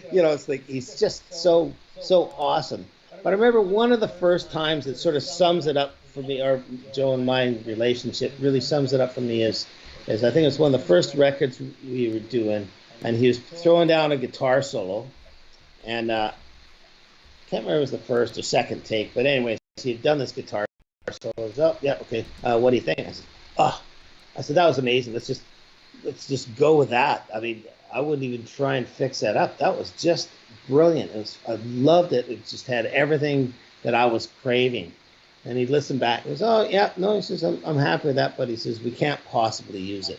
he's just so awesome. But I remember one of the first times that sort of sums it up for me, or Joe and my relationship really sums it up for me is I think it was one of the first records we were doing, and he was throwing down a guitar solo, and I can't remember if it was the first or second take, but anyways, he had done this guitar solo. I was, oh yeah, okay. What do you think? I said that was amazing. Let's just go with that. I mean, I wouldn't even try and fix that up. That was just brilliant. I loved it. It just had everything that I was craving. And he listened back. He goes, oh, yeah, no, he says, I'm happy with that, but he says, we can't possibly use it.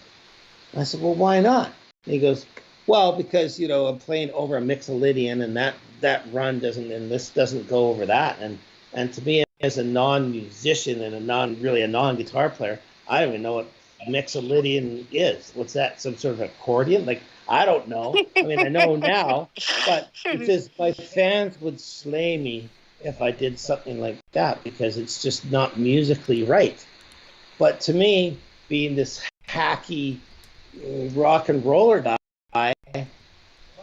And I said, well, why not? And he goes, well, because, I'm playing over a Mixolydian, and that run doesn't, and this doesn't go over that. And to me, as a non-musician and a non-guitar player, I don't even know what Mixolydian is. What's that? Some sort of accordion? Like, I don't know. I mean, I know now, but it says my fans would slay me if I did something like that because it's just not musically right. But to me, being this hacky rock and roller guy,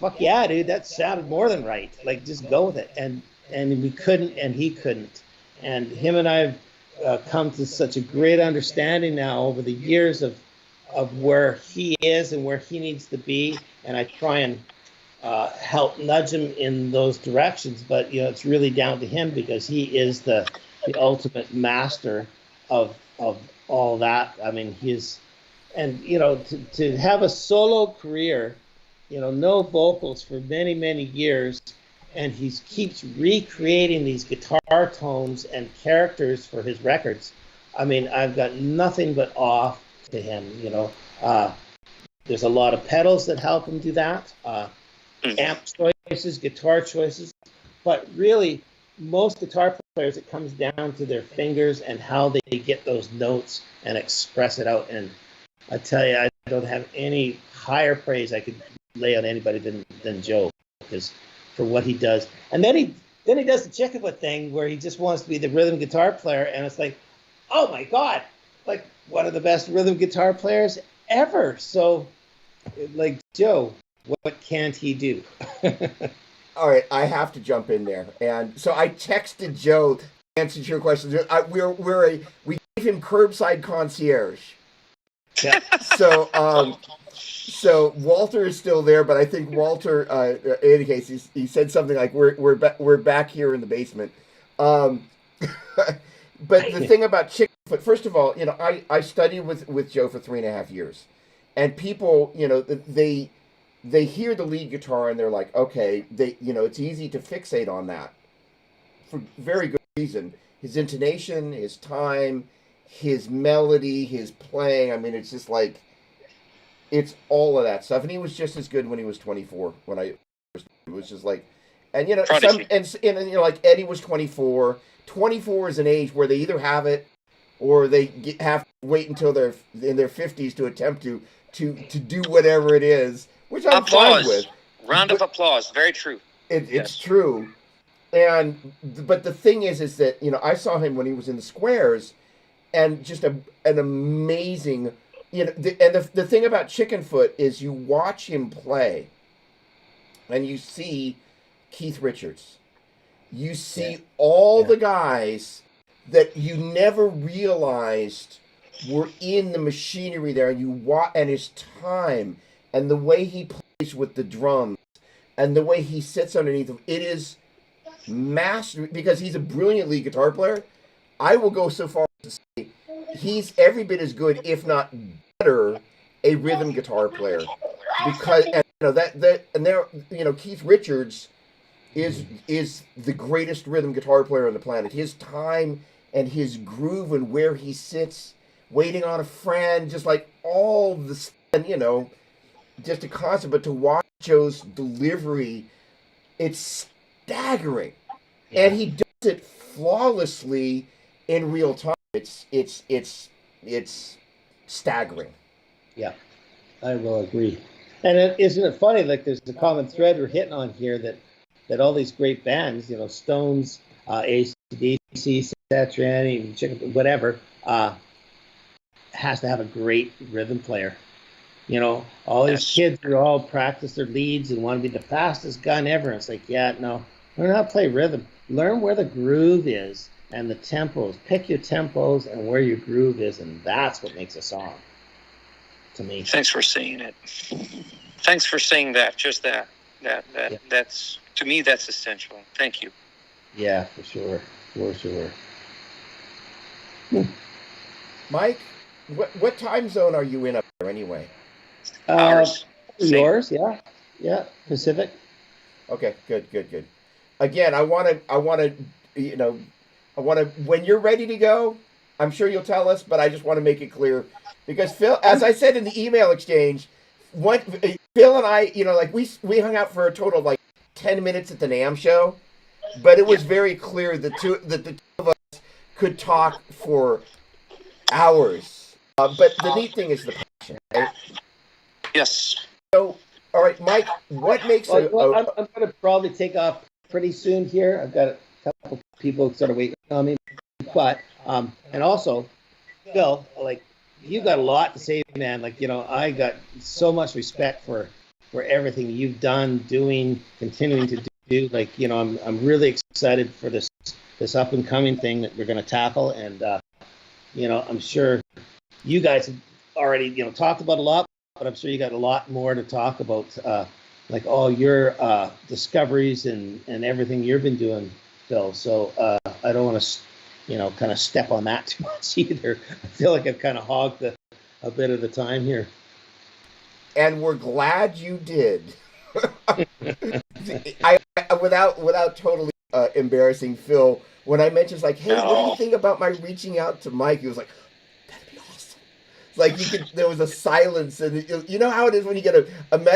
fuck yeah, dude, that sounded more than right. Like, just go with it. And we couldn't, and he couldn't. And him and I have come to such a great understanding now over the years of where he is and where he needs to be, and I try and help nudge him in those directions. But it's really down to him because he is the ultimate master of all that. I mean, to have a solo career, no vocals for many, many years, and he keeps recreating these guitar tones and characters for his records. I mean, I've got nothing but awe to him. There's a lot of pedals that help him do that, amp choices, guitar choices, but really, most guitar players, it comes down to their fingers and how they get those notes and express it out. And I tell you, I don't have any higher praise I could lay on anybody than Joe, because for what he does. And then he does the Chickafoot thing where he just wants to be the rhythm guitar player, and it's like, oh my God, like one of the best rhythm guitar players ever. So, like, Joe, what can't he do? All right, I have to jump in there, and so I texted Joe to answer your question. We gave him curbside concierge. Yeah. So Walter is still there, but I think Walter, in any case, he said something like we're back here in the basement. But the thing about Chickafoot, first of all, I studied with Joe for 3.5 years, and people, they hear the lead guitar and they're like, okay, it's easy to fixate on that for very good reason. His intonation, his time, his melody, his playing. I mean, it's just like, it's all of that stuff. And he was just as good when he was 24. When it was just like, and like Eddie was 24. 24 is an age where they either have it or they have to wait until they're in their 50s to attempt to do whatever it is. Which I'm fine with. Round of applause. Very true. It's true. But the thing is that, I saw him when he was in the Squares, and just an amazing, the thing about Chickenfoot is you watch him play, and you see Keith Richards. You see all the guys that you never realized were in the machinery there, and his time, and the way he plays with the drums, and the way he sits underneath them, it is master. Because he's a brilliant lead guitar player, I will go so far as to say he's every bit as good, if not better, a rhythm guitar player. Because Keith Richards is the greatest rhythm guitar player on the planet. His time and his groove and where he sits, waiting on a friend, just like all the, and just a constant. But to watch Joe's delivery, it's staggering, and he does it flawlessly in real time. It's staggering. Yeah, I will agree. And isn't it funny? Like, there's a common thread we're hitting on here that all these great bands, Stones, AC/DC, Satriani, whatever, has to have a great rhythm player. All these kids who all practice their leads and want to be the fastest gun ever. And it's like, no, learn how to play rhythm. Learn where the groove is and the tempos. Pick your tempos and where your groove is, and that's what makes a song, to me. Thanks for saying it. Thanks for saying that. Just that. That's, to me, that's essential. Thank you. Yeah, for sure. Mike, what time zone are you in up there anyway? Ours. Yours, yeah, Pacific. Okay, good. Again, I want to, when you're ready to go, I'm sure you'll tell us, but I just want to make it clear, because Phil, as I said in the email exchange, Phil and I, we hung out for a total of 10 minutes at the NAMM show, but it was very clear that the two of us could talk for hours. But the neat thing is the passion, right? Yes. So, all right, Mike, what makes I'm going to probably take off pretty soon here. I've got a couple people sort of waiting on me, but and also, Phil, you got a lot to say, man. I got so much respect for everything you've done, doing, continuing to do. I'm really excited for this up and coming thing that we're going to tackle, and I'm sure you guys have already, talked about a lot, but I'm sure you got a lot more to talk about, like all your discoveries and everything you've been doing, Phil. So I don't want to, kind of step on that too much either. I feel like I've kind of hogged a bit of the time here. And we're glad you did. I without totally embarrassing Phil, when I mentioned like, hey, what do you think about my reaching out to Mike? He was like, that'd be awesome. Like there was a silence, and you know how it is when you get a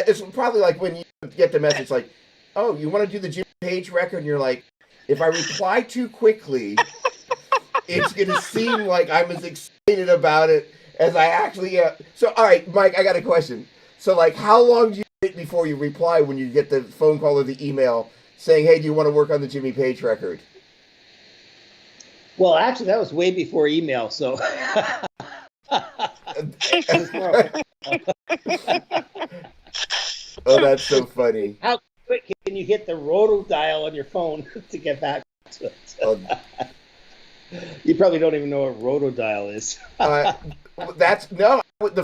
it's probably like when you get the message like, oh, you want to do the Jimmy Page record, and you're like, if I reply too quickly, it's gonna seem like I'm as excited about it as I actually am. So, all right, Mike, I got a question. So, like, how long do you wait before you reply when you get the phone call or the email saying, hey, do you want to work on the Jimmy Page record? Well, actually, that was way before email, so. Oh, that's so funny. How quick can you hit the roto dial on your phone to get back to it? You probably don't even know what roto dial is. The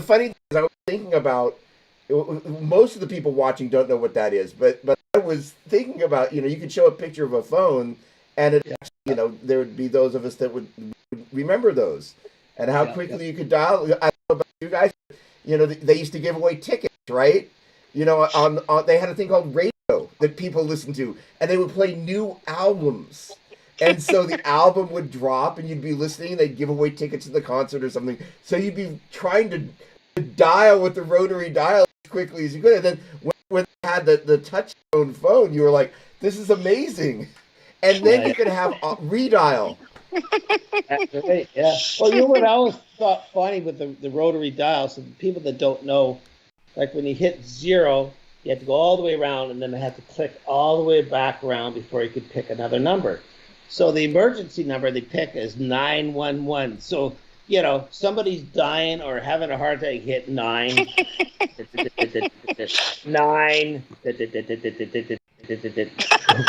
funny thing is I was thinking about, most of the people watching don't know what that is, but I was thinking about, you could show a picture of a phone and there would be those of us that would remember those and how quickly you could dial. I don't know about you guys, they used to give away tickets, right? On they had a thing called radio that people listened to, and they would play new albums. And so the album would drop and you'd be listening and they'd give away tickets to the concert or something. So you'd be trying to dial with the rotary dial as quickly as you could. And then when they had the touch phone, you were like, this is amazing. And then you could have a redial. That's right, yeah. Well, what I always thought funny with the rotary dial, so the people that don't know, like when you hit 0, you had to go all the way around and then they had to click all the way back around before you could pick another number. So the emergency number they pick is 911. So, somebody's dying or having a heart attack, hit 9. 9.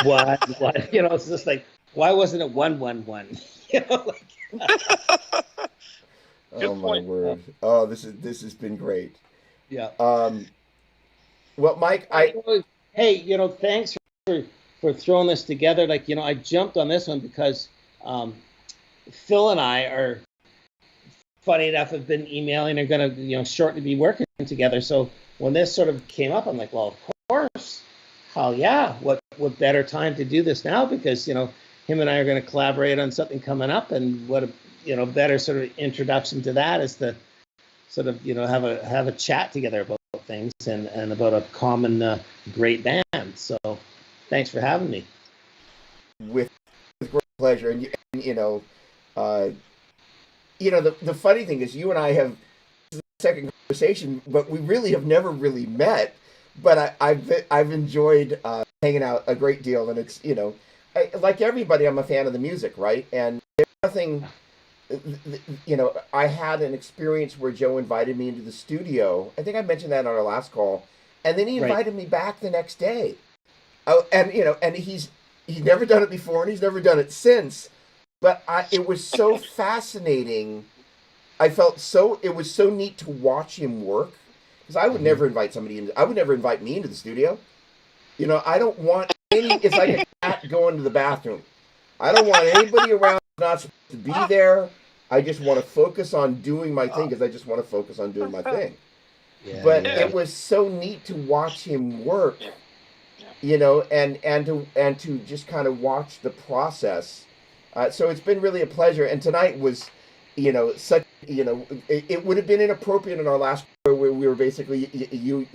1. It's just like, why wasn't it 111? Oh, my word. Oh, this has been great. Yeah. Well, Mike, Hey, thanks for throwing this together. Like, I jumped on this one because Phil and I are, funny enough, have been emailing and going to, shortly be working together. So when this sort of came up, I'm like, well, of course. Hell yeah. What better time to do this now? Because, him and I are going to collaborate on something coming up. And what a, better sort of introduction to that is to sort of, have a chat together about things and about a common great band. So thanks for having me. With great pleasure. And the funny thing is you and I have this is the second conversation, but we really have never really met. But I've enjoyed hanging out a great deal, and it's like everybody, I'm a fan of the music, right? And there's nothing. I had an experience where Joe invited me into the studio. I think I mentioned that on our last call, and then he invited me back the next day. Oh, and he's never done it before, and he's never done it since. But it was so fascinating. It was so neat to watch him work, because I would never invite somebody in. I would never invite me into the studio. I don't want any. It's like a cat going to the bathroom. I don't want anybody around who's not supposed to be there. I just want to focus on doing my thing because I just want to focus on doing my thing. It was so neat to watch him work, and to just kind of watch the process. So it's been really a pleasure. And tonight was, such, it would have been inappropriate in our last where we were basically you,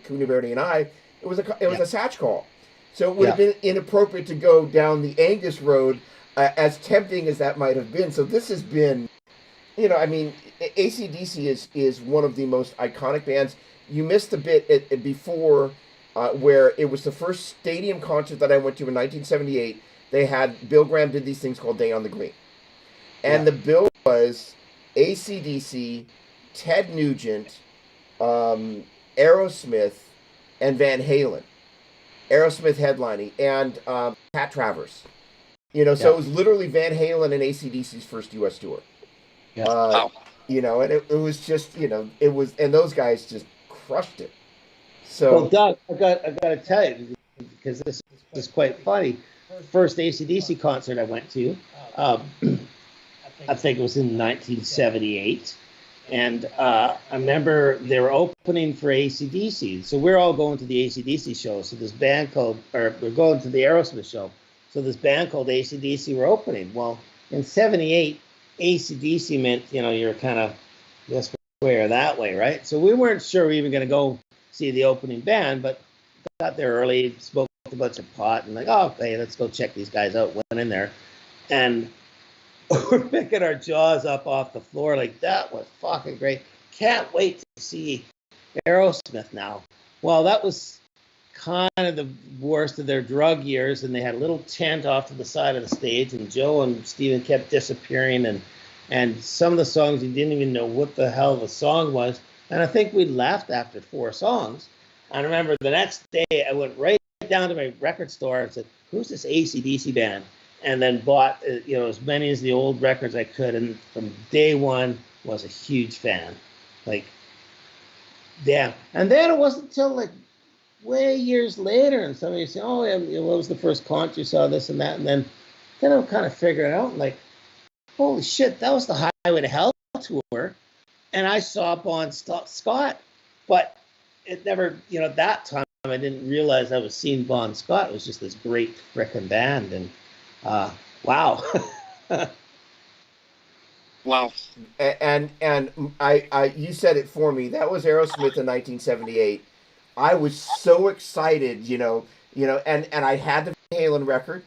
Kuniverdi, and I. It was a Satch call. So it would have been inappropriate to go down the Angus road, as tempting as that might have been. So this has been, AC/DC is one of the most iconic bands. You missed a bit before, where it was the first stadium concert that I went to in 1978. They had, Bill Graham did these things called Day on the Green. And the bill was AC/DC, Ted Nugent, Aerosmith, and Van Halen. Aerosmith headlining, and Pat Travers. So it was literally Van Halen and AC/DC's first U.S. tour. Yeah. Uh, Wow. and it was just, and those guys just crushed it. Well, So, Doug, I got to tell you because this is quite funny. First AC/DC concert I went to, um, I think it was in 1978. And I remember they were opening for AC/DC. So we're all going to the AC/DC show. So this band called, or we're going to the Aerosmith show. So this band called AC/DC were opening. Well, in 78, AC/DC meant, you're kind of this way or that way, right? So we weren't sure we were even going to go see the opening band, but got there early, smoked a bunch of pot, and like, oh, okay, let's go check these guys out. Went in there. And we're picking our jaws up off the floor like that was fucking great. Can't wait to see Aerosmith now. Well, that was kind of the worst of their drug years, and they had a little tent off to the side of the stage, and Joe and Steven kept disappearing, and some of the songs you didn't even know what the hell the song was. And I think we left after 4 songs. I remember the next day I went right down to my record store and said, "Who's this AC/DC band?" And then bought as many as the old records I could, and from day one was a huge fan. Like, damn. And then it wasn't until like way years later, and somebody say, "Oh, yeah, what was the first concert you saw? This and that," and then I'm kind of figuring it out, like, holy shit, that was the Highway to Hell tour, and I saw Bon Scott, but it never, that time I didn't realize I was seeing Bon Scott. It was just this great frickin' band, and wow. Wow. and I you said it for me. That was Aerosmith in 1978. I was so excited, and I had the Van Halen record.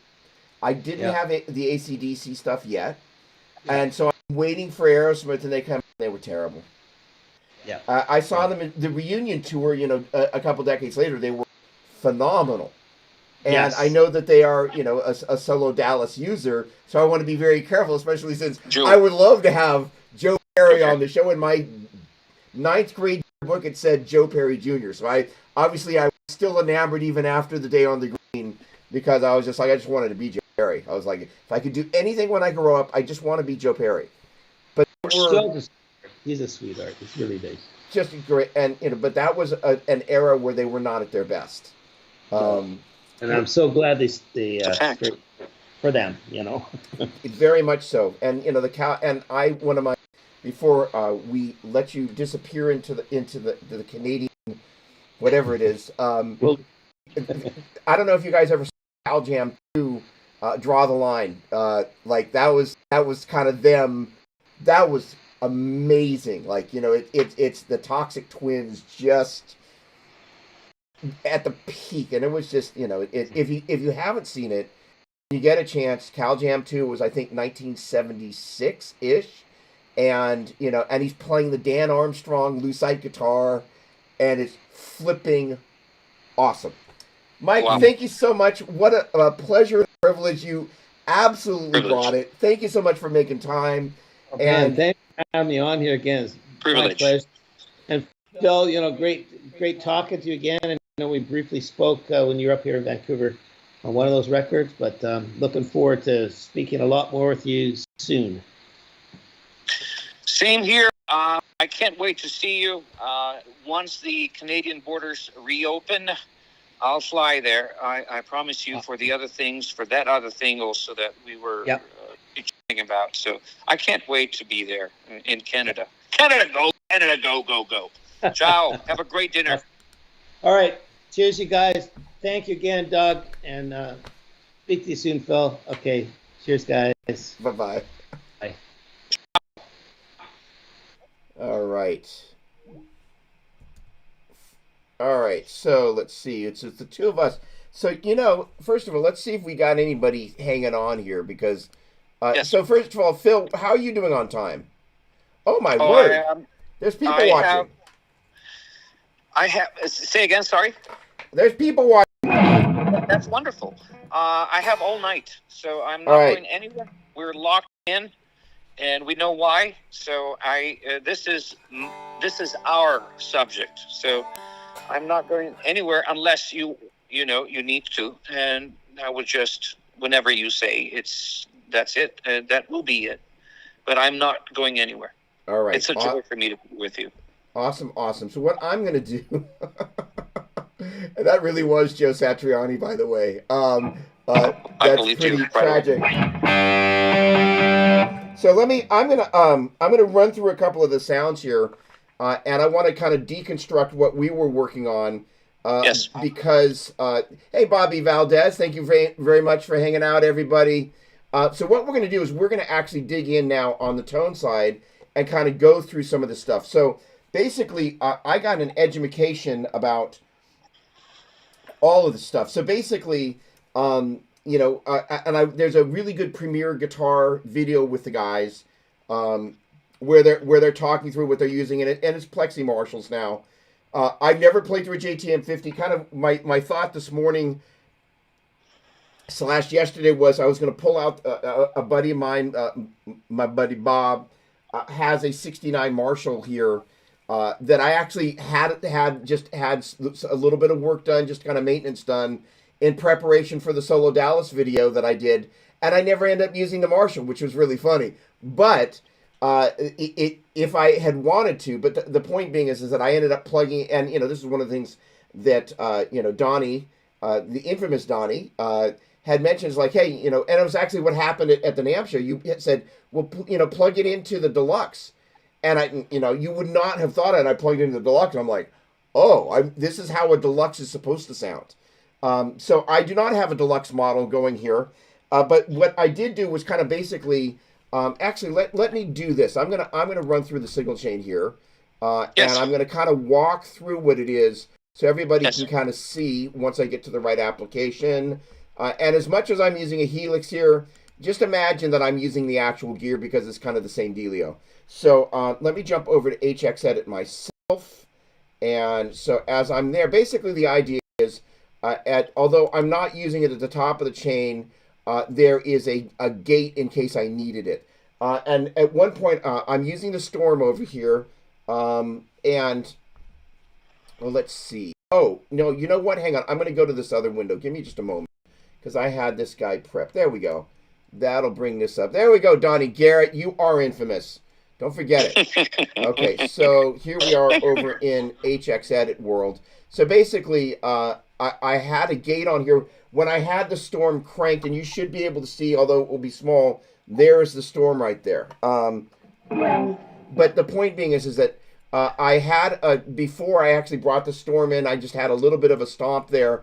I didn't Yeah. have the AC/DC stuff yet, and so I'm waiting for Aerosmith, and they come. They were terrible. Yeah. I saw them in the reunion tour, a couple decades later. They were phenomenal. And I Yes. know that they are, a SoloDallas user, so I want to be very careful, especially since I Joe. would love to have Joe Perry Okay. on the show. In my ninth grade book, it said Joe Perry Jr. So I was still enamored even after the day on the green, because I was just like, I just wanted to be Joe Perry. I was like, if I could do anything when I grow up, I just want to be Joe Perry. But we're He's a sweetheart. He's really big. just great, and but that was an era where they were not at their best. No. Um, And I'm so glad they It's a fact. straight for them, Very much so. And the cow and I one of my before we let you disappear into the Canadian whatever it is. Well, I don't know if you guys ever saw Cal Jam 2 Draw the Line. Like that was kind of them. That was amazing. Like it's the Toxic Twins just at the peak, and it was just if you haven't seen it, you get a chance. Cal Jam 2 was, I think, 1976 ish, and and he's playing the Dan Armstrong Lucite guitar, and it's flipping awesome. Mike, Wow. thank you so much. What a pleasure and privilege. You absolutely Privilege. brought it. Thank you so much for making time. man, And thanks for having me on here again. It's my Privilege. pleasure. And Phil, great talking to you again. And we briefly spoke when you were up here in Vancouver on one of those records, but looking forward to speaking a lot more with you soon. Same here. I can't wait to see you. Once the Canadian borders reopen, I'll fly there. I promise you, for that other thing also that we were Yep. talking about. So I can't wait to be there in Canada. Canada, go! Canada, go, go, go. Ciao. Have a great dinner. All right. Cheers, you guys. Thank you again, Doug. And speak to you soon, Phil. Okay. Cheers, guys. bye-bye. Bye. All right. All right. So let's see. It's the two of us. So first of all, let's see if we got anybody hanging on here, because. Yes. So first of all, Phil, how are you doing on time? Oh my Oh, word! There's people watching. Say again, sorry. There's people watching. That's wonderful. I have all night, so I'm not All right. going anywhere. We're locked in, and we know why. So this is our subject. So I'm not going anywhere unless you need to, and I would just, whenever you say that's it. That will be it. but I'm not going anywhere. All right. It's a joy for me to be with you. Awesome. So what I'm going to do, and that really was Joe Satriani, by the way. That's pretty tragic. So I'm gonna run through a couple of the sounds here, and I want to kind of deconstruct what we were working on. Yes. Because hey, Bobby Valdez, thank you very, very much for hanging out, everybody. So what we're gonna do is we're gonna actually dig in now on the tone side and kind of go through some of the stuff. So basically, I got an education about all of the stuff. So basically, there's a really good Premiere guitar video with the guys, where they're talking through what they're using in it, and it's Plexi Marshalls now. I've never played through a JTM 50. Kind of my thought this morning / yesterday was I was going to pull out a buddy of mine, my buddy Bob, has a 69 Marshall here. That I actually had a little bit of work done, just kind of maintenance done in preparation for the SoloDallas video that I did, and I never ended up using the Marshall, which was really funny. But if I had wanted to, but the point being is that I ended up plugging, and this is one of the things that Donnie, the infamous Donnie, had mentioned, is like, hey, and it was actually what happened at the NAMM show. You said, well, plug it into the Deluxe. And you would not have thought it. I plugged into the Deluxe, and I'm like, oh, this is how a Deluxe is supposed to sound. So I do not have a Deluxe model going here, but what I did do was kind of basically, actually let me do this. I'm gonna run through the signal chain here, and I'm gonna kind of walk through what it is, so everybody can kind of see once I get to the right application. And as much as I'm using a Helix here, just imagine that I'm using the actual gear because it's kind of the same dealio. So let me jump over to HX Edit myself. And so as I'm there, basically the idea is, although I'm not using it at the top of the chain, there is a gate in case I needed it. And at one point, I'm using the Storm over here. Well, let's see. Oh, no, you know what? Hang on. I'm going to go to this other window. Give me just a moment, because I had this guy prepped. There we go. That'll bring this up. There we go, Donnie Garrett. You are infamous. Don't forget it. Okay, so here we are over in HX Edit world. So basically, I had a gate on here. When I had the Storm cranked, and you should be able to see, although it will be small, there's the Storm right there. But the point being is that I had, before I actually brought the Storm in, I just had a little bit of a stomp there,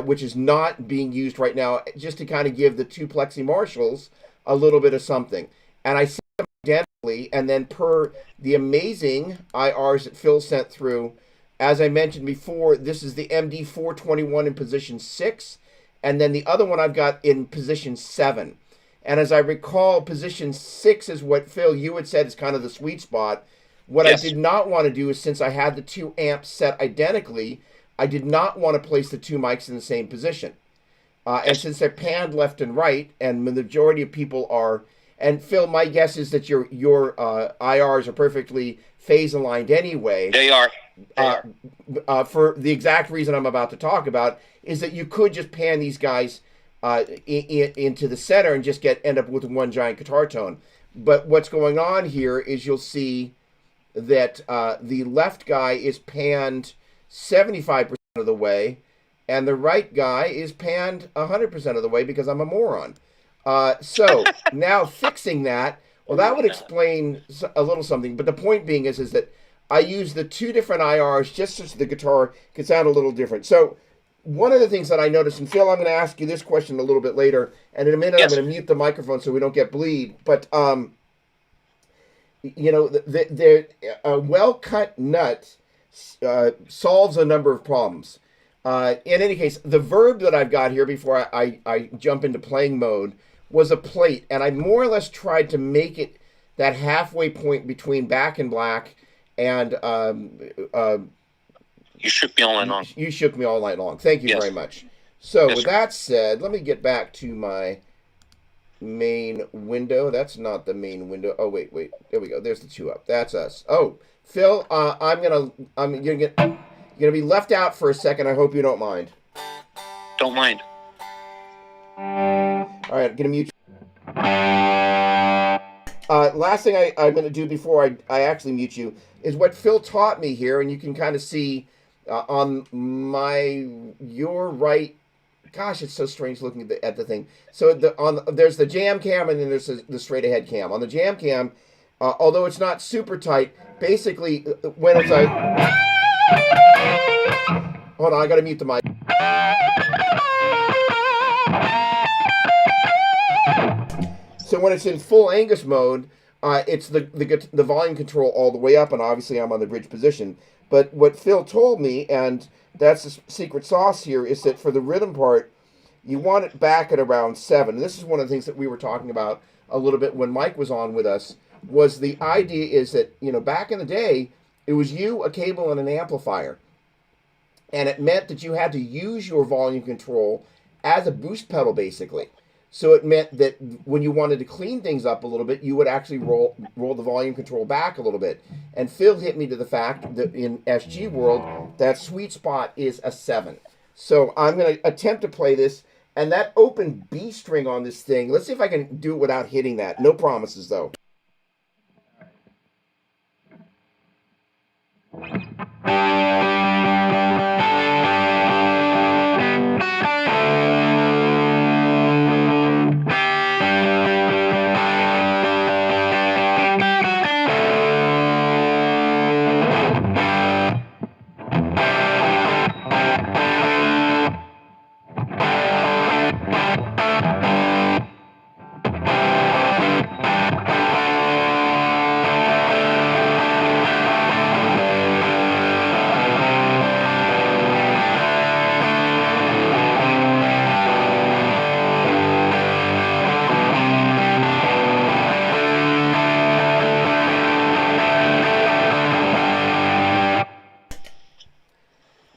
which is not being used right now, just to kind of give the two Plexi Marshalls a little bit of something. And I set them identically, and then per the amazing IRs that Phil sent through, as I mentioned before, this is the MD421 in position 6, and then the other one I've got in position 7. And as I recall, position 6 is what, Phil, you had said is kind of the sweet spot. What I did not want to do is, since I had the two amps set identically, I did not want to place the two mics in the same position. And since they're panned left and right, and the majority of people are, and Phil, my guess is that your IRs are perfectly phase aligned anyway. They are. For the exact reason I'm about to talk about, is that you could just pan these guys into the center and just end up with one giant guitar tone. But what's going on here is you'll see that the left guy is panned 75% of the way, and the right guy is panned 100% of the way because I'm a moron. So now fixing that, well, that would explain a little something. But the point being is that I use the two different IRs just so the guitar can sound a little different. So one of the things that I noticed, and Phil, I'm going to ask you this question a little bit later, and in a minute I'm going to mute the microphone so we don't get bleed. But the well-cut nut solves a number of problems. In any case, the verb that I've got here before I jump into playing mode was a plate, and I more or less tried to make it that halfway point between Back in Black and You shook me all night long. You shook me all night long. Thank you very much. So with that said, let me get back to my main window. That's not the main window. Oh wait. There we go. There's the two up. That's us. Oh, Phil, you're gonna be left out for a second. I hope you don't mind. Don't mind. All right, I'm gonna mute. Last thing I'm going to do before I actually mute you is what Phil taught me here, and you can kind of see on your right. Gosh, it's so strange looking at the thing. So there's the jam cam, and then there's the straight ahead cam. On the jam cam, although it's not super tight, basically when it's a hold on, I got to mute the mic. So when it's in full Angus mode, it's the volume control all the way up, and obviously I'm on the bridge position. But what Phil told me, and that's the secret sauce here, is that for the rhythm part, you want it back at around 7. This is one of the things that we were talking about a little bit when Mike was on with us, was the idea is that, back in the day, it was you, a cable, and an amplifier. And it meant that you had to use your volume control as a boost pedal, basically. So it meant that when you wanted to clean things up a little bit, you would actually roll the volume control back a little bit. And Phil hit me to the fact that in SG world, that sweet spot is a 7. So I'm going to attempt to play this. And that open B string on this thing, let's see if I can do it without hitting that. No promises, though.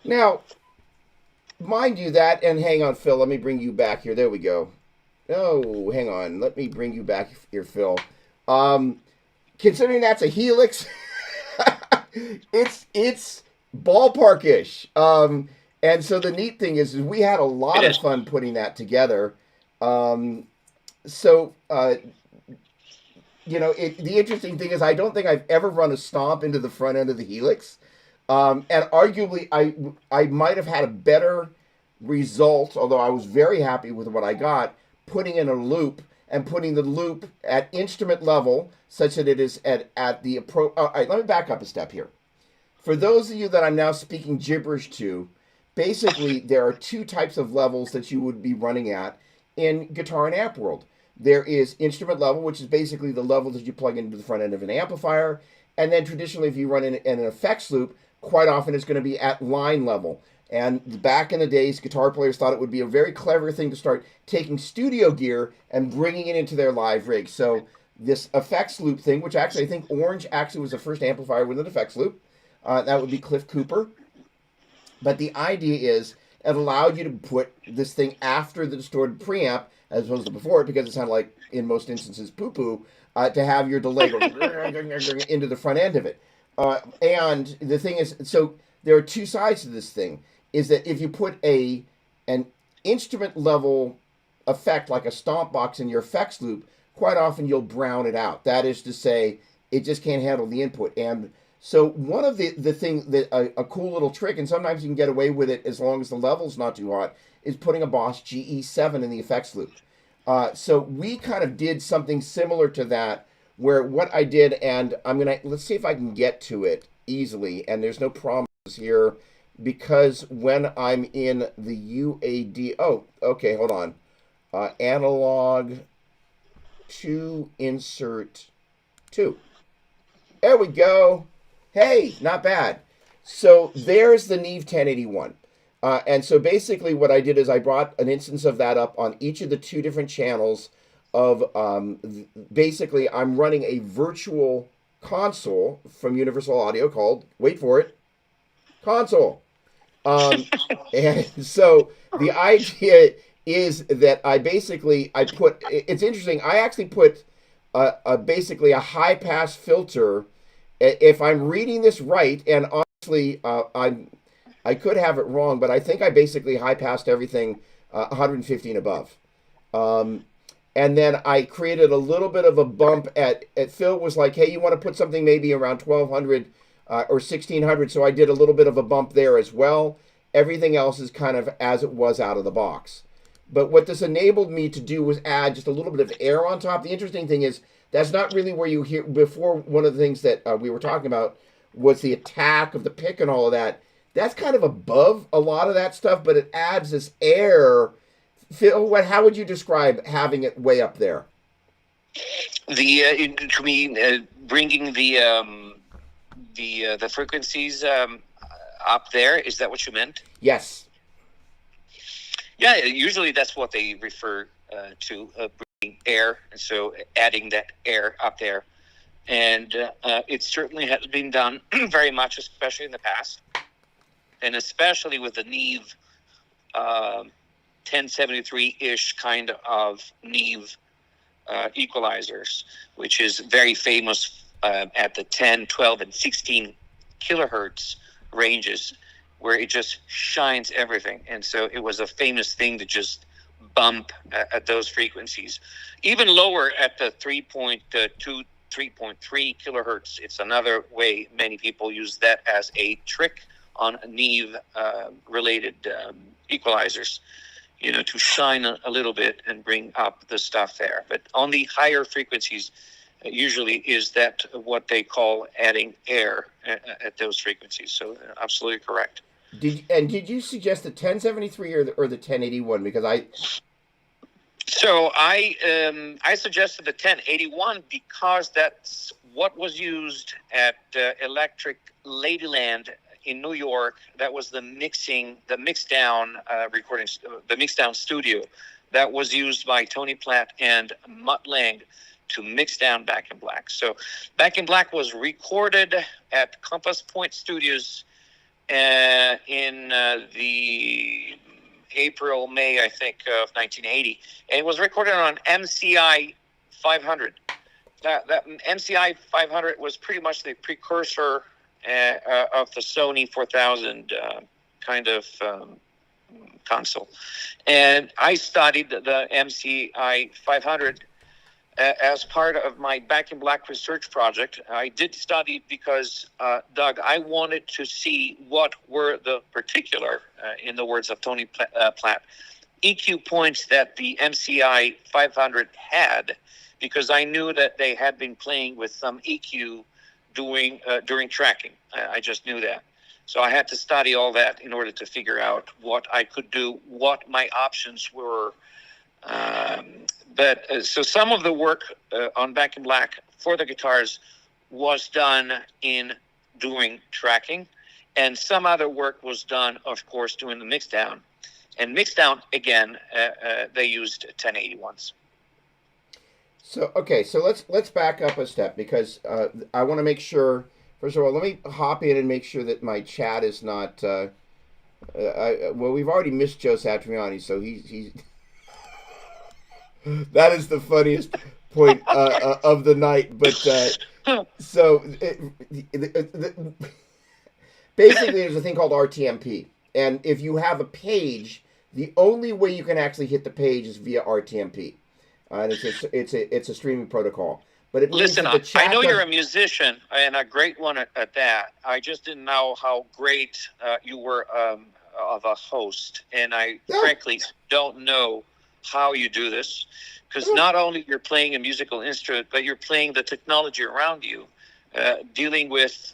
Now, mind you that, and hang on, Phil, let me bring you back here. There we go. Oh, hang on. Let me bring you back here, Phil. Considering that's a Helix, it's ballparkish. And so the neat thing is we had a lot of fun putting that together. The interesting thing is I don't think I've ever run a stomp into the front end of the Helix. And arguably, I might have had a better result, although I was very happy with what I got, putting in a loop and putting the loop at instrument level such that it is at the approach. All right, let me back up a step here. For those of you that I'm now speaking gibberish to, basically there are two types of levels that you would be running at in guitar and amp world. There is instrument level, which is basically the level that you plug into the front end of an amplifier. And then traditionally, if you run in an effects loop, quite often it's going to be at line level. And back in the days, guitar players thought it would be a very clever thing to start taking studio gear and bringing it into their live rig. So this effects loop thing, which actually I think Orange actually was the first amplifier with an effects loop. That would be Cliff Cooper. But the idea is it allowed you to put this thing after the distorted preamp as opposed to before it, because it sounded like, in most instances, poo-poo, to have your delay go into the front end of it. And the thing is, so there are two sides to this thing, is that if you put an instrument level effect like a stomp box in your effects loop, quite often you'll brown it out. That is to say, it just can't handle the input. And so one of the thing that a cool little trick, and sometimes you can get away with it as long as the level's not too hot, is putting a Boss GE7 in the effects loop. So we kind of did something similar to that, where what I did, and let's see if I can get to it easily, and there's no promises here, because when I'm in the UAD, oh, okay, hold on, analog to insert 2. There we go. Hey, not bad. So there's the Neve 1081. And so basically what I did is I brought an instance of that up on each of the two different channels of, basically I'm running a virtual console from Universal Audio called, wait for it, console. And so the idea is that I put, it's interesting, I actually put basically a high pass filter. If I'm reading this right, and honestly, I could have it wrong, but I think I basically high passed everything 115 above. and then I created a little bit of a bump at Phil was like, hey, you want to put something maybe around 1200 or 1600, so I did a little bit of a bump there as well. Everything else is kind of as it was out of the box. But what this enabled me to do was add just a little bit of air on top. The interesting thing is that's not really where you hear before. One of the things that we were talking about was the attack of the pick and all of that. That's kind of above a lot of that stuff, but it adds this air. Phil, how would you describe having it way up there? To me, bringing the frequencies up there, is that what you meant? Yes. Yeah, usually that's what they refer to, bringing air, and so adding that air up there. And it certainly has been done very much, especially in the past, and especially with the Neve 1073-ish kind of Neve equalizers, which is very famous at the 10, 12, and 16 kilohertz ranges, where it just shines everything. And so it was a famous thing to just bump at those frequencies. Even lower at the 3.2, 3.3 kilohertz, it's another way many people use that as a trick on Neve related equalizers, to shine a little bit and bring up the stuff there. But on the higher frequencies, usually is that what they call adding air at those frequencies. So absolutely correct. Did you suggest the 1073 or the 1081? Because I suggested the 1081 because that's what was used at Electric Ladyland in New York. That was the mixdown studio that was used by Tony Platt and Mutt Lange to mix down Back in Black. So Back in Black was recorded at Compass Point Studios in the April, May, I think, of 1980. And it was recorded on MCI 500. That MCI 500 was pretty much the precursor of the Sony 4000 kind of console. And I studied the MCI 500 as part of my Back in Black research project. I did study because, Doug, I wanted to see what were the particular, in the words of Tony Platt, EQ points that the MCI 500 had, because I knew that they had been playing with some EQ during tracking. I just knew that. So I had to study all that in order to figure out what I could do, what my options were. So some of the work on Back in Black for the guitars was done in doing tracking, and some other work was done, of course, doing the mixdown. And mixdown, again, they used 1081s. So let's back up a step, because I want to make sure. First of all, let me hop in and make sure that my chat is not. We've already missed Joe Satriani, so he's that is the funniest point of the night. But basically, there's a thing called RTMP, and if you have a page, the only way you can actually hit the page is via RTMP, and it's a streaming protocol. But it means listen, I know you're a musician and a great one at that. I just didn't know how great you were of a host, and I frankly don't know how you do this, because not only you're playing a musical instrument, but you're playing the technology around you, dealing with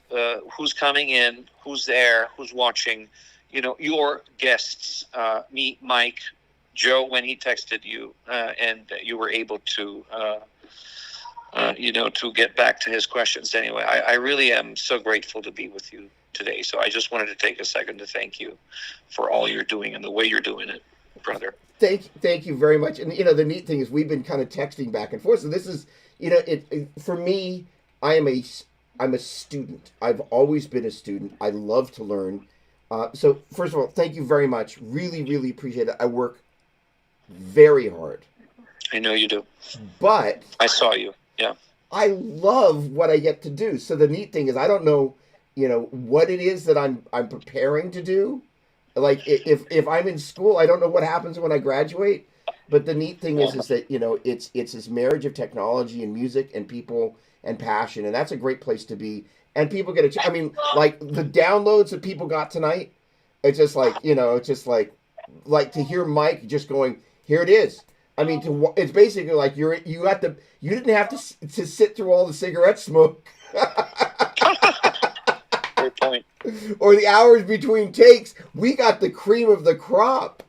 who's coming in, who's there, who's watching, your guests, me, Mike, Joe, when he texted you, and you were able to to get back to his questions. Anyway, I really am so grateful to be with you today. So I just wanted to take a second to thank you for all you're doing and the way you're doing it, brother. Thank you very much. And the neat thing is we've been kind of texting back and forth. So this is, for me, I'm a student. I've always been a student. I love to learn. So first of all, thank you very much. Really, really appreciate it. I work very hard. I know you do. But I saw you. Yeah. I love what I get to do. So the neat thing is I don't know, what it is that I'm preparing to do. Like if I'm in school, I don't know what happens when I graduate, But the neat thing is that it's this marriage of technology and music and people and passion, and that's a great place to be. And people get I mean, like the downloads that people got tonight. It's just like it's just like to hear Mike just going, here it is. I mean, it's basically like you didn't have to sit through all the cigarette smoke. Good point. Or the hours between takes. We got the cream of the crop.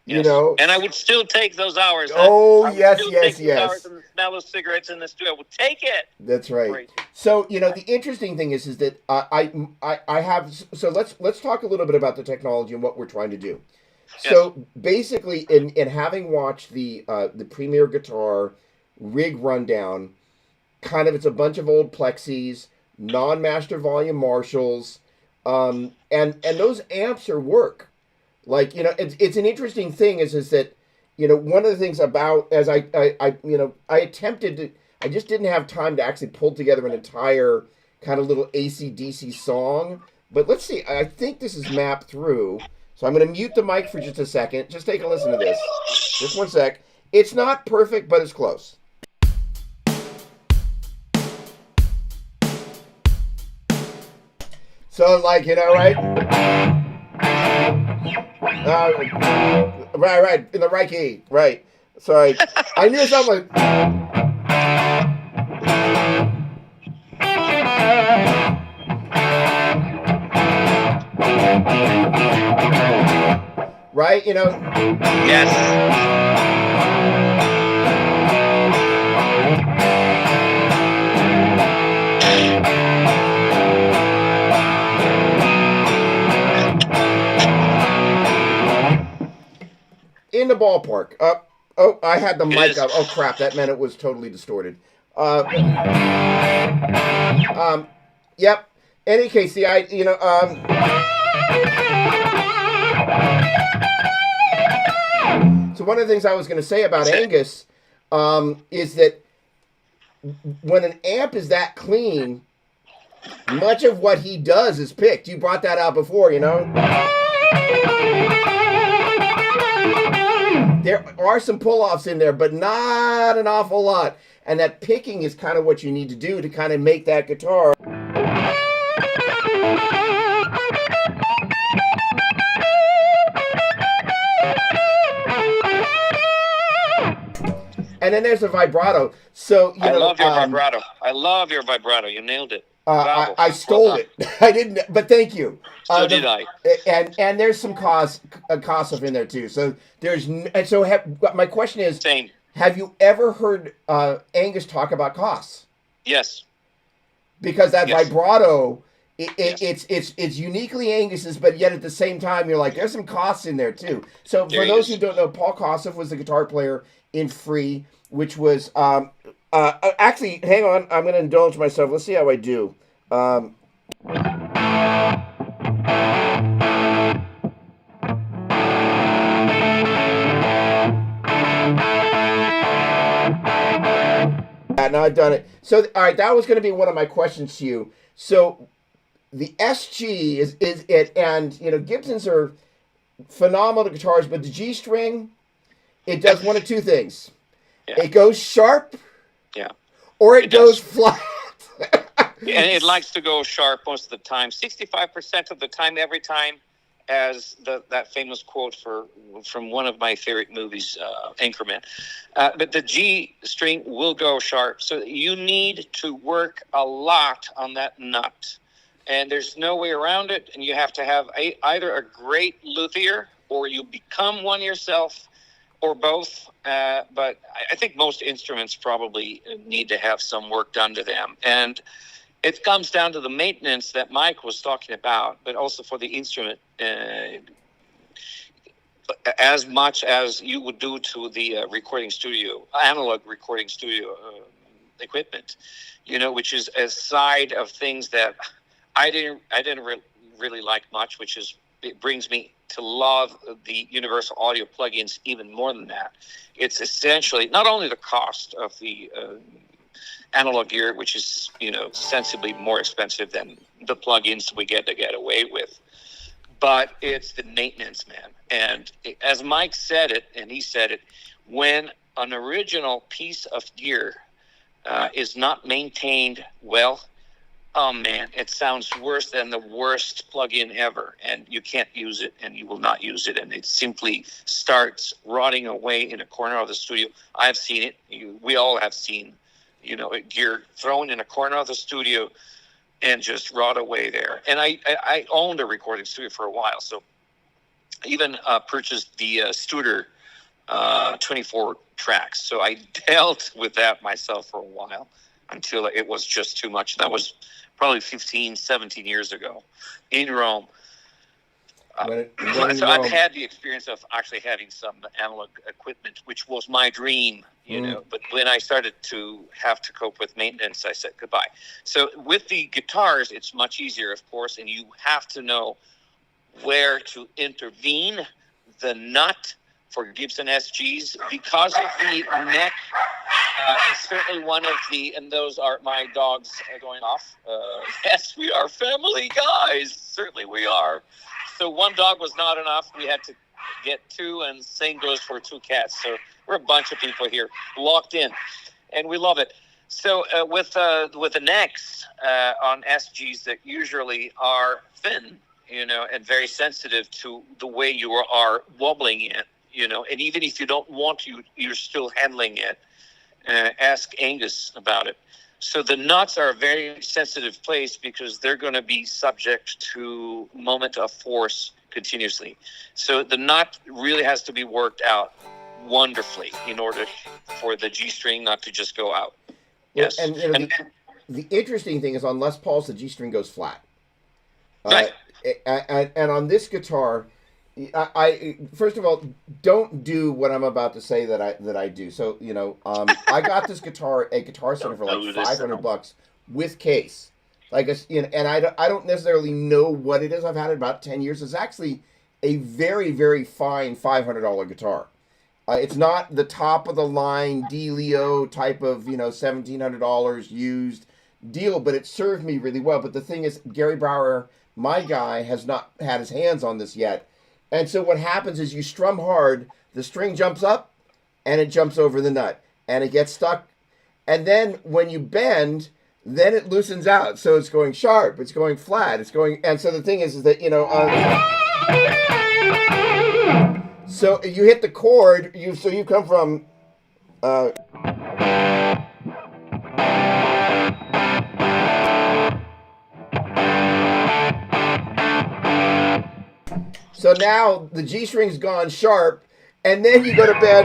Yes. And I would still take those hours. Oh, yes. Hours and the smell of cigarettes in the studio. I would take it. That's right. Great. So the interesting thing is that I have. So let's talk a little bit about the technology and what we're trying to do. Yes. So basically, in having watched the Premier Guitar rig rundown, kind of it's a bunch of old plexis, non-master volume Marshalls, and those amps are work. Like, it's an interesting thing is that, one of the things about, as I attempted to, I just didn't have time to actually pull together an entire kind of little AC/DC song. But let's see, I think this is mapped through. So I'm going to mute the mic for just a second. Just take a listen to this. Just one sec. It's not perfect, but it's close. So, like, right? Right, in the right key, right. Sorry, I knew something. Right, Yes. In the ballpark. I had the mic up. Oh crap! That meant it was totally distorted. Yep. Any case, so one of the things I was going to say about Angus is that when an amp is that clean, much of what he does is picked. You brought that out before, There are some pull-offs in there, but not an awful lot. And that picking is kind of what you need to do to kind of make that guitar. And then there's a vibrato. So I love your vibrato. I love your vibrato. You nailed it. I stole it. I didn't, but thank you. So did I. And there's some Kossoff in there too. So my question is, same. Have you ever heard Angus talk about Koss? Yes. Because that vibrato, it's uniquely Angus's, but yet at the same time you're like, there's some Koss in there too. So for those who don't know, Paul Kossoff was the guitar player in Free, which was actually, hang on, I'm going to indulge myself. Let's see how I do. Now I've done it. So, all right, that was going to be one of my questions to you. So, the SG is it, and Gibsons are phenomenal guitars, but the G string, it does one of two things. Yeah. It goes sharp. Yeah. Or it goes flat. And it likes to go sharp most of the time. 65% of the time, every time, as that famous quote from one of my favorite movies, Anchorman. But the G string will go sharp. So you need to work a lot on that nut. And there's no way around it. And you have to have either a great luthier or you become one yourself, or both. But I think most instruments probably need to have some work done to them. And it comes down to the maintenance that Mike was talking about, but also for the instrument, as much as you would do to the recording studio, analog recording studio equipment, which is a side of things that I didn't really like much, which is, it brings me to love the Universal Audio plugins even more than that. It's essentially not only the cost of the analog gear, which is sensibly more expensive than the plugins we get away with, but it's the maintenance, man. And as Mike said it, and he said it, when an original piece of gear is not maintained well, oh man, it sounds worse than the worst plug-in ever, and you can't use it, and you will not use it, and it simply starts rotting away in a corner of the studio. I've seen it. We all have seen, gear thrown in a corner of the studio and just rot away there. And I owned a recording studio for a while, so I even purchased the Studer 24 tracks. So I dealt with that myself for a while until it was just too much. That was probably 15, 17 years ago in Rome. So I've had the experience of actually having some analog equipment, which was my dream, but when I started to have to cope with maintenance, I said goodbye. So with the guitars, it's much easier, of course, and you have to know where to intervene. The nut for Gibson SGs, because of the neck, is certainly one of the, and those are my dogs going off. Yes, we are family guys. Certainly we are. So one dog was not enough. We had to get two, and same goes for two cats. So we're a bunch of people here locked in, and we love it. So with the necks on SGs that usually are thin, and very sensitive to the way you are wobbling it, and even if you don't want to, you're still handling it. Ask Angus about it. So the nuts are a very sensitive place because they're going to be subject to moment of force continuously. So the nut really has to be worked out wonderfully in order for the G string not to just go out. Yes. And the interesting thing is on Les Paul's, the G string goes flat. Right. And on this guitar, I first of all, don't do what I'm about to say that I do. So I got this guitar at Guitar Center for like $500 with case. And I don't necessarily know what it is. I've had it about 10 years. It's actually a very, very fine $500 guitar. It's not the top of the line DeLeo type of $1,700 used deal, but it served me really well. But the thing is, Gary Brower, my guy, has not had his hands on this yet. And so what happens is you strum hard, the string jumps up, and it jumps over the nut, and it gets stuck. And then when you bend, then it loosens out. So it's going sharp, it's going flat, it's going... And so the thing is that, so you hit the chord, you come from... So now the G string's gone sharp, and then you go to bed,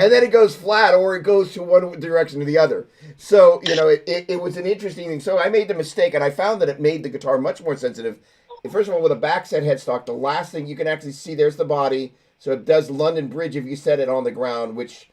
and then it goes flat, or it goes to one direction or the other. So, it was an interesting thing. So I made the mistake, and I found that it made the guitar much more sensitive. First of all, with a backset headstock, the last thing you can actually see, there's the body. So it does London Bridge if you set it on the ground, which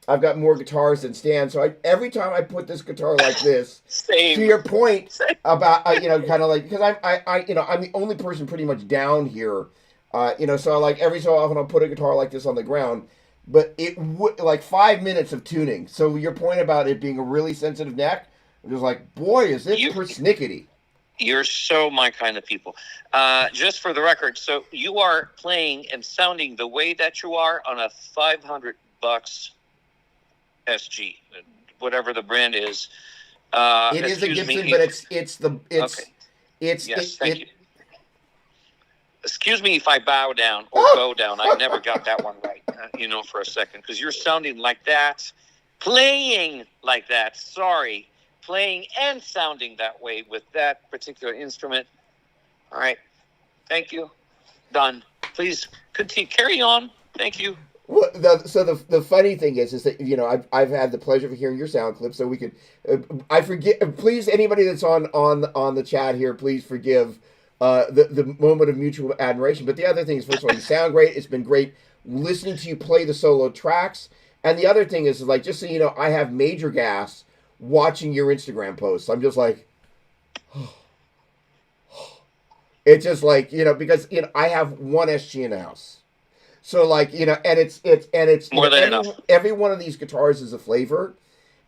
I've got more guitars than stands. So every time I put this guitar like this, Same. To your point about kind of like, because I'm the only person pretty much down here, so like every so often I'll put a guitar like this on the ground, but it would like 5 minutes of tuning. So your point about it being a really sensitive neck, I'm just like, boy, is it persnickety. You're so my kind of people. Just for the record, so you are playing and sounding the way that you are on a $500 SG, whatever the brand is. It is a Gibson, but thank you. Excuse me if I bow down or go down. I never got that one right, for a second, because you're sounding like that, playing like that. Sorry, playing and sounding that way with that particular instrument. All right, thank you. Done. Please continue. Carry on. Thank you. Well, the funny thing is that I've had the pleasure of hearing your sound clip, so we could. I forget. Please, anybody that's on the chat here, please forgive the moment of mutual admiration. But the other thing is, first of all, you sound great. It's been great listening to you play the solo tracks. And the other thing is like, just so you know, I have major gas watching your Instagram posts. I'm just like, it's just like because I have one SG in the house. So like and it's more than enough. Every one of these guitars is a flavor,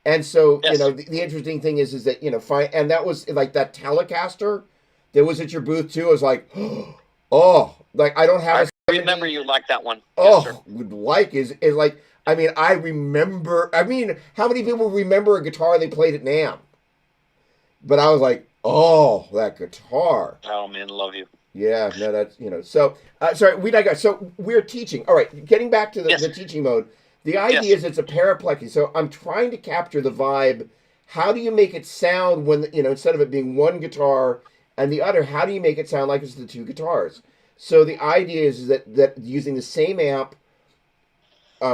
and so yes. The interesting thing is that and that was like that Telecaster that was at your booth too. I was like, oh, like I don't have a remember you like that one. Yes, sir. Oh, would like is like. I mean, I remember. I mean, how many people remember a guitar they played at NAMM? But I was like, oh, that guitar. Oh man, love you. Yeah, no, that's So, sorry, we digress. So we're teaching. All right, getting back to Yes. the teaching mode. The idea Yes. is it's a paraplexy. So I'm trying to capture the vibe. How do you make it sound when instead of it being one guitar and the other? How do you make it sound like it's the two guitars? So the idea is that using the same amp,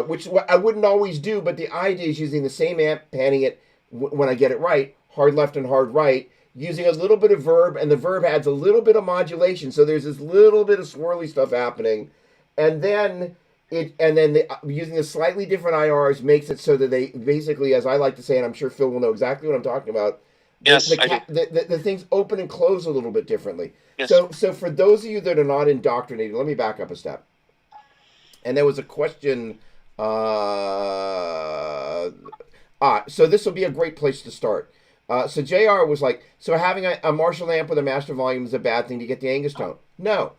which I wouldn't always do, but the idea is using the same amp, panning it when I get it right, hard left and hard right, using a little bit of verb, and the verb adds a little bit of modulation, so there's this little bit of swirly stuff happening, and then using the slightly different IRs makes it so that they basically, as I like to say, and I'm sure Phil will know exactly what I'm talking about. Yes, I do. The things open and close a little bit differently. Yes. So for those of you that are not indoctrinated, let me back up a step. And there was a question. So this will be a great place to start. So JR was like, so having a Marshall amp with a master volume is a bad thing to get the Angus tone? No.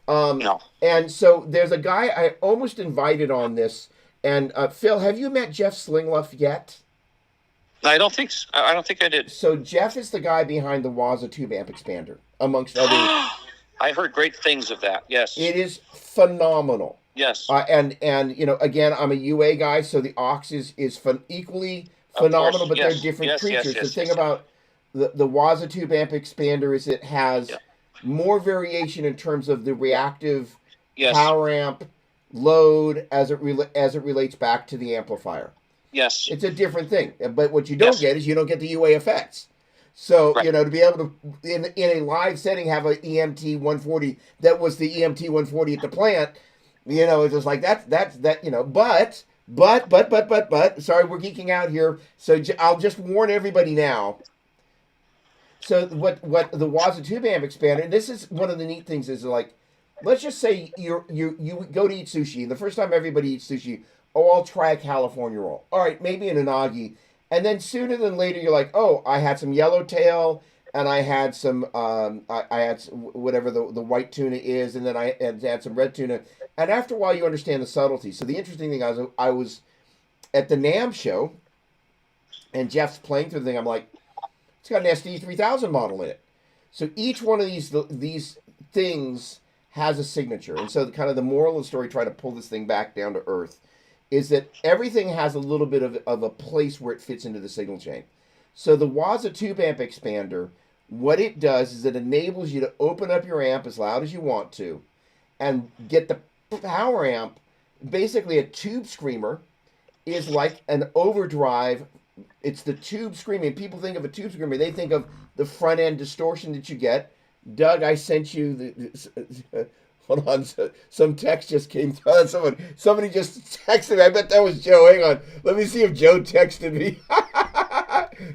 No. And so there's a guy I almost invited on this. And Phil, have you met Jeff Slingluff yet? I don't think so. I don't think I did. So Jeff is the guy behind the Waza tube amp expander, amongst other. I heard great things of that. Yes. It is phenomenal. Yes. And again, I'm a UA guy, so the aux is equally phenomenal, but yes. they're different Yes, creatures. yes, The thing yes. about the Waza tube amp expander is it has more variation in terms of the reactive power amp load as it relates back to the amplifier. Yes. It's a different thing, but what you don't get is you don't get the UA effects. So to be able to in a live setting have an EMT 140 that was the EMT 140 at the plant. It's just like that. But sorry, we're geeking out here. So I'll just warn everybody now. So what the Waza tube amp expander? This is one of the neat things. Is like, let's just say you go to eat sushi, and the first time everybody eats sushi, I'll try a California roll. All right, maybe an unagi, and then sooner than later you're like, oh, I had some yellowtail. And I had some, I had whatever the white tuna is, and then I had some red tuna. And after a while, you understand the subtlety. So the interesting thing I was at the NAMM show, and Jeff's playing through the thing. I'm like, it's got an SD 3000 model in it. So each one of these things has a signature. And so kind of the moral of the story, try to pull this thing back down to earth, is that everything has a little bit of a place where it fits into the signal chain. So the Waza tube amp expander, what it does is it enables you to open up your amp as loud as you want to and get the power amp. Basically, a tube screamer is like an overdrive. It's the tube screaming. People think of a tube screamer, they think of the front end distortion that you get. Doug, I sent you hold on, some text just came through. Somebody just texted me. I bet that was Joe. Hang on. Let me see if Joe texted me.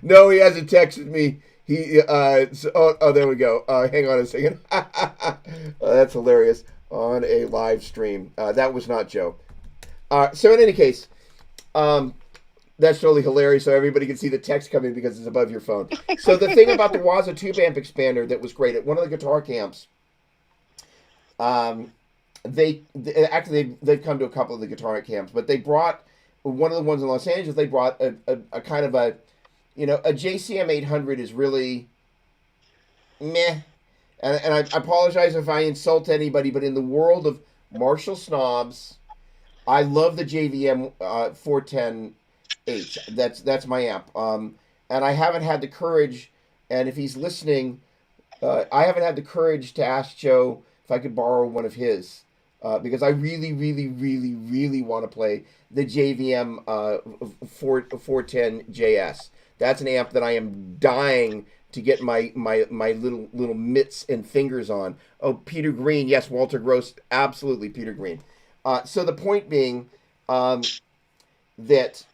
No, he hasn't texted me. There we go. Hang on a second. That's hilarious. On a live stream. That was not Joe. So in any case, that's totally hilarious. So everybody can see the text coming because it's above your phone. So the thing about the Waza tube amp expander that was great at one of the guitar camps, they've come to a couple of the guitar camps, but they brought one of the ones in Los Angeles. They brought a kind of a JCM 800 is really meh. And I apologize if I insult anybody, but in the world of Marshall snobs, I love the JVM 410H. That's my amp. And I haven't had the courage, and if he's listening, I haven't had the courage to ask Joe if I could borrow one of his. Because I really, really, really, really want to play the JVM 410JS. That's an amp that I am dying to get my little mitts and fingers on. Oh, Peter Green, yes, Walter Gross, absolutely, Peter Green. So the point being that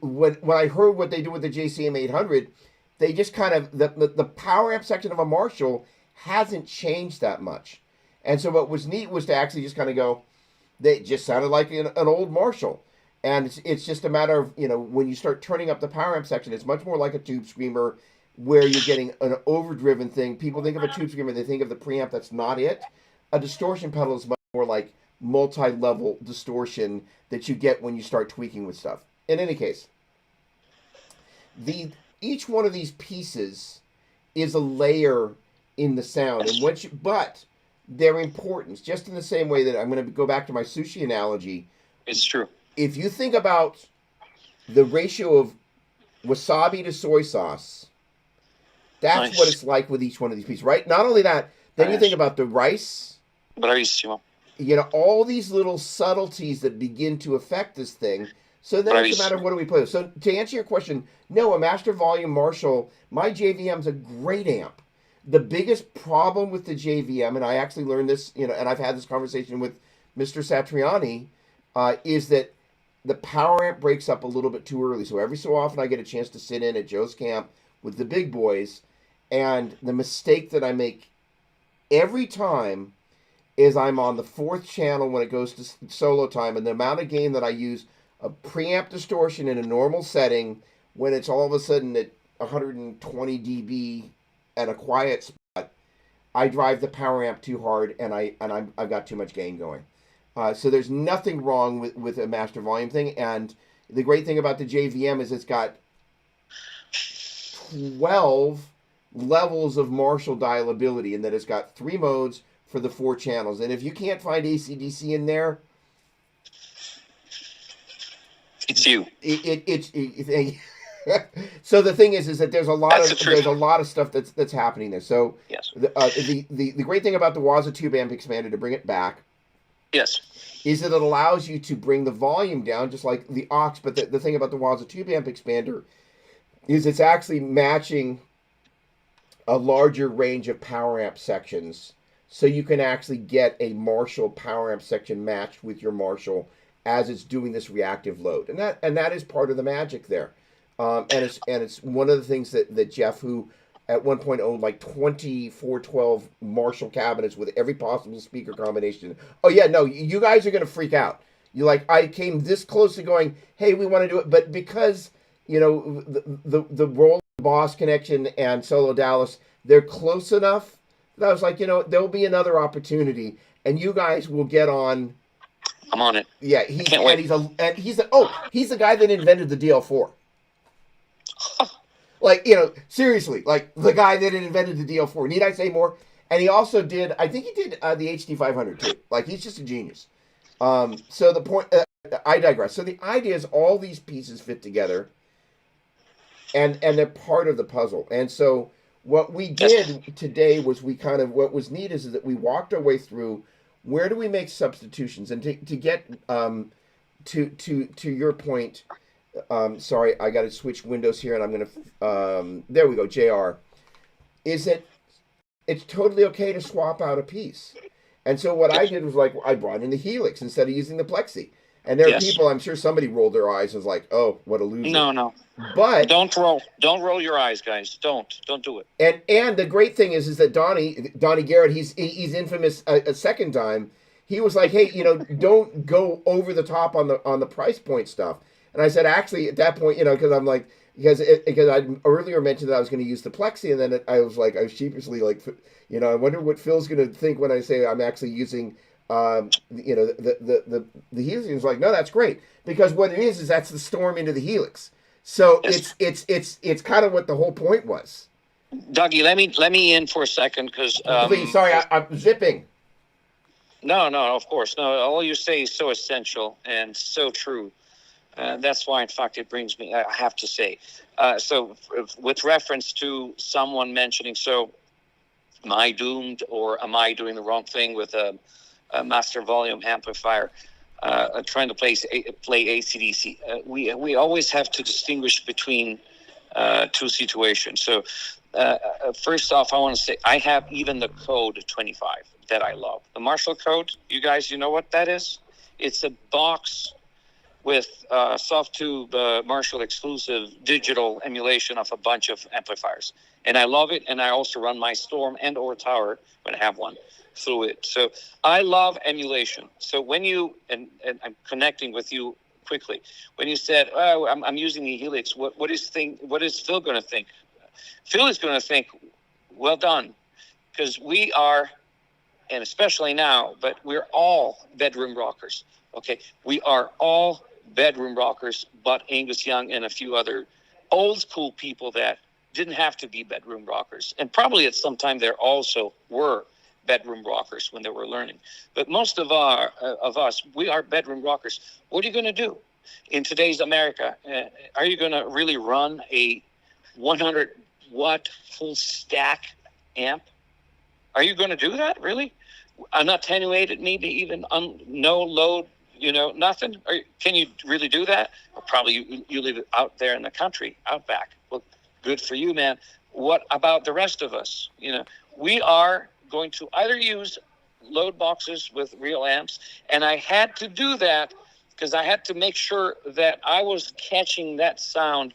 when I heard what they do with the JCM 800, they just kind of the power amp section of a Marshall hasn't changed that much. And so what was neat was to actually just kind of go, they just sounded like an old Marshall. And it's just a matter of, when you start turning up the power amp section, it's much more like a tube screamer where you're getting an overdriven thing. People think of a tube screamer, they think of the preamp. That's not it. a distortion pedal is much more like multi-level distortion that you get when you start tweaking with stuff. In any case, the each one of these pieces is a layer in the sound, and but their importance, just in the same way that I'm going to go back to my sushi analogy. It's true. If you think about the ratio of wasabi to soy sauce, that's Nice. what it's like with each one of these pieces, right? Not only that, then you Nice. think about the rice, Bravissimo. all these little subtleties that begin to affect this thing. So then it's a matter of what do we play with. So to answer your question, no, a Master Volume Marshall, my JVM's a great amp. The biggest problem with the JVM, and I actually learned this, and I've had this conversation with Mr. Satriani, is that the power amp breaks up a little bit too early. So every so often I get a chance to sit in at Joe's camp with the big boys, and the mistake that I make every time is I'm on the fourth channel when it goes to solo time, and the amount of gain that I use a preamp distortion in a normal setting when it's all of a sudden at 120 dB at a quiet spot, I drive the power amp too hard, and I've got too much gain going. So there's nothing wrong with a master volume thing, and the great thing about the JVM is it's got 12 levels of Marshall dialability, and that it's got 3 modes for the 4 channels. And if you can't find AC/DC in there, it's you. So the thing is that there's a lot of stuff that's happening there. So yes, the great thing about the Waza Tube Amp Expander, to bring it back, yes, is that it allows you to bring the volume down just like the aux. But the thing about the Waza Tube Amp Expander is it's actually matching a larger range of power amp sections, so you can actually get a Marshall power amp section matched with your Marshall as it's doing this reactive load, and that is part of the magic there. And it's one of the things that Jeff, who at one point owned like 2412 Marshall cabinets with every possible speaker combination. Oh yeah, no, you guys are gonna freak out. You like, I came this close to going, hey, we want to do it, but because the Roll Boss connection and SoloDallas, they're close enough that I was like, there'll be another opportunity, and you guys will get on. I'm on it. Yeah, he's the guy that invented the DL4. Like, seriously, like the guy that invented the DL4. Need I say more? And he also did, I think he did the HD500 too. Like, he's just a genius. So the point, I digress. So the idea is all these pieces fit together, and they're part of the puzzle. And so what we did today was what was neat is that we walked our way through where do we make substitutions, and to get to your point. Sorry, I got to switch windows here, and I'm going to, there we go, JR, is that it's totally okay to swap out a piece. And so what I did was, like, I brought in the Helix instead of using the Plexi. And there are people, I'm sure somebody rolled their eyes and was like, oh, what a loser. No. But don't roll your eyes, guys. Don't do it. And the great thing is that Donnie Garrett, he's infamous a second time. He was like, hey, don't go over the top on the price point stuff. And I said, actually, at that point, because I'm like, because I earlier mentioned that I was going to use the Plexi, and then I was sheepishly like, I wonder what Phil's going to think when I say I'm actually using, the Helix. He was like, no, that's great, because what it is that's the storm into the Helix. So it's kind of what the whole point was. Dougie, let me in for a second, because please, sorry, I'm zipping. No, of course, no. All you say is so essential and so true. That's why, in fact, it brings me, I have to say. So with reference to someone mentioning, so am I doomed, or am I doing the wrong thing with a master volume amplifier trying to play AC/DC? We always have to distinguish between 2 situations. So first off, I want to say I have even the code 25 that I love. The Marshall code, you guys, you know what that is? It's a box with soft tube Marshall exclusive digital emulation of a bunch of amplifiers. And I love it, and I also run my Storm and or Tower, when I have one, through it. So I love emulation. So when you, and I'm connecting with you quickly, when you said, oh, I'm using the Helix, what is Phil going to think? Phil is going to think, well done, because we are and especially now, but we're all bedroom rockers. Okay, we are all bedroom rockers, but Angus Young and a few other old school people that didn't have to be bedroom rockers, and probably at some time there also were bedroom rockers when they were learning. But most of us, we are bedroom rockers. What are you going to do in today's America? Are you going to really run a 100 watt full stack amp? Are you going to do that, really? Unattenuated, maybe even no load, nothing? Can you really do that? Well, probably you live out there in the country, out back. Well, good for you, man. What about the rest of us? We are going to either use load boxes with real amps, and I had to do that because I had to make sure that I was catching that sound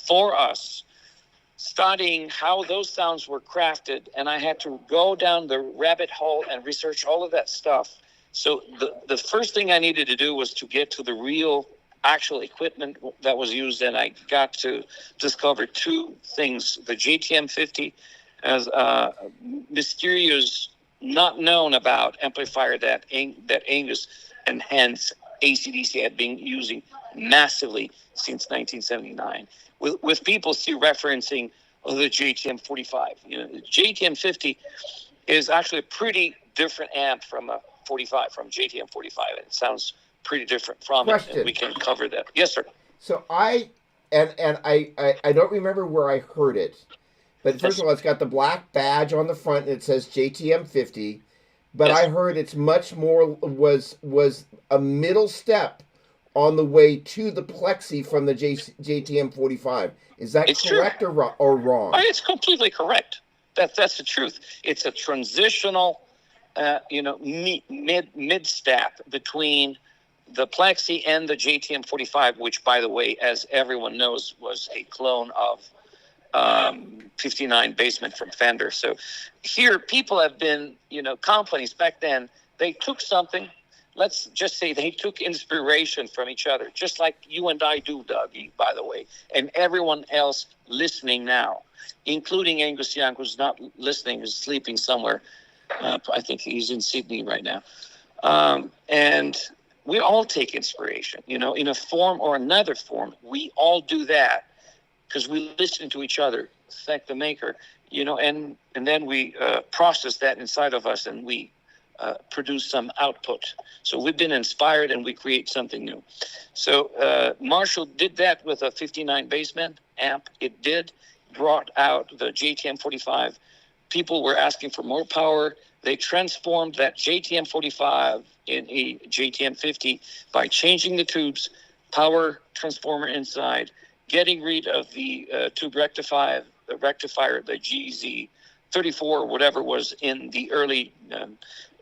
for us, studying how those sounds were crafted, and I had to go down the rabbit hole and research all of that stuff. So the first thing I needed to do was to get to the real actual equipment that was used, and I got to discover two things: the JTM 50 as a mysterious, not known about amplifier that Angus and hence AC/DC had been using massively since 1979. With people still referencing the JTM 45. The JTM 50 is actually a pretty different amp from a 45, from JTM 45. It sounds pretty different from it, and we can cover that. Yes, sir. So I don't remember where I heard it, but first of all, it's got the black badge on the front and it says JTM 50. But Yes. I heard it's much more was a middle step on the way to the plexi from the JTM 45. Is that It's correct true. or wrong? It's completely correct. That's the truth. It's a transitional, mid step between the plexi and the JTM 45, which, by the way, as everyone knows, was a clone of 59 basement from Fender. So here people have been, companies back then, they took something, let's just say they took inspiration from each other, just like you and I do, Dougie, by the way, and everyone else listening now, including Angus Young, who's not listening, who's sleeping somewhere. I think he's in Sydney right now. And we all take inspiration, in a form or another form. We all do that because we listen to each other, thank the maker, and then we process that inside of us and we produce some output. So we've been inspired and we create something new. So Marshall did that with a 59 basement amp. It brought out the JTM 45. People were asking for more power. They transformed that JTM 45 in a JTM 50 by changing the tubes, power transformer inside, getting rid of the tube rectifier, the GZ 34 or whatever was in the early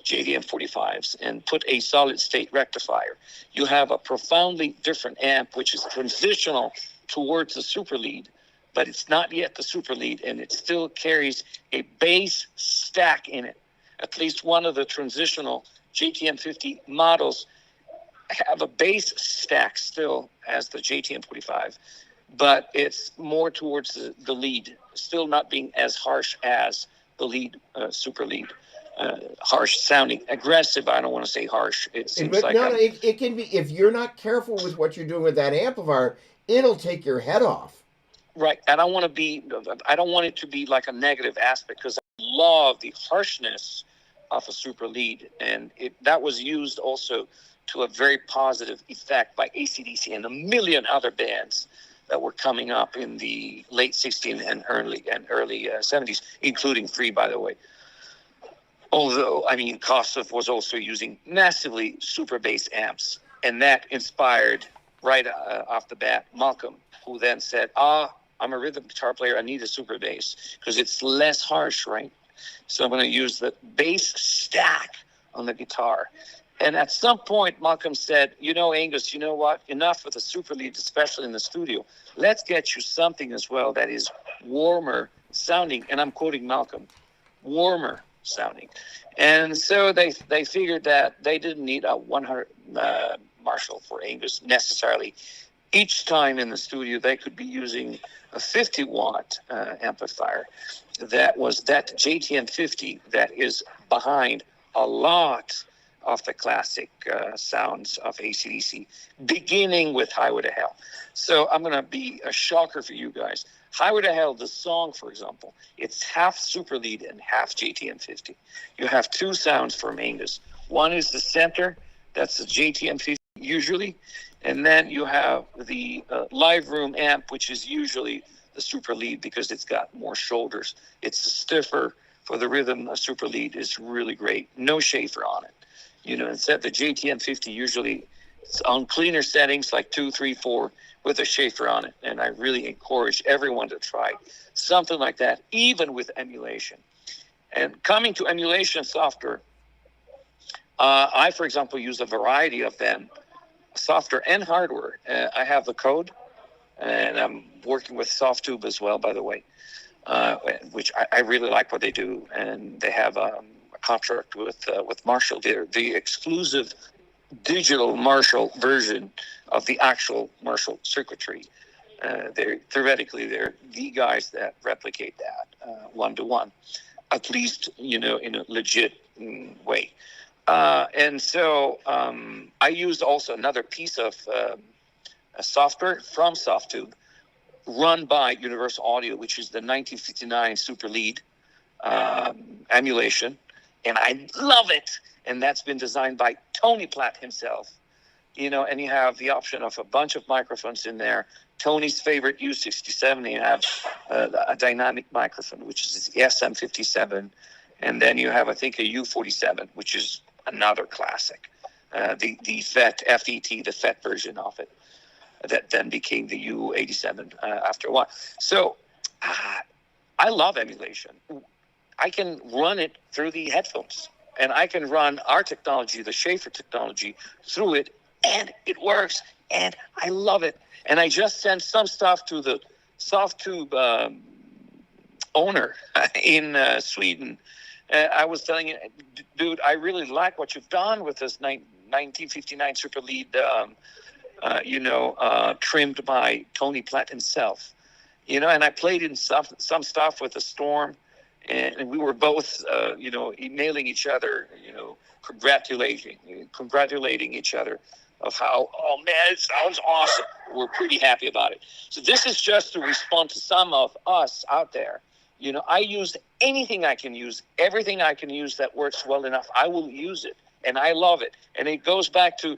JDM 45s, and put a solid state rectifier. You have a profoundly different amp, which is transitional towards the super lead, but it's not yet the super lead, and it still carries a bass stack in it. At least one of the transitional JTM 50 models have a bass stack still as the JTM 45, but it's more towards the lead, still not being as harsh as the lead, super lead. Harsh sounding, aggressive. I don't want to say harsh. It seems like it can be, if you're not careful with what you're doing with that amplifier, it'll take your head off. Right. I don't want it to be like a negative aspect, because I love the harshness of a super lead, and that was used also to a very positive effect by AC/DC and a million other bands that were coming up in the late 60s and early 70s, including Free, by the way. Although, Kossoff was also using massively super bass amps, and that inspired right off the bat Malcolm, who then said, I'm a rhythm guitar player, I need a super bass because it's less harsh, right? So I'm going to use the bass stack on the guitar. And at some point, Malcolm said, Angus, you know what? Enough with the super lead, especially in the studio. Let's get you something as well that is warmer sounding. And I'm quoting Malcolm, warmer sounding. And so they figured that they didn't need a 100 Marshall for Angus necessarily. Each time in the studio, they could be using a 50-watt amplifier. That was that JTM 50 that is behind a lot of the classic sounds of AC/DC, beginning with Highway to Hell. So I'm going to be a shocker for you guys. Highway to Hell, the song, for example, it's half super lead and half JTM50. You have two sounds from Angus. One is the center, that's the JTM50 usually, and then you have the live room amp, which is usually the super lead because it's got more shoulders. It's stiffer for the rhythm. A super lead is really great. No Schaefer on it. You know, instead the JTM50 usually it's on cleaner settings like 2, 3, 4 with a Schaefer on it. And I really encourage everyone to try something like that, even with emulation. And coming to emulation software, I, for example, use a variety of them, software and hardware. I have the code, and I'm working with SoftTube as well, by the way, which I really like what they do. And they have a contract with Marshall. They're the exclusive digital Marshall version of the actual Marshall circuitry. They're the guys that replicate that one-to-one, at least, you know, in a legit way. And so I used also another piece of a software from SoftTube run by Universal Audio, which is the 1959 Super Lead emulation. And I love it. And that's been designed by Tony Platt himself. You know, and you have the option of a bunch of microphones in there. Tony's favorite U67, you have a dynamic microphone, which is the SM57. And then you have, I think, a U47, which is another classic. The FET, the FET version of it, that then became the U87 after a while. So I love emulation. I can run it through the headphones, and I can run our technology, the Schaefer technology, through it, and it works, and I love it. And I just sent some stuff to the SoftTube owner in Sweden. I was telling you, dude, I really like what you've done with this 1959 Super Lead, trimmed by Tony Platt himself. You know, and I played in some stuff with the Storm, and we were both, emailing each other, congratulating each other of how, oh man, it sounds awesome. We're pretty happy about it. So this is just to respond to some of us out there. You know, I use anything I can use, everything I can use that works well enough. I will use it, and I love it. And it goes back to,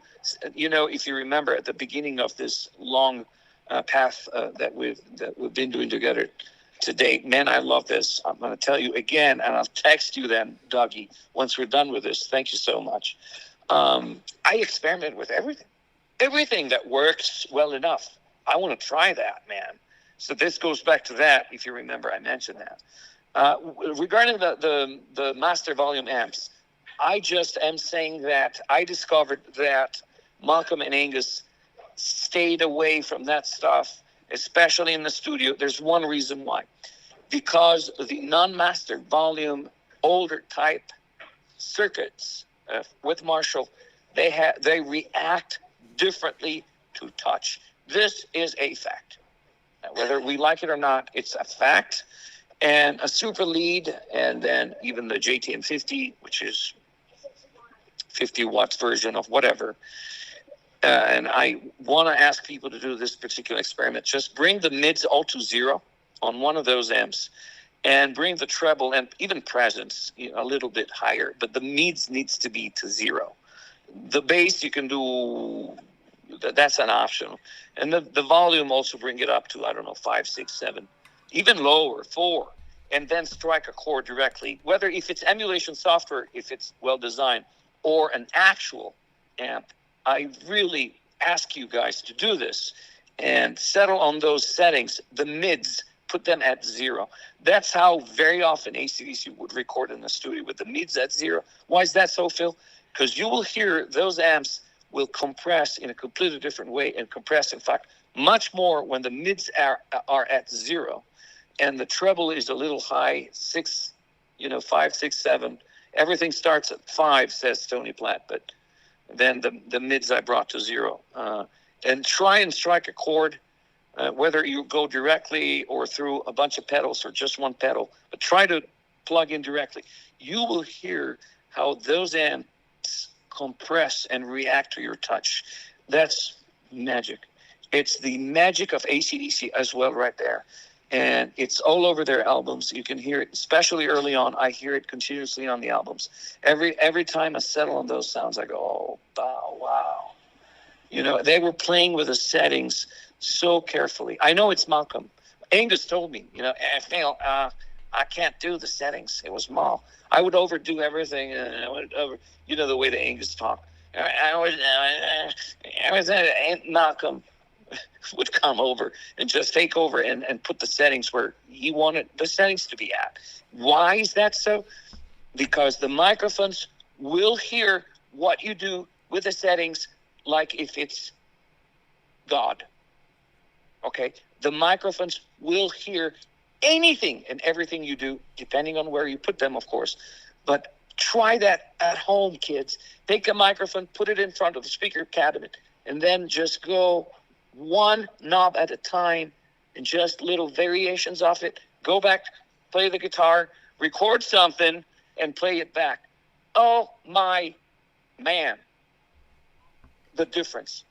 if you remember at the beginning of this long path that we've been doing together today. Man, I love this. I'm going to tell you again, and I'll text you then, Dougie, once we're done with this. Thank you so much. I experiment with everything that works well enough. I want to try that, man. So this goes back to that. If you remember, I mentioned that. Regarding the master volume amps, I just am saying that I discovered that Malcolm and Angus stayed away from that stuff, especially in the studio. There's one reason why. Because the non-master volume, older type circuits with Marshall, they react differently to touch. This is a fact. Whether we like it or not, it's a fact. And a super lead, and then even the JTM50, which is 50 watts version of whatever. And I want to ask people to do this particular experiment. Just bring the mids all to zero on one of those amps, and bring the treble and even presence a little bit higher. But the mids needs to be to zero. The bass you can do, that's an option. And the volume also bring it up to, 5, 6, 7, even lower, 4. And then strike a chord directly. Whether if it's emulation software, if it's well designed, or an actual amp, I really ask you guys to do this and settle on those settings. The mids, put them at 0. That's how very often AC/DC would record in the studio, with the mids at 0. Why is that so, Phil? Because you will hear those amps will compress in a completely different way, and compress, in fact, much more when the mids are at 0. And the treble is a little high, 6, 5, 6, 7. Everything starts at 5, says Tony Platt, but then the mids I brought to 0. And try and strike a chord, whether you go directly or through a bunch of pedals or just one pedal, but try to plug in directly. You will hear how those amps compress and react to your touch. That's magic. It's the magic of AC/DC as well right there. And it's all over their albums. You can hear it, especially early on. I hear it continuously on the albums. Every time I settle on those sounds, I go, oh, wow. You know, they were playing with the settings so carefully. I know it's Malcolm. Angus told me, you know, Phil, I can't do the settings. It was small. I would overdo everything. You know, the way the Angus talk. Malcolm would come over and just take over and put the settings where he wanted the settings to be at. Why is that so? Because the microphones will hear what you do with the settings like if it's God. Okay? The microphones will hear anything and everything you do, depending on where you put them, of course. But try that at home, kids. Take a microphone, put it in front of the speaker cabinet, and then just go one knob at a time and just little variations of it. Go back, play the guitar, record something, and play it back. Oh, my man. The difference.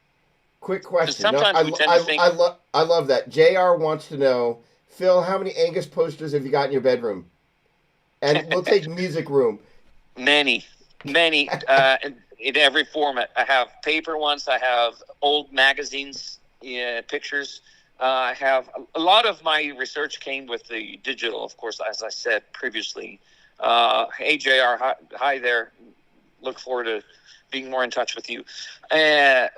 Quick question. Sometimes we tend to think... I love that. JR wants to know, Phil, how many Angus posters have you got in your bedroom? And we'll take music room. Many. In every format. I have paper ones. I have old magazines, pictures. I have a lot of my research came with the digital, of course, as I said previously. Hey, JR, hi there. Look forward to being more in touch with you. But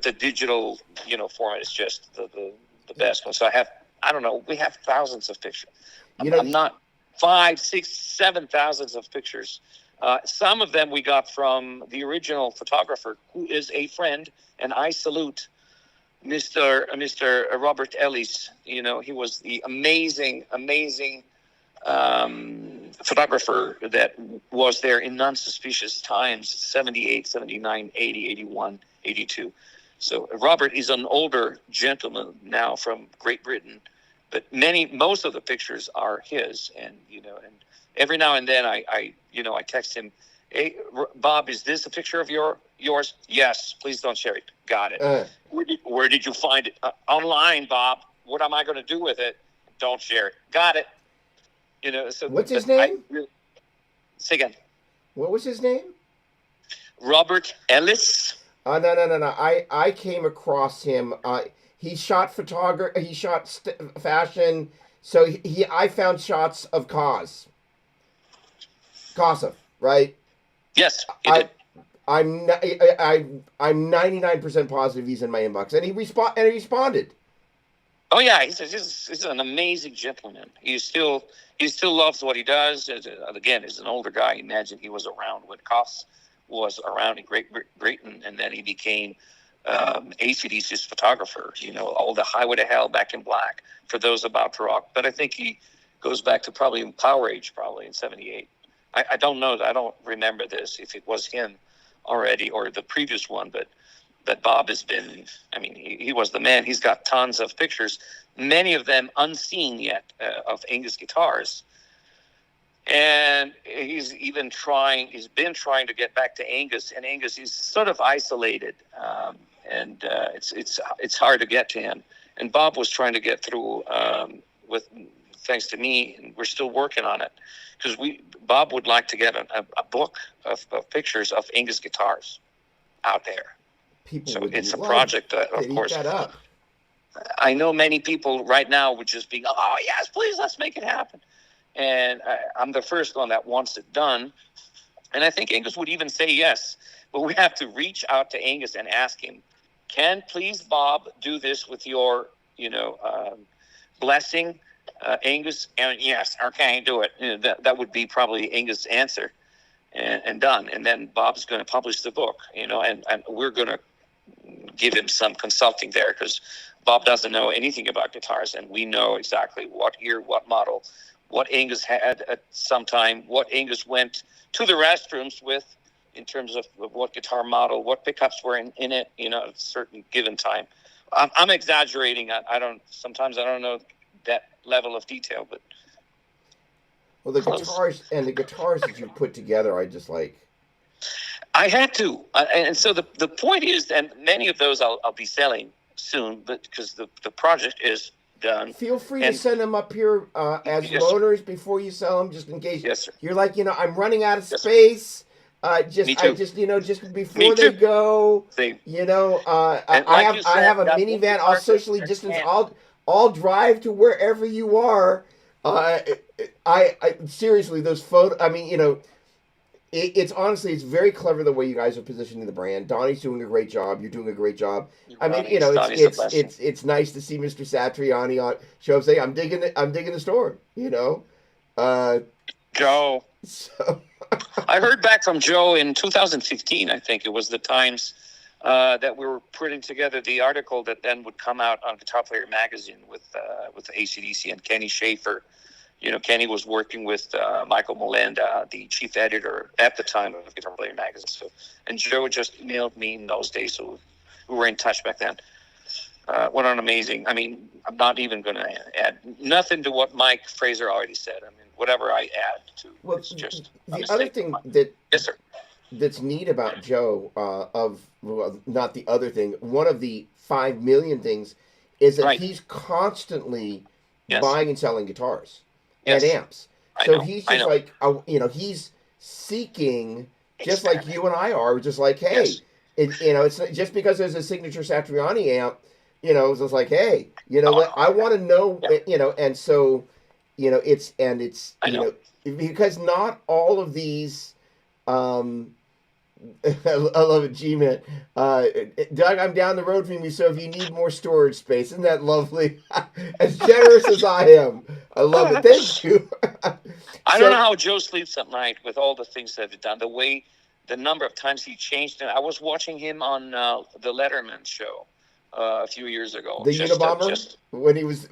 the digital, format is just the best one. So we have thousands of pictures. I'm not 5, 6, 7,000 of pictures. Some of them we got from the original photographer, who is a friend, and I salute Mr. Robert Ellis. He was the amazing photographer that was there in non-suspicious times, 78, 79, 80, 81, 82. So Robert is an older gentleman now from Great Britain, but most of the pictures are his. And every now and then I text him, hey, Bob, is this a picture of yours? Yes, please don't share it. Got it. Where did you find it? Online, Bob. What am I going to do with it? Don't share it. Got it. So what's his name? Say again. What was his name? Robert Ellis. No. I came across him. He shot photography. He shot fashion. So I found shots of Kosov, right? Yes, you did. I'm 99% positive he's in my inbox, and he responded. Oh yeah, he's an amazing gentleman. He still loves what he does. Again, as an older guy, imagine he was around when Koss was around in Great Britain, and then he became AC/DC's photographer. All the Highway to Hell, Back in Black, for those about to rock. But I think he goes back to probably Power Age, probably in '78. I don't know. I don't remember this if it was him already or the previous one, but Bob has been, he was the man. He's got tons of pictures, many of them unseen yet, of Angus guitars. And he's been trying to get back to Angus, and Angus is sort of isolated. It's hard to get to him. And Bob was trying to get through, thanks to me, and we're still working on it. Because Bob would like to get a book of pictures of Angus guitars out there. It's a project, of course. That up. I know many people right now would just be, oh, yes, please, let's make it happen. And I'm the first one that wants it done. And I think Angus would even say yes. But we have to reach out to Angus and ask him, can please Bob do this with your, blessing, Angus? And yes, okay, do it. That would be probably Angus' answer. And done. And then Bob's going to publish the book, and we're going to give him some consulting there, because Bob doesn't know anything about guitars, and we know exactly what year, what model, what Angus had at some time, what Angus went to the restrooms with in terms of what guitar model, what pickups were in it, at a certain given time. I'm exaggerating. Sometimes I don't know that level of detail, but Well, the close. guitars that you put together, I just like. I had to, and so the point is, and many of those I'll be selling soon, but because the project is done. Feel free to And send them up here as yes, sir. loaners before you sell them, just in case Yes, sir. you're like, I'm running out of Yes, sir. space. Me too. Just Me before they too. go, Same. I And like you I said, have a that one minivan. I'll guitar socially player distance. can. I'll drive to wherever you are. Uh, I seriously, those photo. I mean, it's honestly, it's very clever the way you guys are positioning the brand. Donnie's doing a great job. You're doing a great job. I mean, Donnie's the best. it's nice to see Mr. Satriani on show up saying, I'm digging the store. Joe. So I heard back from Joe in 2015. I think it was the Times that we were putting together the article that then would come out on Guitar Player magazine with AC/DC and Kenny Schaefer. Kenny was working with Michael Molenda, the chief editor at the time of Guitar Player magazine. So, and Joe just emailed me in those days, so we were in touch back then. What an amazing! I mean, I'm not even going to add nothing to what Mike Fraser already said. I mean, whatever I add to, it's just the other thing yes, sir. That's neat about Joe, not the other thing, one of the 5 million things is that Right. he's constantly Yes. buying and selling guitars Yes. and amps. I So know, he's I just know. like, he's seeking, just like you and I are, just like, hey, Yes. it's not, just because there's a signature Satriani amp, it's just like, hey, Oh, I want to know, yeah. and so, it's, I know. because not all of these, I love it, G-Man. Doug, I'm down the road from you, so if you need more storage space, isn't that lovely? As generous as I am. I love it. Thank you. I don't know how Joe sleeps at night with all the things that he's done. The number of times he changed it. I was watching him on the Letterman show a few years ago. The Unabomber? When he was...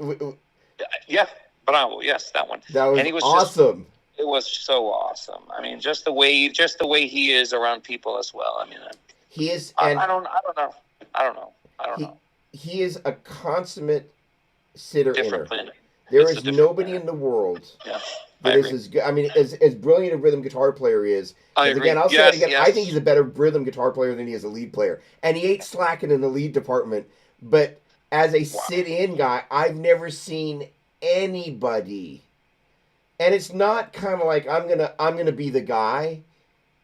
Yeah, Bravo. Yes, that one. That was, and he was awesome. It was so awesome. I mean, just the way he is around people as well. I mean, he is. I don't know. He is a consummate sitter-inner. Planet. There is nobody in the world that is as good. I mean, as brilliant a rhythm guitar player he is. I agree. Again, I'll say it again. Yes. I think he's a better rhythm guitar player than he is a lead player, and he ain't slacking in the lead department. But as a sit-in guy, I've never seen anybody. And it's not kind of like I'm gonna be the guy.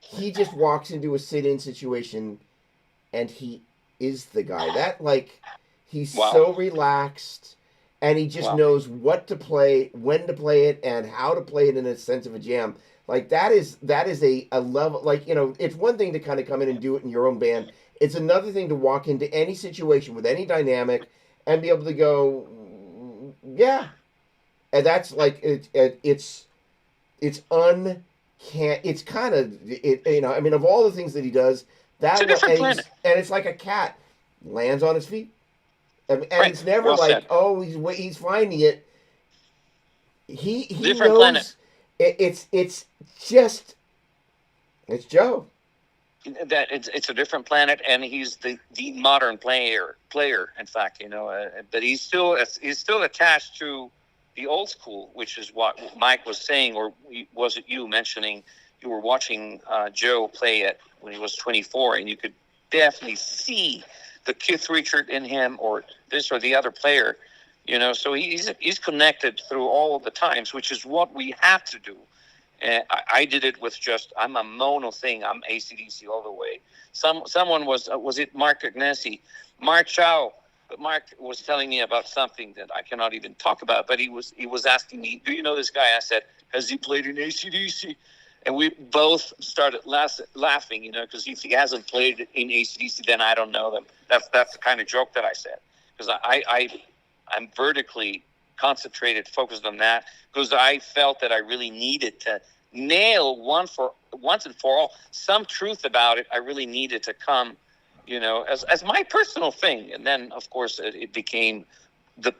He just walks into a sit-in situation, and he is the guy. He's so relaxed, and he just knows what to play, when to play it, and how to play it in a sense of a jam. Like that is a level. Like it's one thing to kind of come in and do it in your own band. It's another thing to walk into any situation with any dynamic and be able to go, yeah. And that's like it's uncanny. It's kind of I mean, of all the things that he does, it's a different planet. And it's like a cat lands on his feet, and it's never like he's finding it. He different knows planet. It's just Joe. That it's a different planet, and he's the modern player. In fact, but he's still attached to the old school, which is what Mike was saying, or was it you mentioning? You were watching Joe play it when he was 24, and you could definitely see the Keith Richard in him, or this or the other player. So he's connected through all of the times, which is what we have to do. And I did it with I'm a mono thing. I'm AC/DC all the way. Someone was it Mark Agnesi? Mark Chow. But Mark was telling me about something that I cannot even talk about. But he was asking me, do you know this guy? I said, has he played in AC/DC? And we both started laughing, because if he hasn't played in AC/DC, then I don't know them. That's the kind of joke that I said, because I'm vertically concentrated, focused on that, because I felt that I really needed to nail once and for all some truth about it. I really needed to come, as my personal thing, and then of course it became the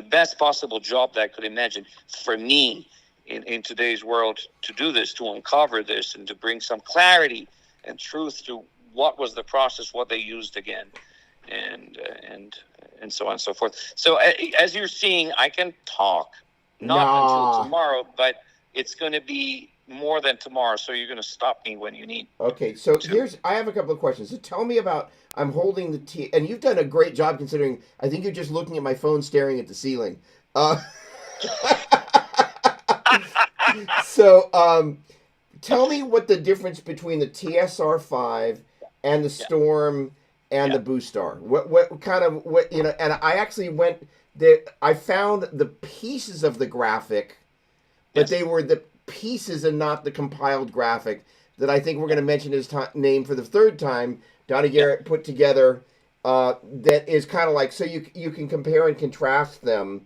best possible job that I could imagine for me in today's world to do this, to uncover this, and to bring some clarity and truth to what was the process, what they used again, and so on and so forth. So as you're seeing, I can talk not until tomorrow, but it's going to be more than tomorrow. So you're going to stop me when you need Okay, so to. I have a couple of questions. So tell me about, I'm holding the T, and you've done a great job considering, I think you're just looking at my phone staring at the ceiling. Uh, so, tell me what the difference between the TSR5 and the Yeah, Storm and yeah, the Boost Star. What kind of, what, you know, and I actually went there, I found the pieces of the graphic, but yes, they were the pieces and not the compiled graphic that I think we're yeah, going to mention his name for the third time. Donnie yeah, Garrett put together, that is kind of like, so you can compare and contrast them.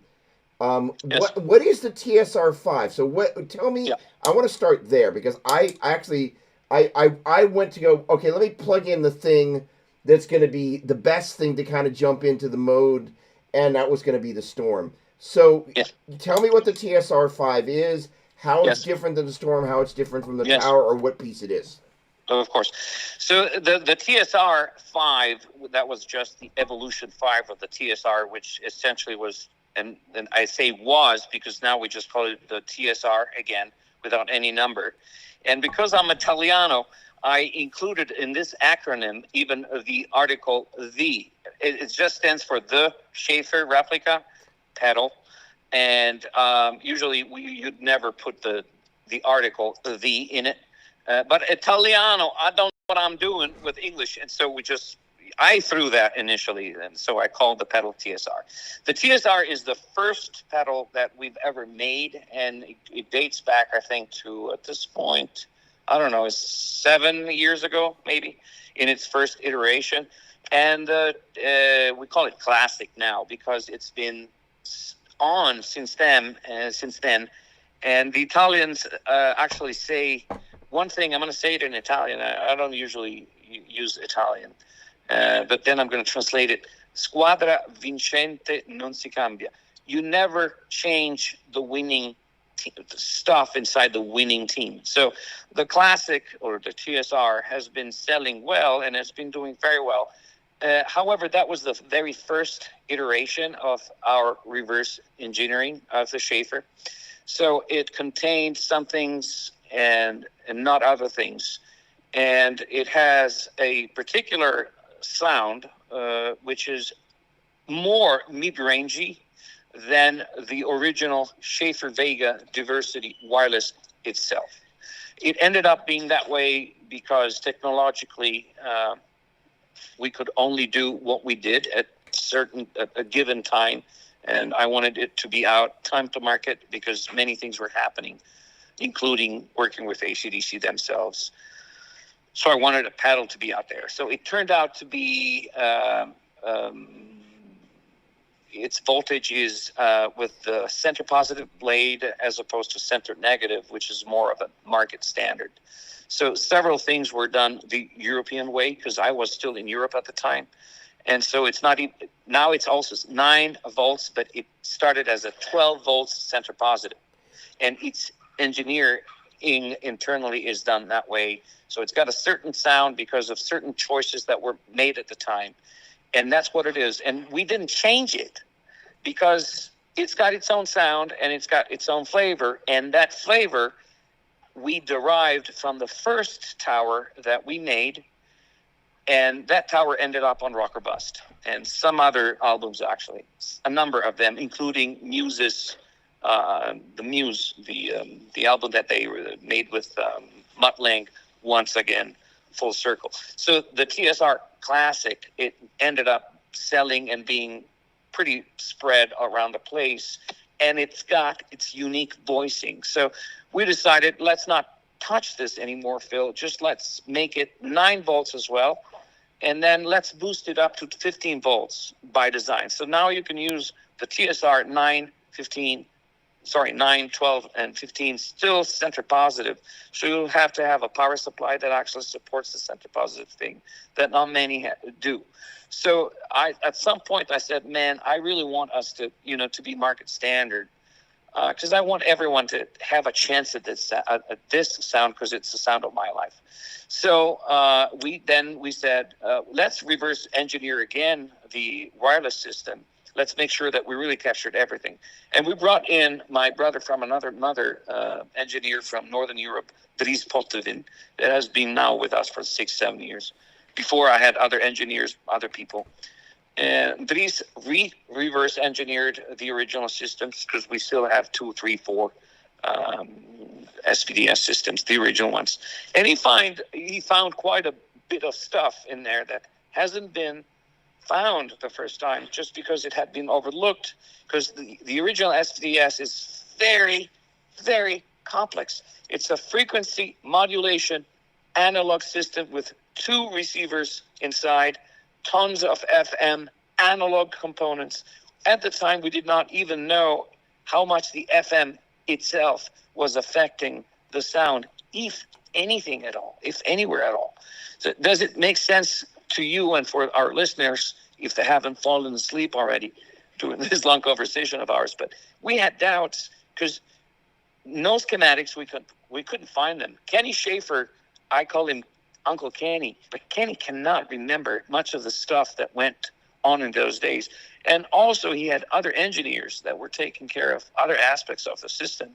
yes, What is the TSR5? So what? Tell me. yeah, I want to start there because I actually I went to go. Okay, let me plug in the thing that's going to be the best thing to kind of jump into the mode, and that was going to be the Storm. So yes, tell me what the TSR5 is, how it's yes, different than the Storm, how it's different from the yes. Tower, or what piece it is. Of course. So the TSR 5, that was just the evolution 5 of the TSR, which essentially was, and I say was because now we just call it the TSR again without any number. And because I'm Italiano, I included in this acronym even the article "the." It just stands for the Schaefer replica pedal, and usually you'd never put the article "the" in it. But Italiano, I don't know what I'm doing with English, and so I threw that initially, and so I called the pedal TSR. The TSR is the first pedal that we've ever made, and it dates back, I think, to, at this point, I don't know, it's 7 years ago, maybe, in its first iteration. And we call it classic now because it's been on since then. And the Italians actually say one thing. I'm going to say it in Italian. I don't usually use Italian, but then I'm going to translate it. Squadra vincente non si cambia. You never change the winning stuff inside the winning team. So the classic or the TSR has been selling well and has been doing very well. However, that was the very first iteration of our reverse engineering of the Schaefer. So it contained some things and not other things. And it has a particular sound, which is more mid-rangey than the original Schaefer Vega Diversity wireless itself. It ended up being that way because technologically we could only do what we did at a given time, and I wanted it to be out time to market because many things were happening, including working with AC/DC themselves. So I wanted a pedal to be out there. So it turned out to be its voltage is with the center positive blade as opposed to center negative, which is more of a market standard. So several things were done the European way because I was still in Europe at the time. And so it's not even, now it's also 9 volts, but it started as a 12 volts center positive. And each engineering internally is done that way. So it's got a certain sound because of certain choices that were made at the time. And that's what it is. And we didn't change it because it's got its own sound and it's got its own flavor. And that flavor we derived from the first tower that we made. And that tower ended up on Rock or Bust and some other albums, actually, a number of them, including Muse's, the Muse, the album that they made with Mutt Lange, once again, full circle. So the TSR Classic, it ended up selling and being pretty spread around the place, and it's got its unique voicing. So we decided, let's not touch this anymore, Phil. Just let's make it 9 volts as well. And then let's boost it up to 15 volts by design. So now you can use the TSR 9, 12, and 15 still center positive. So you'll have to have a power supply that actually supports the center positive thing that not many do. So at some point I said, man, I really want us to be market standard. Because I want everyone to have a chance at this sound because it's the sound of my life. So we said, let's reverse engineer again the wireless system let's make sure that we really captured everything. And we brought in my brother from another engineer from Northern Europe, Dries Pottevin, that has been now with us for 6-7 years. Before I had other engineers, other people. And Dries reverse engineered the original systems because we still have 2, 3, 4 SVDS systems, the original ones. And he found quite a bit of stuff in there that hasn't been found the first time just because it had been overlooked, because the original SVDS is very, very complex. It's a frequency modulation analog system with 2 receivers inside, tons of FM analog components. At the time, we did not even know how much the FM itself was affecting the sound, if anything at all, if anywhere at all. So does it make sense to you and for our listeners, if they haven't fallen asleep already during this long conversation of ours? But we had doubts because no schematics, we couldn't find them. Kenny Schaefer, I call him Uncle Kenny, but Kenny cannot remember much of the stuff that went on in those days. And also he had other engineers that were taking care of other aspects of the system,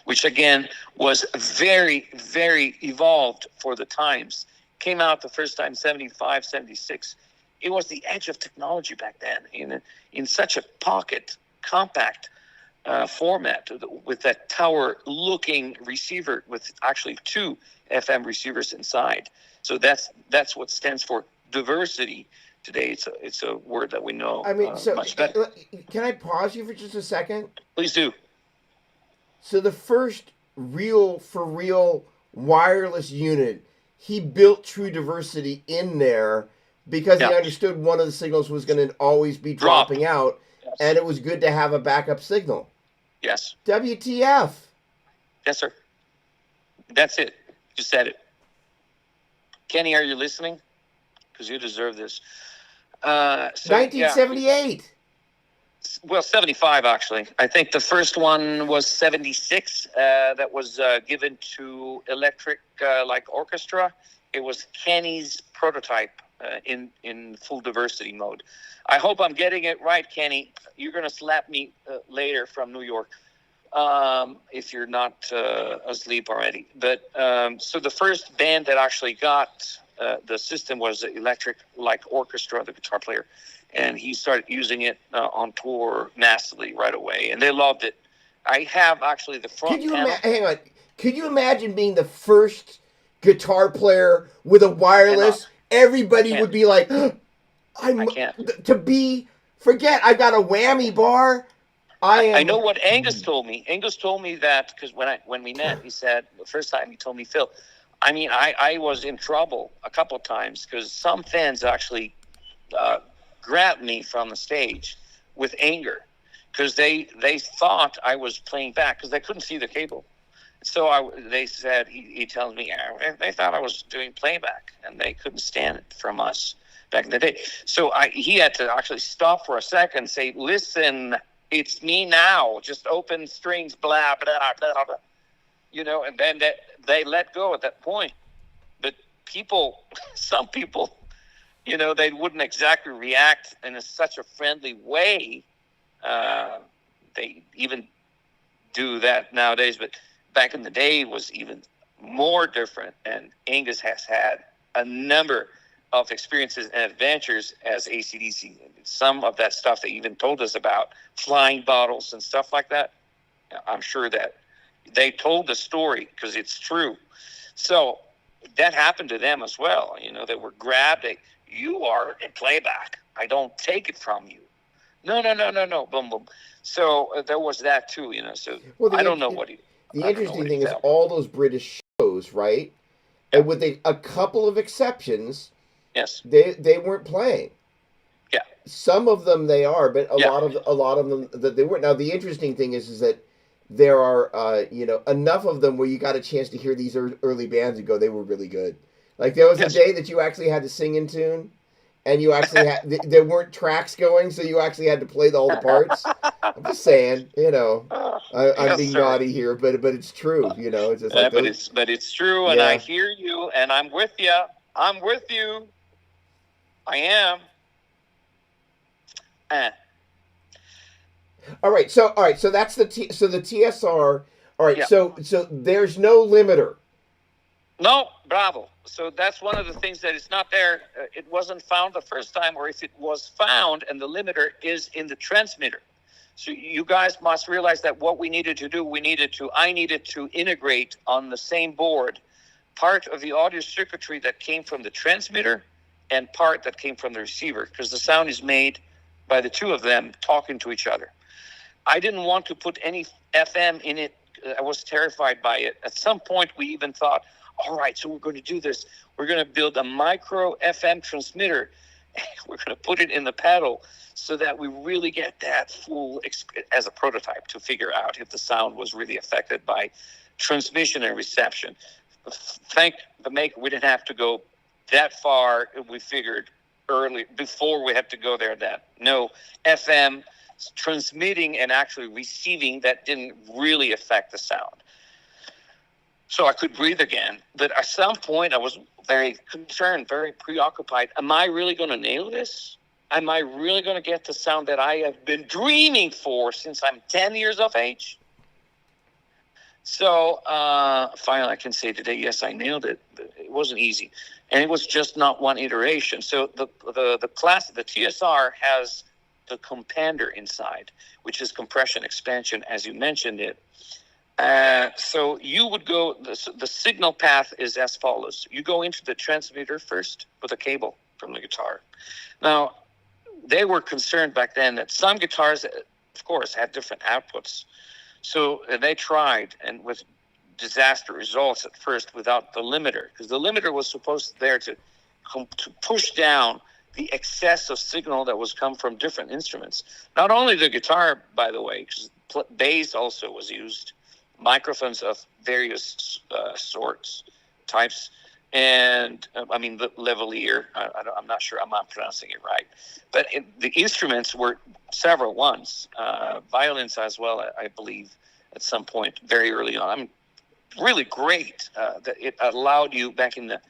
which again was very, very evolved for the times. Came out the first time 75, 76. It was the edge of technology back then in such a pocket, compact format with that tower-looking receiver with actually 2 FM receivers inside. So that's what stands for diversity. Today, it's a word that we know much better. Can I pause you for just a second? Please do. So the first real wireless unit, he built true diversity in there because he understood one of the signals was going to always be dropping out, and it was good to have a backup signal. Yes. WTF? Yes, sir. That's it. You said it. Kenny, are you listening? Because you deserve this. 1978. Well, 75, actually. I think the first one was 76. That was given to Electric Like Orchestra. It was Kenny's prototype in full diversity mode. I hope I'm getting it right, Kenny. You're going to slap me later from New York if you're not asleep already. But so the first band that actually got the system was Electric Like Orchestra, the guitar player. And he started using it on tour massively right away. And they loved it. I have actually the front panel. Hang on. Could you imagine being the first guitar player with a wireless? Everybody would be like, I can't. Forget I got a whammy bar. I know what Angus told me. Angus told me that because when we met, he said, the first time he told me, Phil, I mean, I was in trouble a couple of times because some fans actually grabbed me from the stage with anger because they thought I was playing back because they couldn't see the cable. So they said, he tells me, they thought I was doing playback and they couldn't stand it from us back in the day. So he had to actually stop for a second and say, listen, it's me now, just open strings, blah, blah, blah, blah. You know, and then they let go at that point. But some people, you know, they wouldn't exactly react in such a friendly way. They even do that nowadays, but back in the day it was even more different. And Angus has had a number of experiences and adventures as AC/DC. Some of that stuff they even told us about, flying bottles and stuff like that. I'm sure that they told the story because it's true. So that happened to them as well. You know, they were grabbed. You are in playback. I don't take it from you. No. Boom, boom. So there was that too, you know. So I don't know what he. The interesting thing is all those British shows, right? And with a couple of exceptions, yes, they weren't playing. Yeah, some of them they are, but a lot of them that they weren't. Now the interesting thing is that there are enough of them where you got a chance to hear these early bands and go, they were really good. Like there was a day that you actually had to sing in tune, and you actually had there weren't tracks going, so you actually had to play all the parts. I'm just saying, I'm being naughty here, but it's true, It's just like but it's true, and I hear you, and I'm with you. I'm with you. I am. All right. So that's the the TSR. All right. Yeah. So there's no limiter. No, bravo. So that's one of the things that is not there. It wasn't found the first time, or if it was found, and the limiter is in the transmitter. So you guys must realize that what we needed to do, I needed to integrate on the same board part of the audio circuitry that came from the transmitter and part that came from the receiver, because the sound is made by the two of them talking to each other. I didn't want to put any FM in it. I was terrified by it. At some point, we even thought, all right, so we're going to do this. We're going to build a micro FM transmitter. We're going to put it in the pedal so that we really get that full as a prototype to figure out if the sound was really affected by transmission and reception. Thank the maker, we didn't have to go that far. We figured early, before we had to go there, that no, FM transmitting and actually receiving, that didn't really affect the sound. So I could breathe again. But at some point, I was very concerned, very preoccupied. Am I really going to nail this? Am I really going to get the sound that I have been dreaming for since I'm 10 years of age? So finally, I can say today, yes, I nailed it. It wasn't easy. And it was just not one iteration. So the TSR has the compander inside, which is compression expansion, as you mentioned it. So you would go, the signal path is as follows. You go into the transmitter first with a cable from the guitar. Now, they were concerned back then that some guitars, of course, had different outputs. So they tried, and with disaster results at first, without the limiter, because the limiter was supposed there to push down the excess of signal that was come from different instruments. Not only the guitar, by the way, because bass also was used, microphones of various sorts, types, and I mean the lavalier. I'm not sure I'm not pronouncing it right, but the instruments were several ones, violins as well, I believe, at some point very early on. I'm really great that it allowed you back in the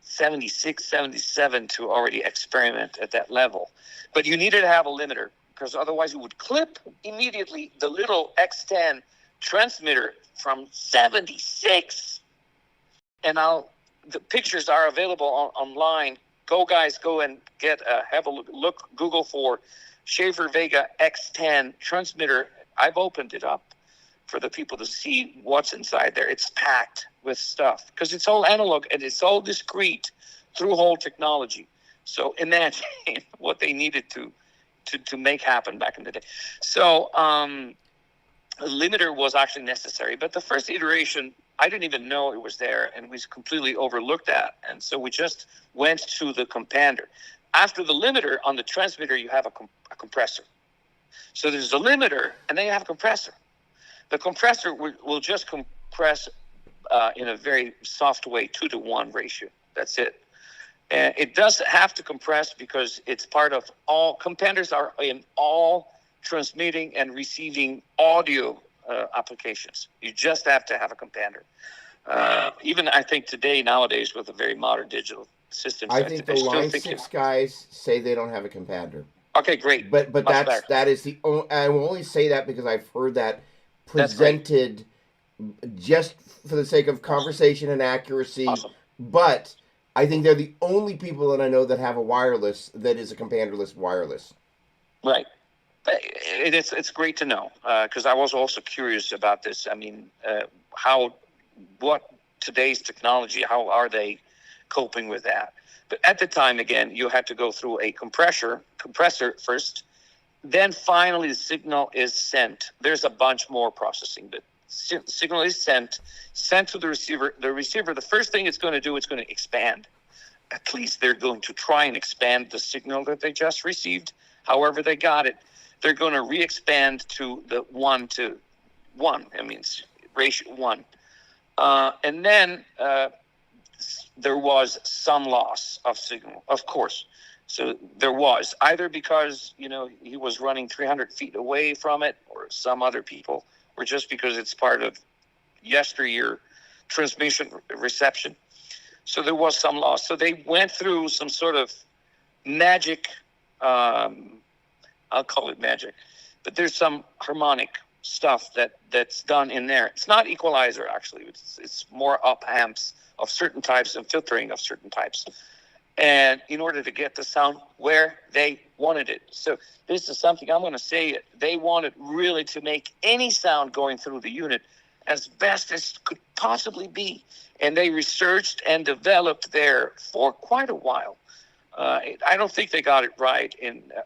76, 77 to already experiment at that level. But you needed to have a limiter, because otherwise you would clip immediately the little X10 transmitter from 76. And the pictures are available online. Go guys, go and have a look, Google for Schaefer Vega X10 transmitter. I've opened it up for the people to see what's inside there. It's packed with stuff because it's all analog and it's all discrete through-hole technology. So imagine what they needed to make happen back in the day. So a limiter was actually necessary, but the first iteration, I didn't even know it was there, and we completely overlooked that. And so we just went to the compander. After the limiter on the transmitter, you have a compressor. So there's a limiter, and then you have a compressor. The compressor will just compress in a very soft way, 2-to-1 ratio. That's it. And it does have to compress because it's part of all, companders are in all transmitting and receiving audio applications. You just have to have a compander. Even I think today, nowadays, with a very modern digital systems, I think the Line 6 guys say they don't have a compander. Okay, great. But that is the only, I will only say that because I've heard that presented just for the sake of conversation and accuracy. Awesome. But I think they're the only people that I know that have a wireless that is a companderless wireless. Right. It's great to know because I was also curious about this. I mean, what today's technology, how are they coping with that? But at the time, again, you had to go through a compressor first. Then finally, the signal is sent. There's a bunch more processing, but signal is sent to the receiver. The receiver, the first thing it's going to do, it's going to expand. At least they're going to try and expand the signal that they just received. However they got it, they're going to re-expand to the 1-to-1. I mean, ratio 1. And then there was some loss of signal, of course. So there was, either because, he was running 300 feet away from it, or some other people, or just because it's part of yesteryear transmission reception. So there was some loss. So they went through some sort of magic I'll call it magic. But there's some harmonic stuff that's done in there. It's not equalizer, actually. It's more up amps of certain types and filtering of certain types. And in order to get the sound where they wanted it. So this is something I'm going to say. They wanted really to make any sound going through the unit as best as could possibly be. And they researched and developed there for quite a while. I don't think they got it right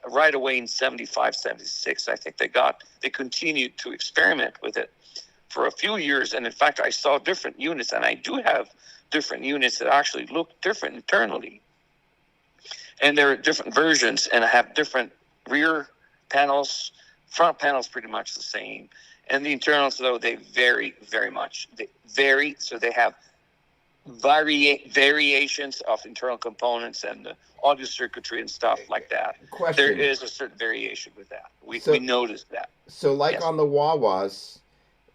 right away in 75, 76. I think they continued to experiment with it for a few years. And in fact, I saw different units, and I do have different units that actually look different internally. And there are different versions, and I have different rear panels, front panels pretty much the same. And the internals, though, they vary very much. They vary, so they have variations of internal components and audio circuitry and stuff like that. Question. There is a certain variation with that. We noticed that. So like Yes. on the Wawas,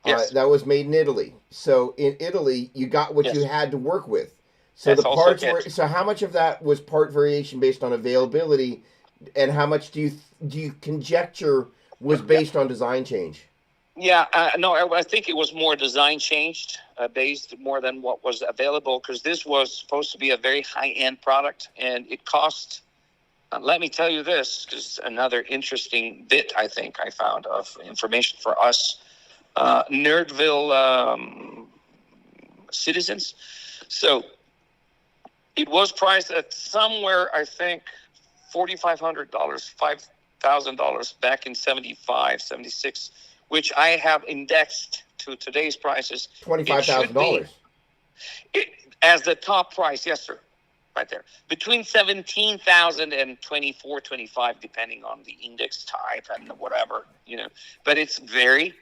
Yes. that was made in Italy. So in Italy, you got what Yes. you had to work with. So That's the also parts it. were. So how much of that was part variation based on availability, and how much do you conjecture was based on design change? Yeah, no, I think it was more design changed, based more than what was available, because this was supposed to be a very high-end product, and it cost, let me tell you this, because another interesting bit I think I found of information for us Nerdville citizens. So it was priced at somewhere, I think, $4,500, $5,000 back in 75, 76, which I have indexed to today's prices. $25,000. As the top price, yes, sir, right there. Between 17,000 and 24, 25, depending on the index type and whatever, But it's very,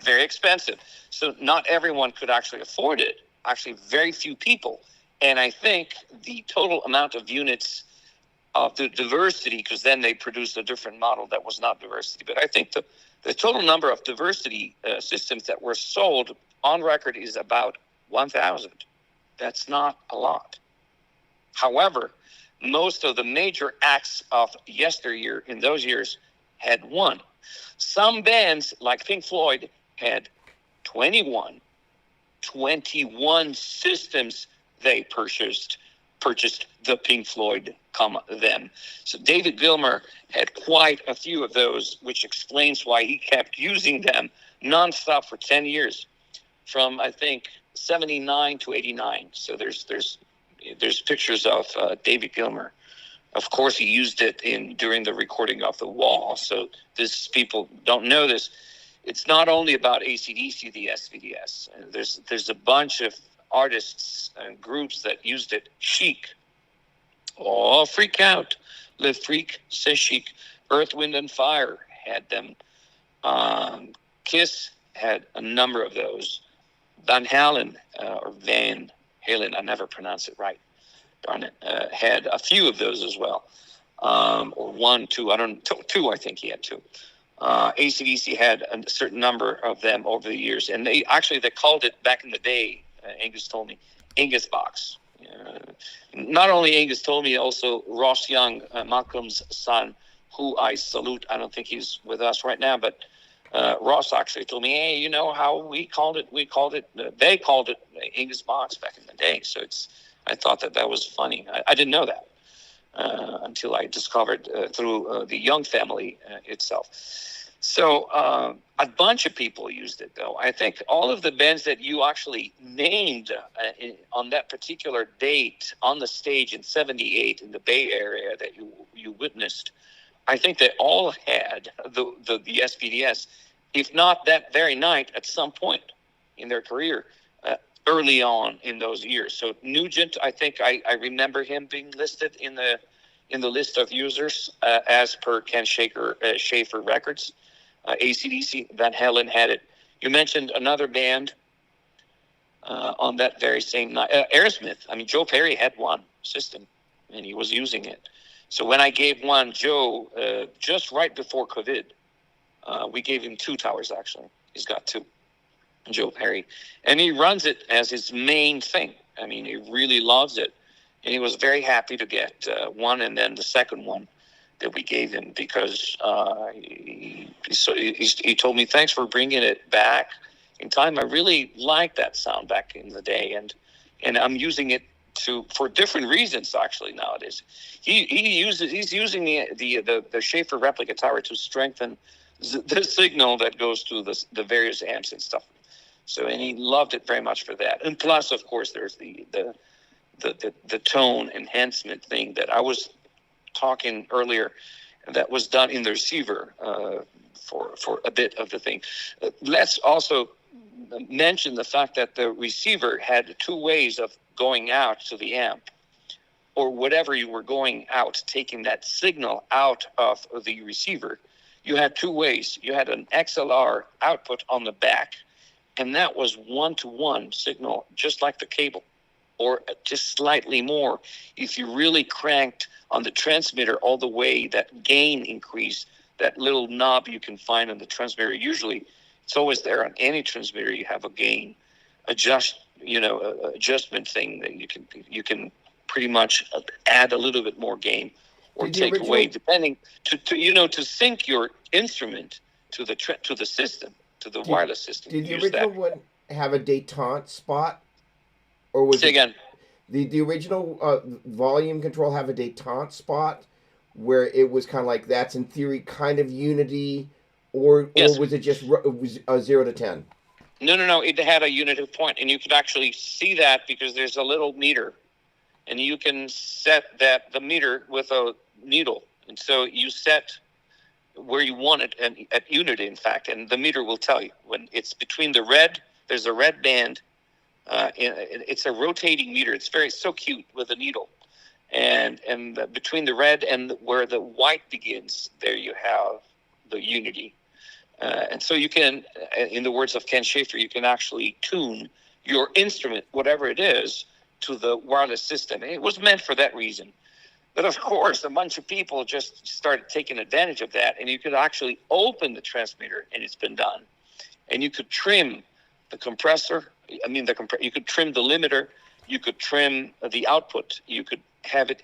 very expensive. So not everyone could actually afford it. Actually, very few people. And I think the total amount of units of the diversity, because then they produced a different model that was not diversity. But I think the total number of diversity systems that were sold on record is about 1,000. That's not a lot. However, most of the major acts of yesteryear in those years had one. Some bands, like Pink Floyd, had 21 systems they purchased the Pink Floyd, them. So David Gilmour had quite a few of those, which explains why he kept using them nonstop for 10 years, from I think 79 to 89. So there's pictures of David Gilmour. Of course, he used it during the recording of The Wall. So people don't know this. It's not only about AC/DC, the SVDS. There's a bunch of artists and groups that used it. Chic. Oh, Freak Out. Le Freak, C'est Chic. Earth, Wind, and Fire had them. Kiss had a number of those. Van Halen, or Van Halen, I never pronounce it right. Darn it. Had a few of those as well. Or one, two, two, I think he had two. AC/DC had a certain number of them over the years. And they called it back in the day, Angus told me, Angus Box. Not only Angus told me, also Ross Young, Malcolm's son, who I salute. I don't think he's with us right now, but Ross actually told me, hey, you know how they called it Angus Box back in the day. So I thought that was funny. I didn't know that until I discovered through the Young family itself. So a bunch of people used it, though. I think all of the bands that you actually named on that particular date on the stage in 78 in the Bay Area that you witnessed, I think they all had the SVDS, if not that very night, at some point in their career, early on in those years. So Nugent, I think I remember him being listed in the list of users as per Ken Schaefer Records. AC/DC, Van Halen had it. You mentioned another band on that very same night, Aerosmith. I mean, Joe Perry had one system, and he was using it. So when I gave one, Joe, just right before COVID, we gave him 2 towers, actually. He's got 2, Joe Perry. And he runs it as his main thing. I mean, he really loves it. And he was very happy to get one and then the second one. that we gave him, because he told me, thanks for bringing it back in time. I really liked that sound back in the day, and I'm using it for different reasons actually nowadays. He's using the Schaefer replica tower to strengthen the signal that goes to the various amps and stuff. So, and he loved it very much for that. And plus, of course, there's the tone enhancement thing that I was talking earlier, that was done in the receiver for a bit of the thing. Let's also mention the fact that the receiver had two ways of going out to the amp, or whatever you were going out, taking that signal out of the receiver. You had two ways. You had an XLR output on the back, and that was 1-to-1 signal, just like the cable, or just slightly more. If you really cranked on the transmitter all the way, that gain increase, that little knob you can find on the transmitter, usually it's always there on any transmitter. You have a gain adjustment thing that you can pretty much add a little bit more gain or take away, depending to sync your instrument to the system, to the wireless system. Did the original one have a détente spot, or was Say again? The original volume control have a détente spot where it was kind of like, that's in theory kind of unity, or was it just 0 to 10? No. It had a unitive point, and you could actually see that because there's a little meter, and you can set the meter with a needle, and so you set where you want it, and at unity, in fact, and the meter will tell you when it's between the red. There's a red band. It's a rotating meter. It's so cute with a needle, and between the red and where the white begins, there you have the unity. And so you can, in the words of Ken Schaefer, you can actually tune your instrument, whatever it is, to the wireless system. And it was meant for that reason. But of course, a bunch of people just started taking advantage of that, and you could actually open the transmitter, and it's been done. And you could trim the compressor. You could trim the limiter. You could trim the output. You could have it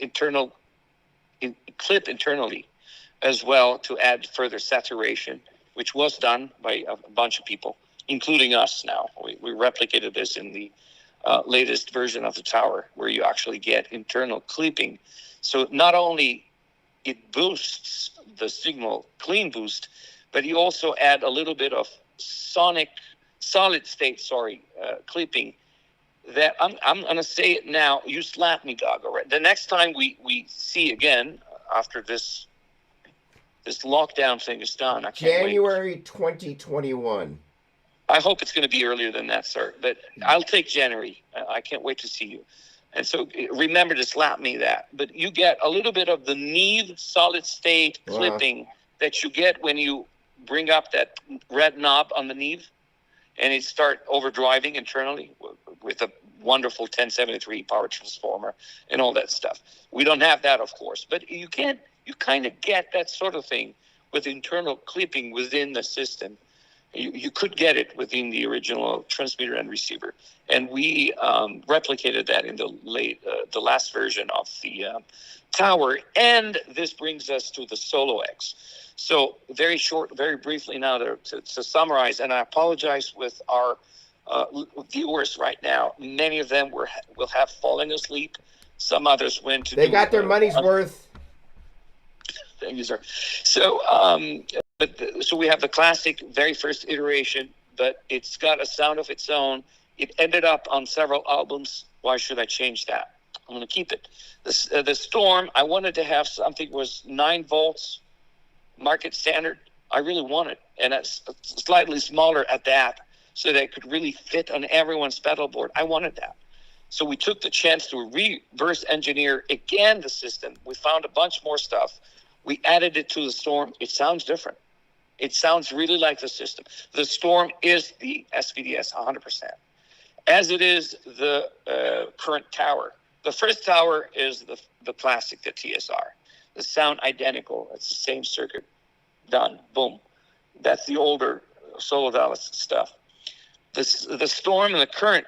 clip internally as well to add further saturation, which was done by a bunch of people, including us now. We replicated this in the latest version of the tower, where you actually get internal clipping. So not only it boosts the signal, clean boost, but you also add a little bit of solid state clipping. That I'm going to say it now. You slap me, dog. All right. The next time we see again after this lockdown thing is done, I can't January 2021. I hope it's going to be earlier than that, sir. But I'll take January. I can't wait to see you. And so remember to slap me that. But you get a little bit of the Neve solid state clipping that you get when you bring up that red knob on the Neve, and it start overdriving internally with a wonderful 1073 power transformer and all that stuff. We don't have that, of course, but you kind of get that sort of thing with internal clipping within the system. You could get it within the original transmitter and receiver, and we replicated that in the last version of the tower. And this brings us to the SoloX. So very briefly now to summarize, and I apologize with our viewers right now. Many of them will have fallen asleep. Some others went to. They got their money's worth. Thank you, sir. So, so we have the classic, very first iteration, but it's got a sound of its own. It ended up on several albums. Why should I change that? I'm going to keep it. The Storm, I wanted to have something was 9 volts, market standard. I really wanted, and it's slightly smaller at that, so that it could really fit on everyone's pedal board. I wanted that. So we took the chance to reverse engineer again the system. We found a bunch more stuff. We added it to the Storm. It sounds different. It sounds really like the system. The Storm is the SVDS 100%, as it is the current tower. The first tower is the plastic, the TSR. The sound identical. It's the same circuit. Done. Boom. That's the older SoloDallas stuff. The Storm and the current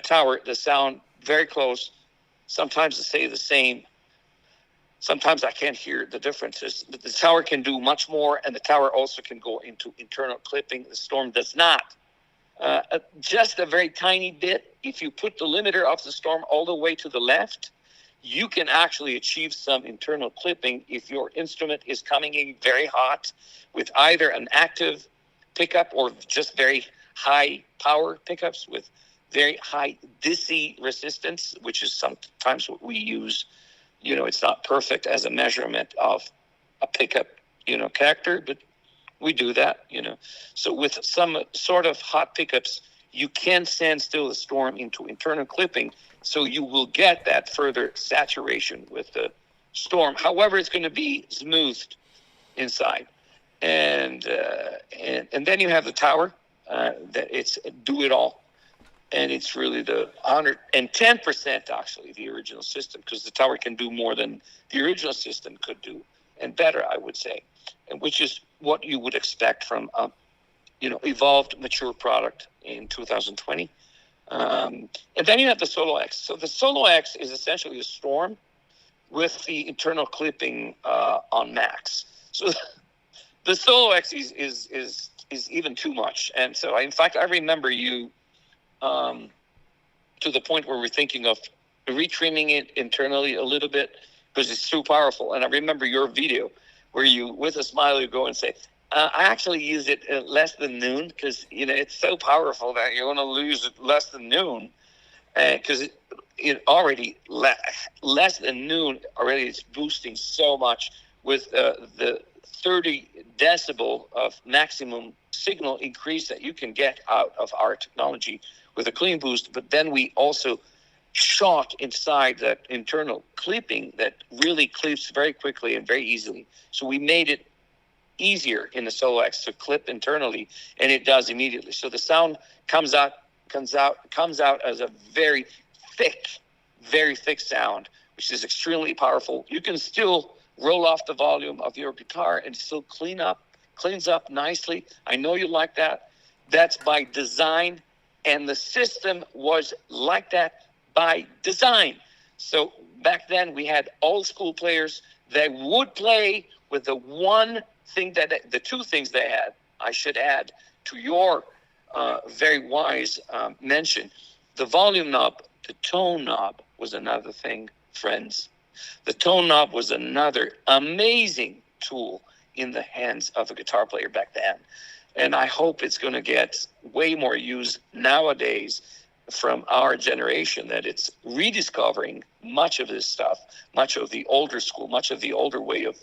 tower, the sound very close. Sometimes they say the same. sometimes I can't hear the differences. But the tower can do much more, and the tower also can go into internal clipping. The Storm does not. Just a very tiny bit. If you put the limiter of the Storm all the way to the left, you can actually achieve some internal clipping if your instrument is coming in very hot with either an active pickup or just very high power pickups with very high DC resistance, which is sometimes what we use. It's not perfect as a measurement of a pickup, character, but we do that, So with some sort of hot pickups, you can send still the Storm into internal clipping, so you will get that further saturation with the Storm. However, it's going to be smoothed inside. And then you have the tower, that it's do it all. And it's really the 110% actually the original system, because the tower can do more than the original system could do, and better, I would say, and which is what you would expect from a evolved, mature product in 2020. And then you have the Solo X. So the Solo X is essentially a Storm with the internal clipping on max. So the Solo X is even too much. And so, in fact, I remember you to the point where we're thinking of retrimming it internally a little bit because it's too powerful. And I remember your video where you, with a smile, you go and say, I actually use it at less than noon because, it's so powerful that you want to lose it less than noon. Because it already, less than noon, already it's boosting so much with the 30 decibel of maximum signal increase that you can get out of our technology with a clean boost. But then we also shot inside that internal clipping that really clips very quickly and very easily. So we made it easier in the Solo X to clip internally, and it does immediately. So the sound comes out as a very thick sound, which is extremely powerful. You can still roll off the volume of your guitar and still cleans up nicely. I know you like that. That's by design, and the system was like that by design. So back then we had old school players that would play with the two things they had. I should add to your very wise mention, the volume knob, the tone knob was another thing, friends. The tone knob was another amazing tool in the hands of a guitar player back then. And I hope it's going to get way more use nowadays from our generation, that it's rediscovering much of this stuff, much of the older school, much of the older way of,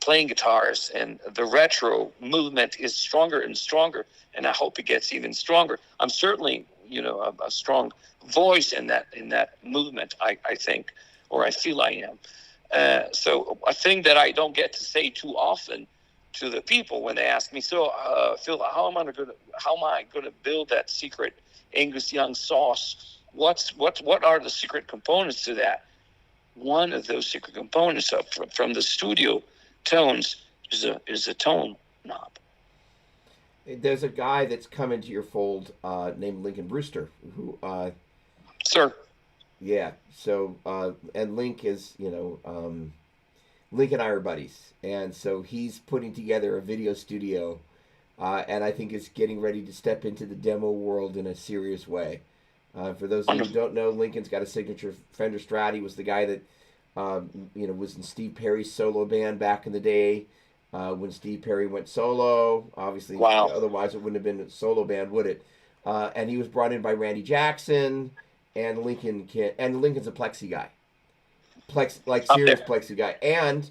playing guitars, and the retro movement is stronger and stronger. And I hope it gets even stronger. I'm certainly, a strong voice in that movement, I think, or I feel I am. So a thing that I don't get to say too often to the people when they ask me, so Phil, how am I going to build that secret Angus Young sauce? What are the secret components to that? One of those secret components from the studio tones is a tone knob. There's a guy that's come into your fold named Lincoln Brewster, who Sir. Yeah. So and Link is, Link and I are buddies, and so he's putting together a video studio, and I think is getting ready to step into the demo world in a serious way. For those of you who don't know, Lincoln's got a signature Fender Strat. He was the guy that was in Steve Perry's solo band back in the day. When Steve Perry went solo, obviously, wow. Otherwise it wouldn't have been a solo band, would it? And he was brought in by Randy Jackson, and Lincoln's a plexi guy, serious plexi guy, and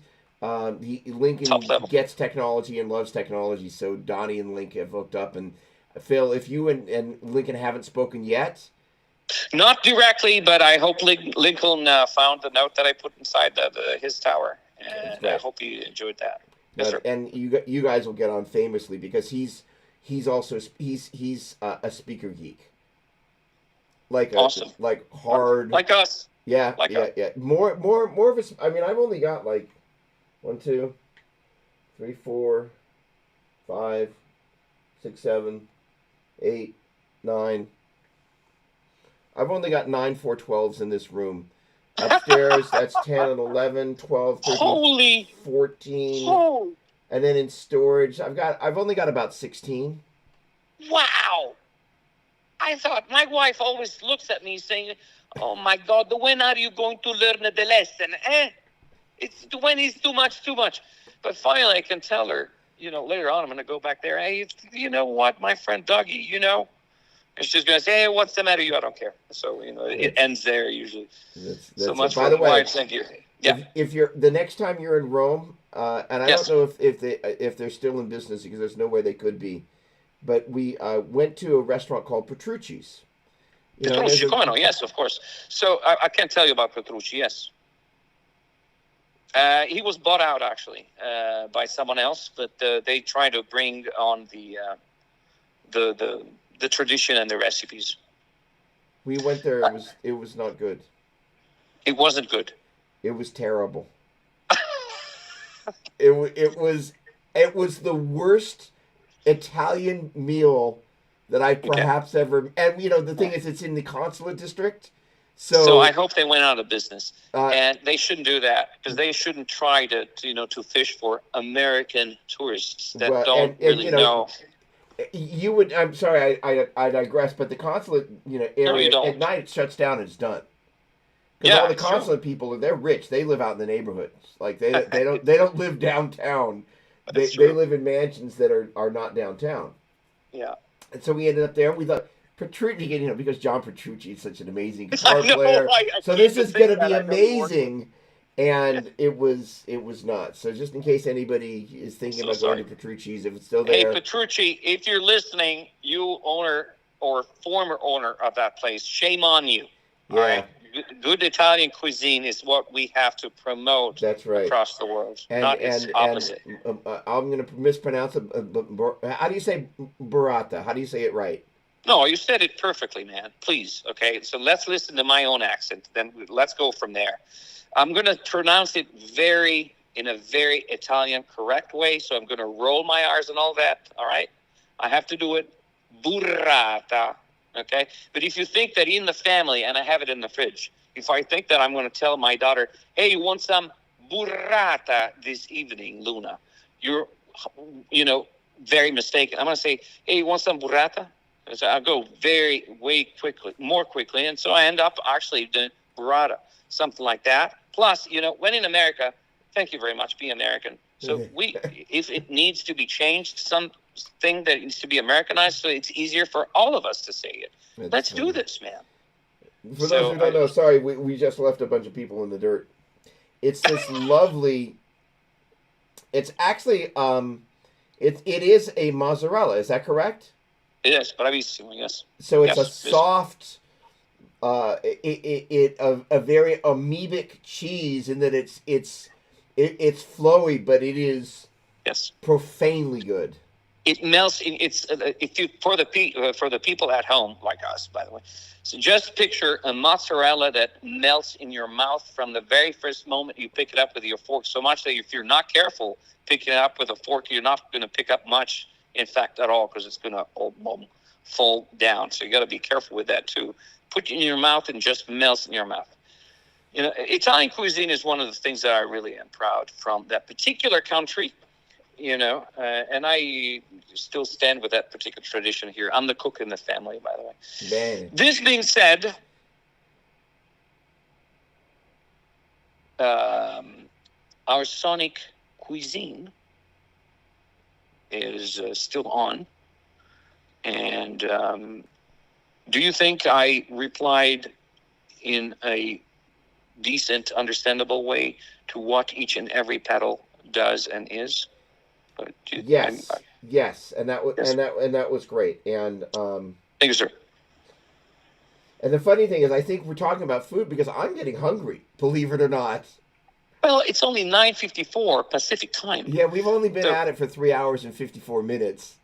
Lincoln gets technology and loves technology. So Donnie and Link have hooked up, and Phil, if you and Lincoln haven't spoken yet. Not directly, but I hope Lincoln found the note that I put inside his tower, and I hope he enjoyed that. Yes, sir. And you guys will get on famously because he's also a speaker geek, awesome, hard, like us. Yeah, yeah. More of a. I mean, I've only got 1, 2, 3, 4, 5, 6, 7, 8, 9. I've only got 9 412s in this room, Upstairs, that's 10 and 11, 12, 13, Holy, 14. oh, And then in storage, I've only got about 16. wow. I thought my wife always looks at me saying, "Oh my God, when are you going to learn the lesson? It's when it's too much, too much." But finally, I can tell her, later on, I'm going to go back there. Hey, you know what, my friend Dougie, and she's going to say, "Hey, what's the matter? I don't care." So it ends there usually. That's So much by for the way, wives. Thank you. Yeah. if you're the next time you're in Rome, and I Yes. don't know if they're still in business because there's no way they could be, but we went to a restaurant called Petrucci's. Petrucci, come on, yes, of course. So I can tell you about Petrucci. Yes. He was bought out actually by someone else, but they try to bring on the tradition and the recipes. We went there. It was not good. It wasn't good. It was terrible. it was the worst Italian meal that I perhaps ever. And the thing is, it's in the consulate district. So I hope they went out of business, and they shouldn't do that because they shouldn't try to fish for American tourists that don't really know. You would. I'm sorry, I digress, but the consulate area at night it shuts down and it's done. Because all the consulate people, they're rich. They live out in the neighborhoods. Like they don't live downtown. They live in mansions that are not downtown. Yeah. And so we ended up there. We thought Petrucci, because John Petrucci is such an amazing guitar player. So this is going to be amazing. And it was not. So just in case anybody is thinking about going to Petrucci's, if it's still there. Hey, Petrucci, if you're listening, you owner or former owner of that place, shame on you. Yeah. All right? Good Italian cuisine is what we have to promote. That's right. Across the world, not its opposite. I'm going to mispronounce it. How do you say burrata? How do you say it right? No, you said it perfectly, man. Please, okay? So let's listen to my own accent. Then let's go from there. I'm going to pronounce it in a very Italian correct way. So I'm going to roll my R's and all that. All right? I have to do it burrata. Okay? But if you think that in the family, and I have it in the fridge, if I think that I'm going to tell my daughter, "Hey, you want some burrata this evening, Luna?" You're, very mistaken. I'm going to say, "Hey, you want some burrata?" So I'll go more quickly. And so I end up actually doing burrata, something like that. Plus, when in America, thank you very much, be American. So if it needs to be changed, something that needs to be Americanized, so it's easier for all of us to say it. Let's do this, man. For those who don't know, sorry, we just left a bunch of people in the dirt. It's this lovely. It's actually it is a mozzarella. Is that correct? It is bravissimo, yes. So it's a soft, a very amoebic cheese in that it's flowy, but it is profanely good. It melts. For the people at home like us, by the way. So just picture a mozzarella that melts in your mouth from the very first moment you pick it up with your fork. So much that if you're not careful picking it up with a fork, you're not going to pick up much, in fact, at all, because it's going to fall down. So you got to be careful with that too. Put it in your mouth and just melts in your mouth. Italian cuisine is one of the things that I really am proud from that particular country. And I still stand with that particular tradition here. I'm the cook in the family, by the way. Man. This being said, our sonic cuisine is still on. And do you think I replied in a decent, understandable way to what each and every pedal does and is? Yes, and that was great. And thank you, sir. And the funny thing is, I think we're talking about food because I'm getting hungry. Believe it or not. Well, it's only 9:54 Pacific time. Yeah, we've only been at it for 3 hours and 54 minutes.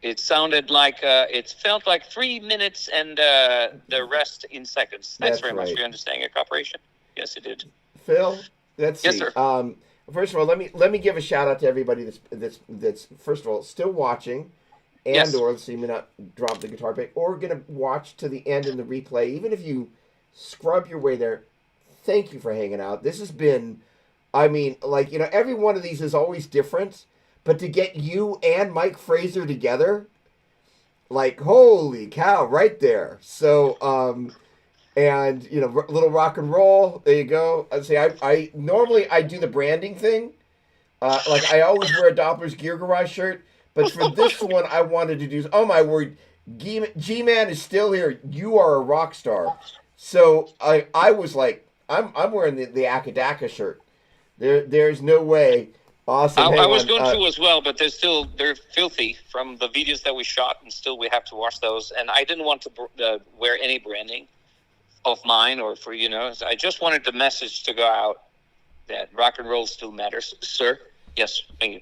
It sounded like it felt like 3 minutes and the rest in seconds. Thanks very much for your understanding and cooperation. Yes, it did. Phil, let's see. Yes, sir. First of all, let me give a shout out to everybody that's first of all still watching, and or let's see me not drop the guitar pick, or gonna watch to the end in the replay. Even if you scrub your way there, thank you for hanging out. This has been, I mean, like, you know, every one of these is always different, but to get you and Mike Fraser together, like, holy cow, right there. So, and you know, little rock and roll. There you go. I say, I normally I do the branding thing. Like I always wear a Doppler's Gear Garage shirt, but for this one, I wanted to do. Oh my word, G-Man is still here. You are a rock star. So I was like, I'm wearing the Akadaka shirt. There's no way. Awesome. I was going to as well, but they're filthy from the videos that we shot, and still we have to wash those. And I didn't want to wear any branding of mine or for, you know, I just wanted the message to go out that rock and roll still matters, sir. Yes, thank you.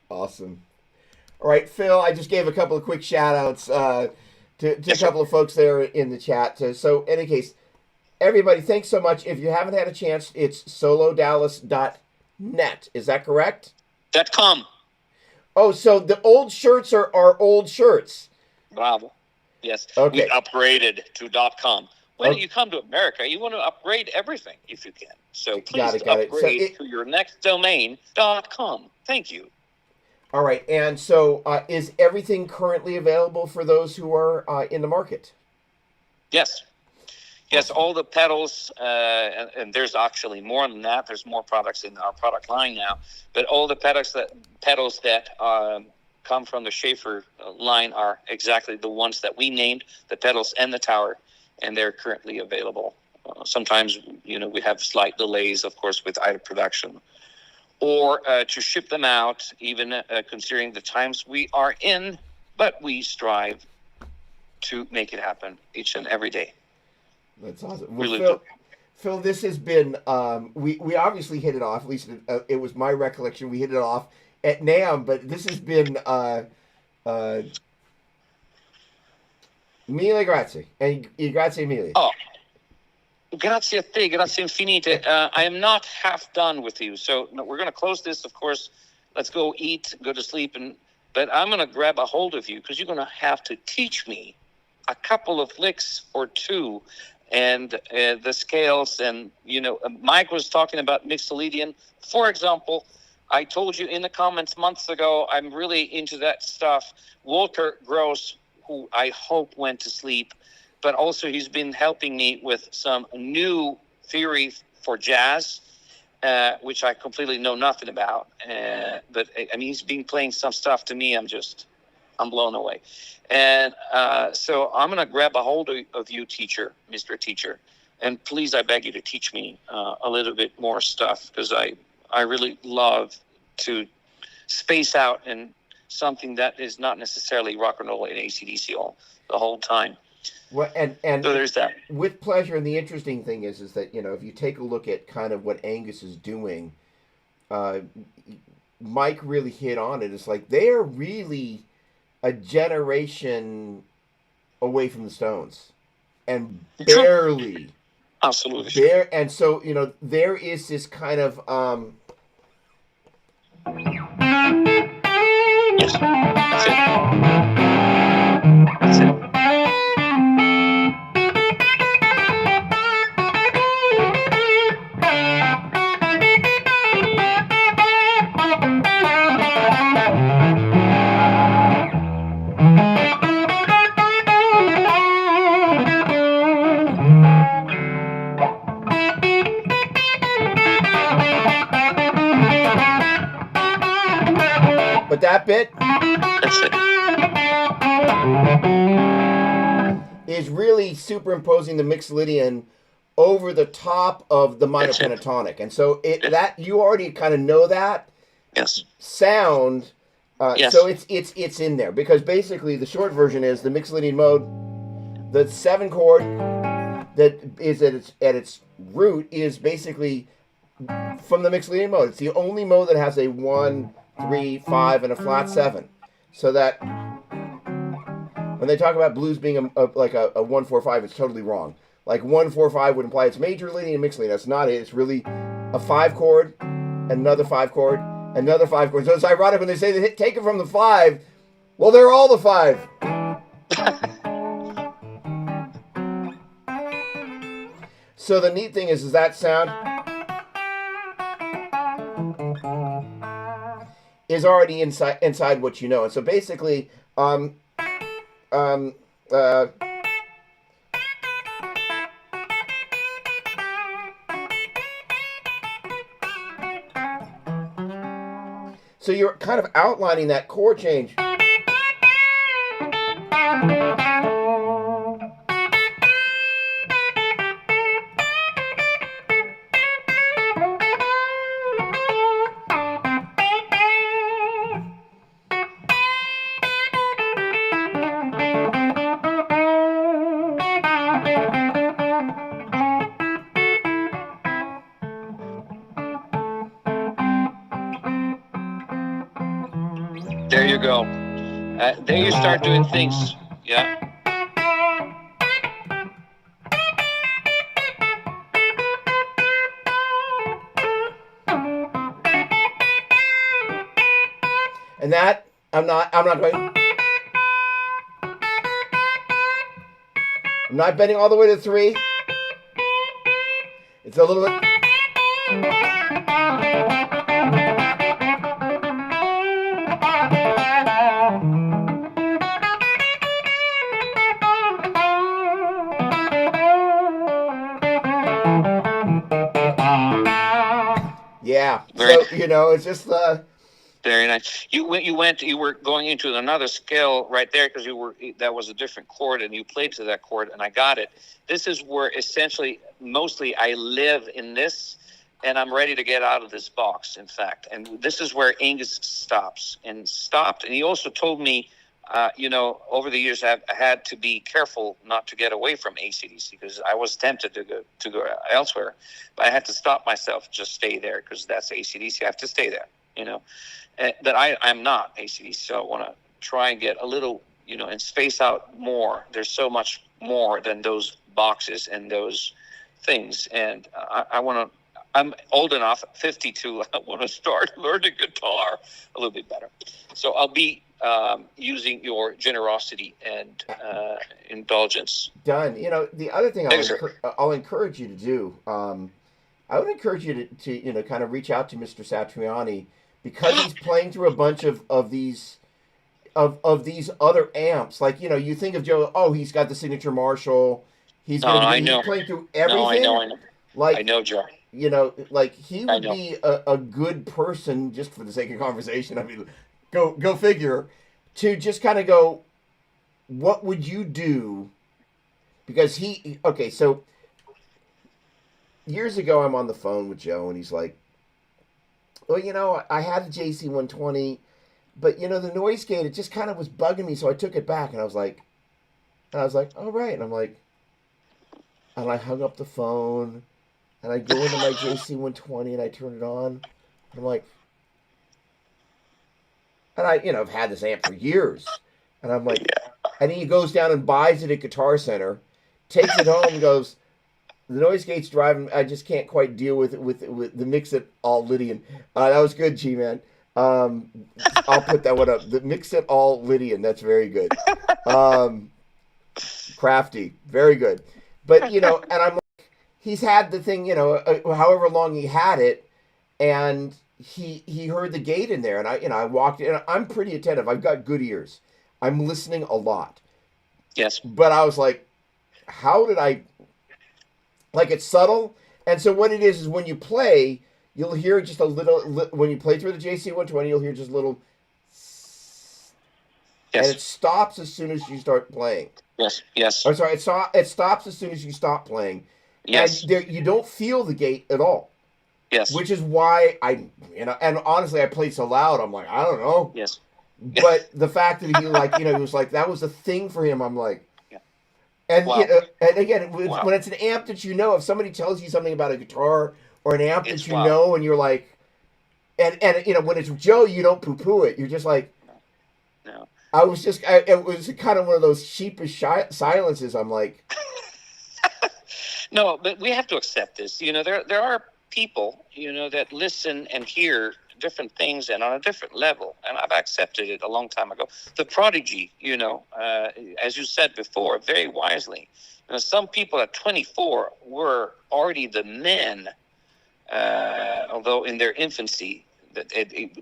Awesome. All right, Phil, I just gave a couple of quick shout outs to a couple of folks there in the chat. So, in any case, everybody, thanks so much. If you haven't had a chance, it's SoloDallas.net. Is that correct? .com. Oh, so the old shirts are old shirts. Bravo. Yes. Okay. We upgraded to .com. When you come to America, you want to upgrade everything if you can. So please upgrade to your next domain, .com. Thank you. All right. And so is everything currently available for those who are in the market? Yes. Yes, all the pedals, and there's actually more than that. There's more products in our product line now. But all the pedals that come from the Schaefer line are exactly the ones that we named, the pedals and the tower. And they're currently available. Sometimes, you know, we have slight delays, of course, with either production or to ship them out, even considering the times we are in. But we strive to make it happen each and every day. That's awesome. Well, Phil, this has been, we obviously hit it off, at least it was my recollection, we hit it off at NAMM, but this has been mille grazie. And grazie mille. Oh, grazie a te, grazie infinite. I am not half done with you. So we're going to close this, of course. Let's go eat, go to sleep. But I'm going to grab a hold of you because you're going to have to teach me a couple of licks or two and the scales. And, you know, Mike was talking about Mixolydian. For example, I told you in the comments months ago, I'm really into that stuff. Walter Gross, who I hope went to sleep, but also he's been helping me with some new theory for jazz, which I completely know nothing about. But I mean, he's been playing some stuff to me. I'm blown away. And so I'm going to grab a hold of you, teacher, Mr. Teacher. And please, I beg you to teach me a little bit more stuff because I really love to space out and something that is not necessarily rock and roll and AC/DC the whole time. Well, and so there's that. With pleasure, and the interesting thing is that, you know, if you take a look at kind of what Angus is doing, Mike really hit on it. It's like they are really a generation away from the Stones, and barely. Absolutely. And so, you know, there is this kind of yes. That's it. That's it. But that bit is really superimposing the Mixolydian over the top of the minor pentatonic, and so that you already kind of know that sound. Yes. So it's in there because basically the short version is the Mixolydian mode, the 7 chord that is at its root is basically from the Mixolydian mode. It's the only mode that has a 1, 3, 5, and a flat 7. So that when they talk about blues being like a 1, 4, 5, it's totally wrong. Like 1, 4, 5 would imply it's major leading and mixed leading. That's not it. It's really a 5 chord, another 5 chord, another 5 chord. So it's ironic when they say they take it from the 5. Well, they're all the 5. So the neat thing is that sound is already inside what you know. And so basically, um, uh, so you're kind of outlining that chord change. There you go. There you start doing things. Yeah. And that I'm not going. I'm not bending all the way to 3. It's a little bit. Yeah. So, it's just very nice. You were going into another scale right there because that was a different chord and you played to that chord and I got it. This is where essentially mostly I live in this and I'm ready to get out of this box, in fact. And this is where Angus stopped. And he also told me, over the years I've had to be careful not to get away from AC/DC because I was tempted to go elsewhere. But I had to stop myself, just stay there because that's AC/DC. I have to stay there, But I'm not AC/DC, so I want to try and get a little, and space out more. There's so much more than those boxes and those things. And I'm old enough, 52, I want to start learning guitar a little bit better. So I'll be using your generosity and indulgence. Done. The other thing I'll encourage you to do, I would encourage you to kind of reach out to Mr. Satriani because he's playing through a bunch of these other amps. Like, you think of Joe, he's got the signature Marshall. He's playing through everything. No, I know. Like, I know, Joe. Like he would be a good person, just for the sake of conversation. I mean, go figure, to just kind of go, what would you do? Because so years ago, I'm on the phone with Joe, and he's like, well, I had a JC120, but the noise gate, it just kind of was bugging me, so I took it back, and I was like, all right, and I'm like, and I hung up the phone, and I go into my JC120, and I turn it on, and I'm like, and I've had this amp for years, and I'm like, and he goes down and buys it at Guitar Center, takes it home, and goes, the noise gate's driving. I just can't quite deal with the Mix-It All Lydian. That was good, G-Man. I'll put that one up. The Mix-It All Lydian. That's very good. Crafty, very good. But and I'm like, he's had the thing, however long he had it, and he heard the gate in there, and I walked in. I'm pretty attentive. I've got good ears. I'm listening a lot. Yes. But I was like, how did I? Like, it's subtle, and so what it is when you play, you'll hear just a little. When you play through the JC120, you'll hear just a little. Yes. And it stops as soon as you start playing. Yes. I'm sorry, it stops as soon as you stop playing. Yes. And you don't feel the gate at all. Yes. Which is why and honestly, I played so loud. I'm like, I don't know. Yes. But the fact that he he was like, that was a thing for him. I'm like. And wow. And again, when it's an amp that if somebody tells you something about a guitar or an amp that you know, and you're like, and when it's Joe, you don't poo-poo it. You're just like, no. It was kind of one of those sheepish silences. I'm like, no, but we have to accept this. There are people, that listen and hear different things and on a different level, and I've accepted it a long time ago. The prodigy, as you said before, very wisely, some people at 24 were already the men, although in their infancy, that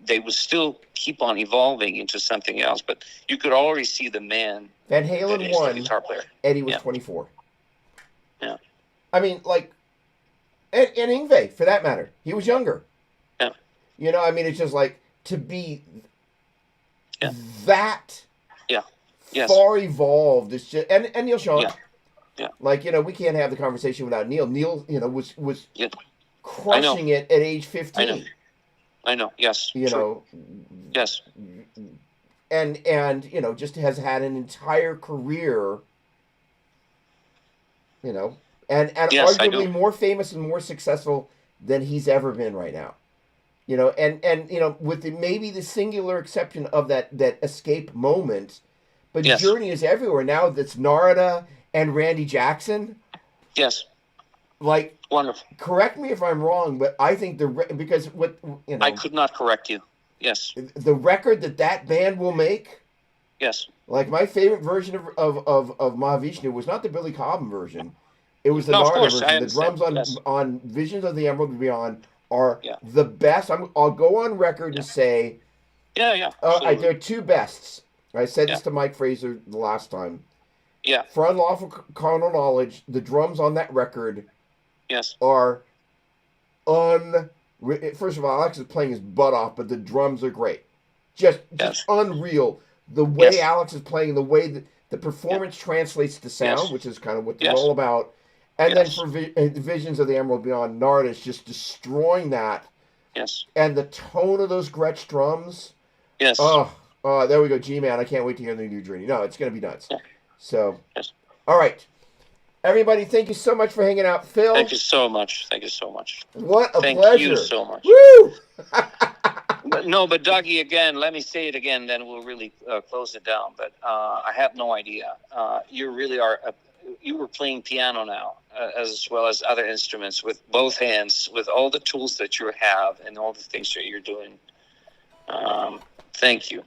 they would still keep on evolving into something else. But you could already see the man. Van Halen won. The guitar player. Eddie was 24. Yeah. I mean, like, and Yngwie, for that matter, he was younger. Yeah. I mean, it's just like to be that far evolved. It's just and Neil Sean. Yeah. Yeah. Like, we can't have the conversation without Neil. Neil, was crushing it at age 15. I know. Yes. Yes. And just has had an entire career, and Yes, arguably more famous and more successful than he's ever been right now. And with maybe the singular exception of that escape moment, but Journey is everywhere now. That's Narada and Randy Jackson. Yes. Like, wonderful. Correct me if I'm wrong, but I think because I could not correct you. Yes. The record that band will make. Yes. Like, my favorite version of Mahavishnu was not the Billy Cobham version. It was the Narada version. The drums on Visions of the Emerald and Beyond are the best. I'll go on record and say, there are two bests. I said this to Mike Fraser the last time. Yeah. For Unlawful Carnal Knowledge, the drums on that record are first of all, Alex is playing his butt off, but the drums are great. Just unreal. The way Alex is playing, the way that the performance translates to sound, which is kind of what they're all about. And then for Visions of the Emerald Beyond, Narada is just destroying that. Yes. And the tone of those Gretsch drums. Yes. Oh, there we go. G-Man, I can't wait to hear the new Journey. No, it's going to be nuts. Yeah. So, all right. Everybody, thank you so much for hanging out. Phil. Thank you so much. What a pleasure. Thank you so much. Woo! But Dougie, again, let me say it again, then we'll really close it down. But I have no idea. You really are, you were playing piano now, as well as other instruments with both hands, with all the tools that you have and all the things that you're doing. Thank you.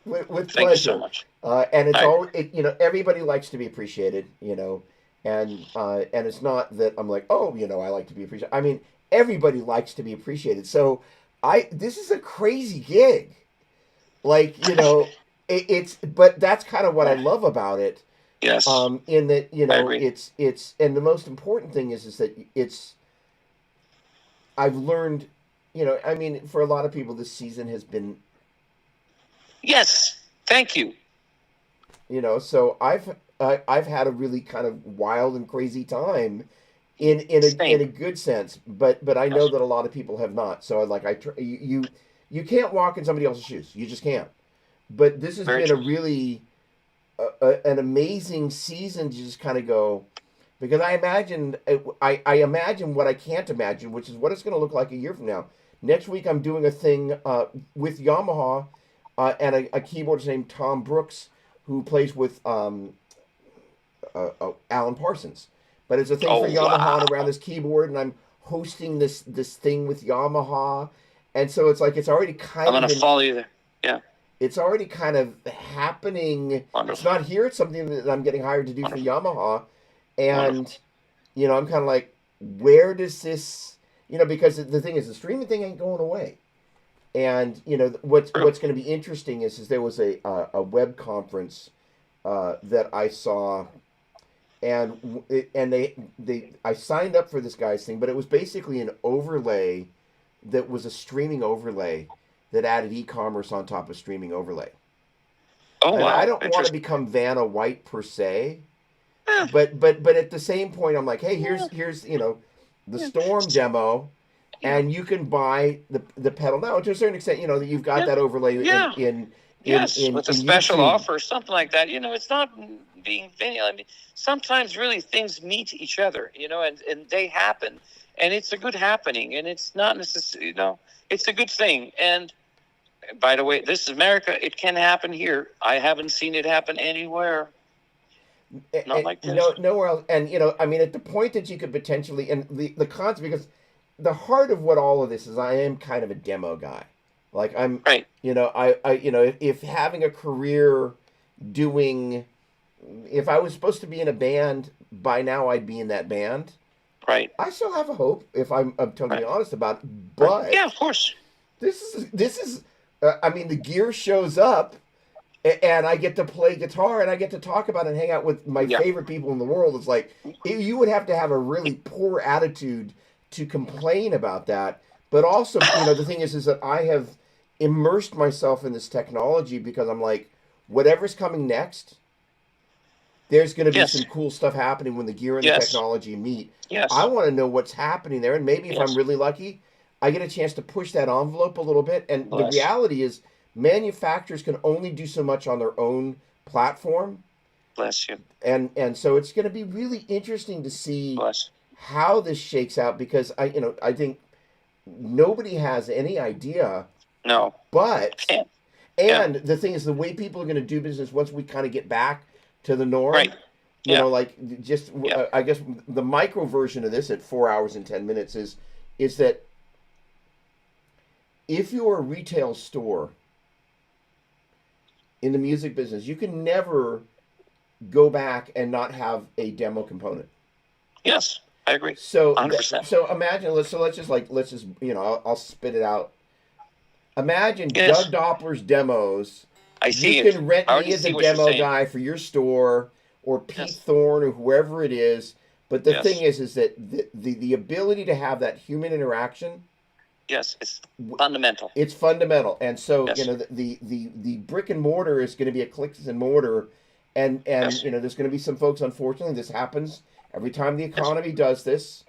With pleasure. Thank you so much. And it's all, everybody likes to be appreciated, and it's not that I'm like, I like to be appreciated. I mean, everybody likes to be appreciated. So this is a crazy gig. Like, but that's kind of what I love about it. Yes. In that, it's, and the most important thing is that I've learned, for a lot of people, this season has been. Yes. Thank you. So I've had a really kind of wild and crazy time in a good sense, but I know that a lot of people have not. So you can't walk in somebody else's shoes. You just can't. But this has been a really an amazing season to just kind of go, because I imagine what I can't imagine, which is what it's going to look like a year from now. Next week I'm doing a thing with Yamaha and a keyboardist named Tom Brooks, who plays with Alan Parsons. But it's a thing for Yamaha and around this keyboard, and I'm hosting this thing with Yamaha. And so it's like, it's already kind of... I'm going to follow you there. Yeah. It's already kind of happening. Wonderful. It's not here. It's something that I'm getting hired to do for Yamaha. And, I'm kind of like, where does this... because the thing is, the streaming thing ain't going away. And, what's going to be interesting is there was a web conference that I saw, and I signed up for this guy's thing, but it was basically an overlay that was a streaming overlay that added e-commerce on top of streaming overlay. Oh, wow. I don't want to become Vanna White per se, but at the same point, I'm like, hey, here's the Storm demo. And you can buy the pedal now to a certain extent. That you've got that overlay in with a special YouTube. offer, something like that. It's not being vanilla. I mean, sometimes really things meet each other. And they happen, and it's a good happening, and it's not necessarily. It's a good thing. And by the way, this is America. It can happen here. I haven't seen it happen anywhere. Not like this. Nowhere else. And at the point that you could potentially, and the cons, because the heart of what all of this is, I am kind of a demo guy. Like I'm, Right. if having a career doing, if I was supposed to be in a band by now, I'd be in that band. Right. I still have a hope if I'm totally Right. honest about it. Right. But Yeah, of course. this is I mean, the gear shows up and I get to play guitar and I get to talk about it and hang out with my Yeah. favorite people in the world. It's like you would have to have a really poor attitude to complain about that. But also, the thing is that I have immersed myself in this technology because I'm like, whatever's coming next, there's going to be Yes. some cool stuff happening when the gear and the Yes. technology meet. I Yes. want to know what's happening there, and maybe if I'm Yes. really lucky, I get a chance to push that envelope a little bit. And the Bless. reality is, manufacturers can only do so much on their own platform, Bless you. and so it's going to be really interesting to see Bless. how this shakes out because I think nobody has any idea, No. but Can't. Yeah. and the thing is, the way people are going to do business once we kind of get back to the norm, Right. Yeah. like just Yeah. I guess the micro version of this at 4 hours and 10 minutes is that if you're a retail store in the music business, you can never go back and not have a demo component. Yes. I agree. So 100%. so imagine let's just I'll spit it out. Imagine Yes. Doug Doppler's demos. I see You it. can rent I already me as see a what you're demo saying. guy for your store, or Pete Yes. Thorne, or whoever it is. But the Yes. thing is that the ability to have that human interaction, Yes. It's fundamental. it's fundamental. And so Yes. the brick and mortar is going to be a clicks and mortar, and Yes. there's going to be some folks. Unfortunately, this happens every time the Yes. economy does this.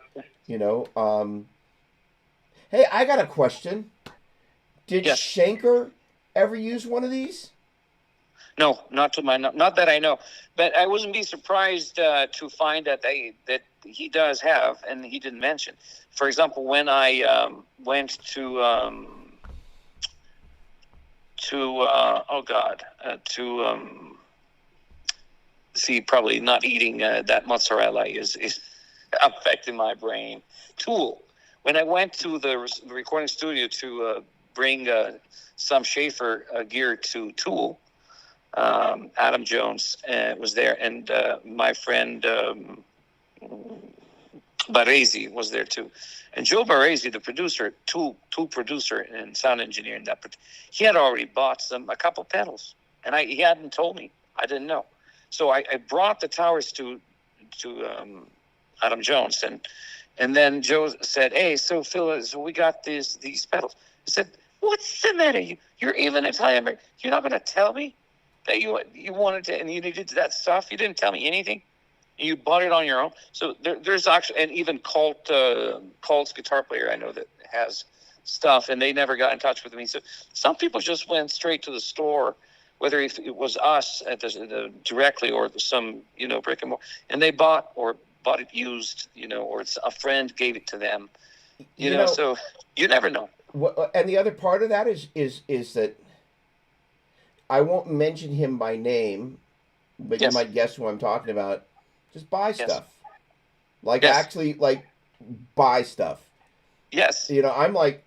Hey, I got a question. Did Yes. Schenker ever use one of these? No, not that I know. But I wouldn't be surprised to find that he does have, and he didn't mention. For example, when I went to see, probably not eating that mozzarella is affecting my brain. Tool. When I went to the recording studio to bring some Schaefer gear to Tool, Adam Jones was there, and my friend Baresi was there too. And Joe Baresi, the producer, Tool producer and sound engineer, he had already bought a couple pedals, and he hadn't told me. I didn't know. So I brought the towers to Adam Jones, and then Joe said, "Hey, so Phil, so we got these pedals." I said, "What's the matter? You're even Italian. You're not going to tell me that you wanted to and you needed that stuff? You didn't tell me anything. You bought it on your own." So there's actually, and even Colt's guitar player I know that has stuff, and they never got in touch with me. So some people just went straight to the store, whether if it was us at directly or some brick and mortar, and they bought it used, or it's a friend gave it to them, so you never know. And the other part of that is that I won't mention him by name, but Yes. you might guess who I'm talking about. Just buy Yes. stuff. Like Yes. actually, like buy stuff. Yes. I'm like,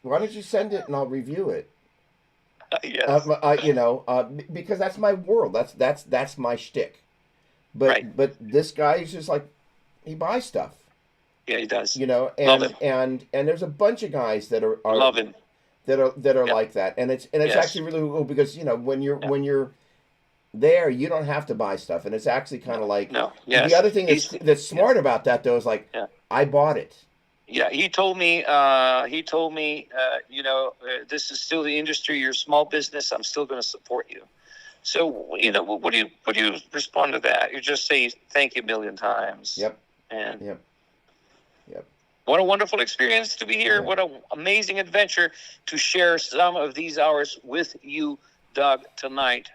why don't you send it and I'll review it? Yes. Because that's my world. That's my shtick. But Right. but this guy is just like, he buys stuff. Yeah, he does. And Love him. and there's a bunch of guys that are Love him. that are Yeah. like that, and it's Yes. actually really cool because when you're there, you don't have to buy stuff, and it's actually kind of like No. Yes. the other thing that's smart about that though is like, Yeah. I bought it. Yeah, he told me. This is still the industry. You're a small business. I'm still going to support you. So, what do you respond to that? You just say thank you a million times. Yep. And Yep. what a wonderful experience to be here. Yeah. What an amazing adventure to share some of these hours with you, Doug, tonight.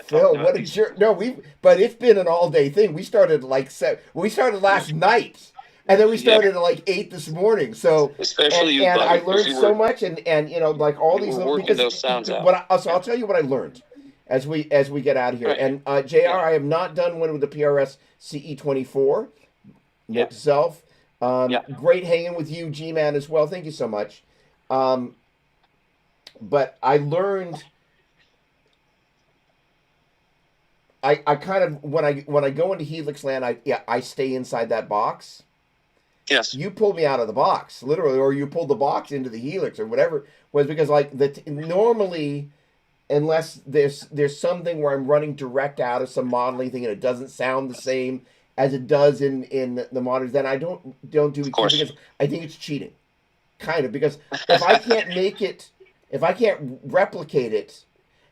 Phil, what a jerk! No, but it's been an all day thing. We started we started last night. And then we started at like 8 this morning. So especially you, and buddy, I learned because so much, and like all these little working those sounds out. I'll tell you what I learned as we get out of here. Right. And JR, Yeah. I have not done one with the PRS CE24. Note Yeah. to self. Yeah. Great hanging with you, G-Man, as well. Thank you so much. but I learned. I kind of when I go into Helix Land, I stay inside that box. Yes. You pulled me out of the box, literally, or you pulled the box into the Helix or whatever. Was because like normally, unless there's something where I'm running direct out of some modeling thing and it doesn't sound the same as it does in the monitors, then I don't do EQ because I think it's cheating, kind of, because if I can't make it, if I can't replicate it,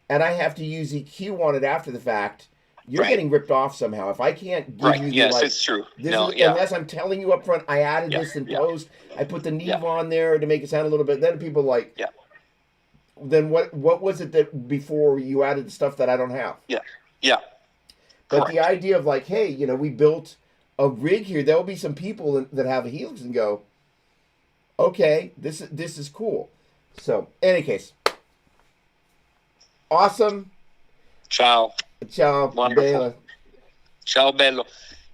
and I have to use EQ on it after the fact, you're getting ripped off somehow. If I can't give you the, yes, like, it's true. this No, is, yeah. unless I'm telling you up front, I added this in post, I put the Neve on there to make it sound a little bit. Then people like, then what was it that before you added the stuff that I don't have? Yeah. But Correct. the idea of like, hey, we built a rig here. There'll be some people that have a Helix and go, okay, this is cool. So, in any case, awesome. Ciao. Ciao. Wonderful. Bella. Ciao bello.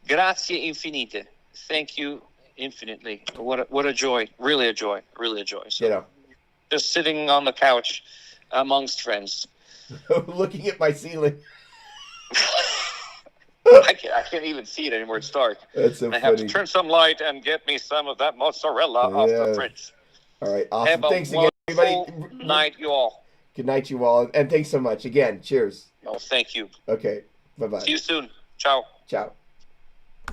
Grazie infinite. Thank you infinitely. What a joy. Really a joy. Really a joy. So just sitting on the couch amongst friends. Looking at my ceiling. I can't even see it anymore. It's dark. That's so I funny. have to turn some light and get me some of that mozzarella off the fridge. All right. Awesome. Have Thanks a again, everybody. wonderful night, you all. Good night, you all. And thanks so much. Again, cheers. Oh, thank you. Okay. Bye-bye. See you soon. Ciao. Ciao.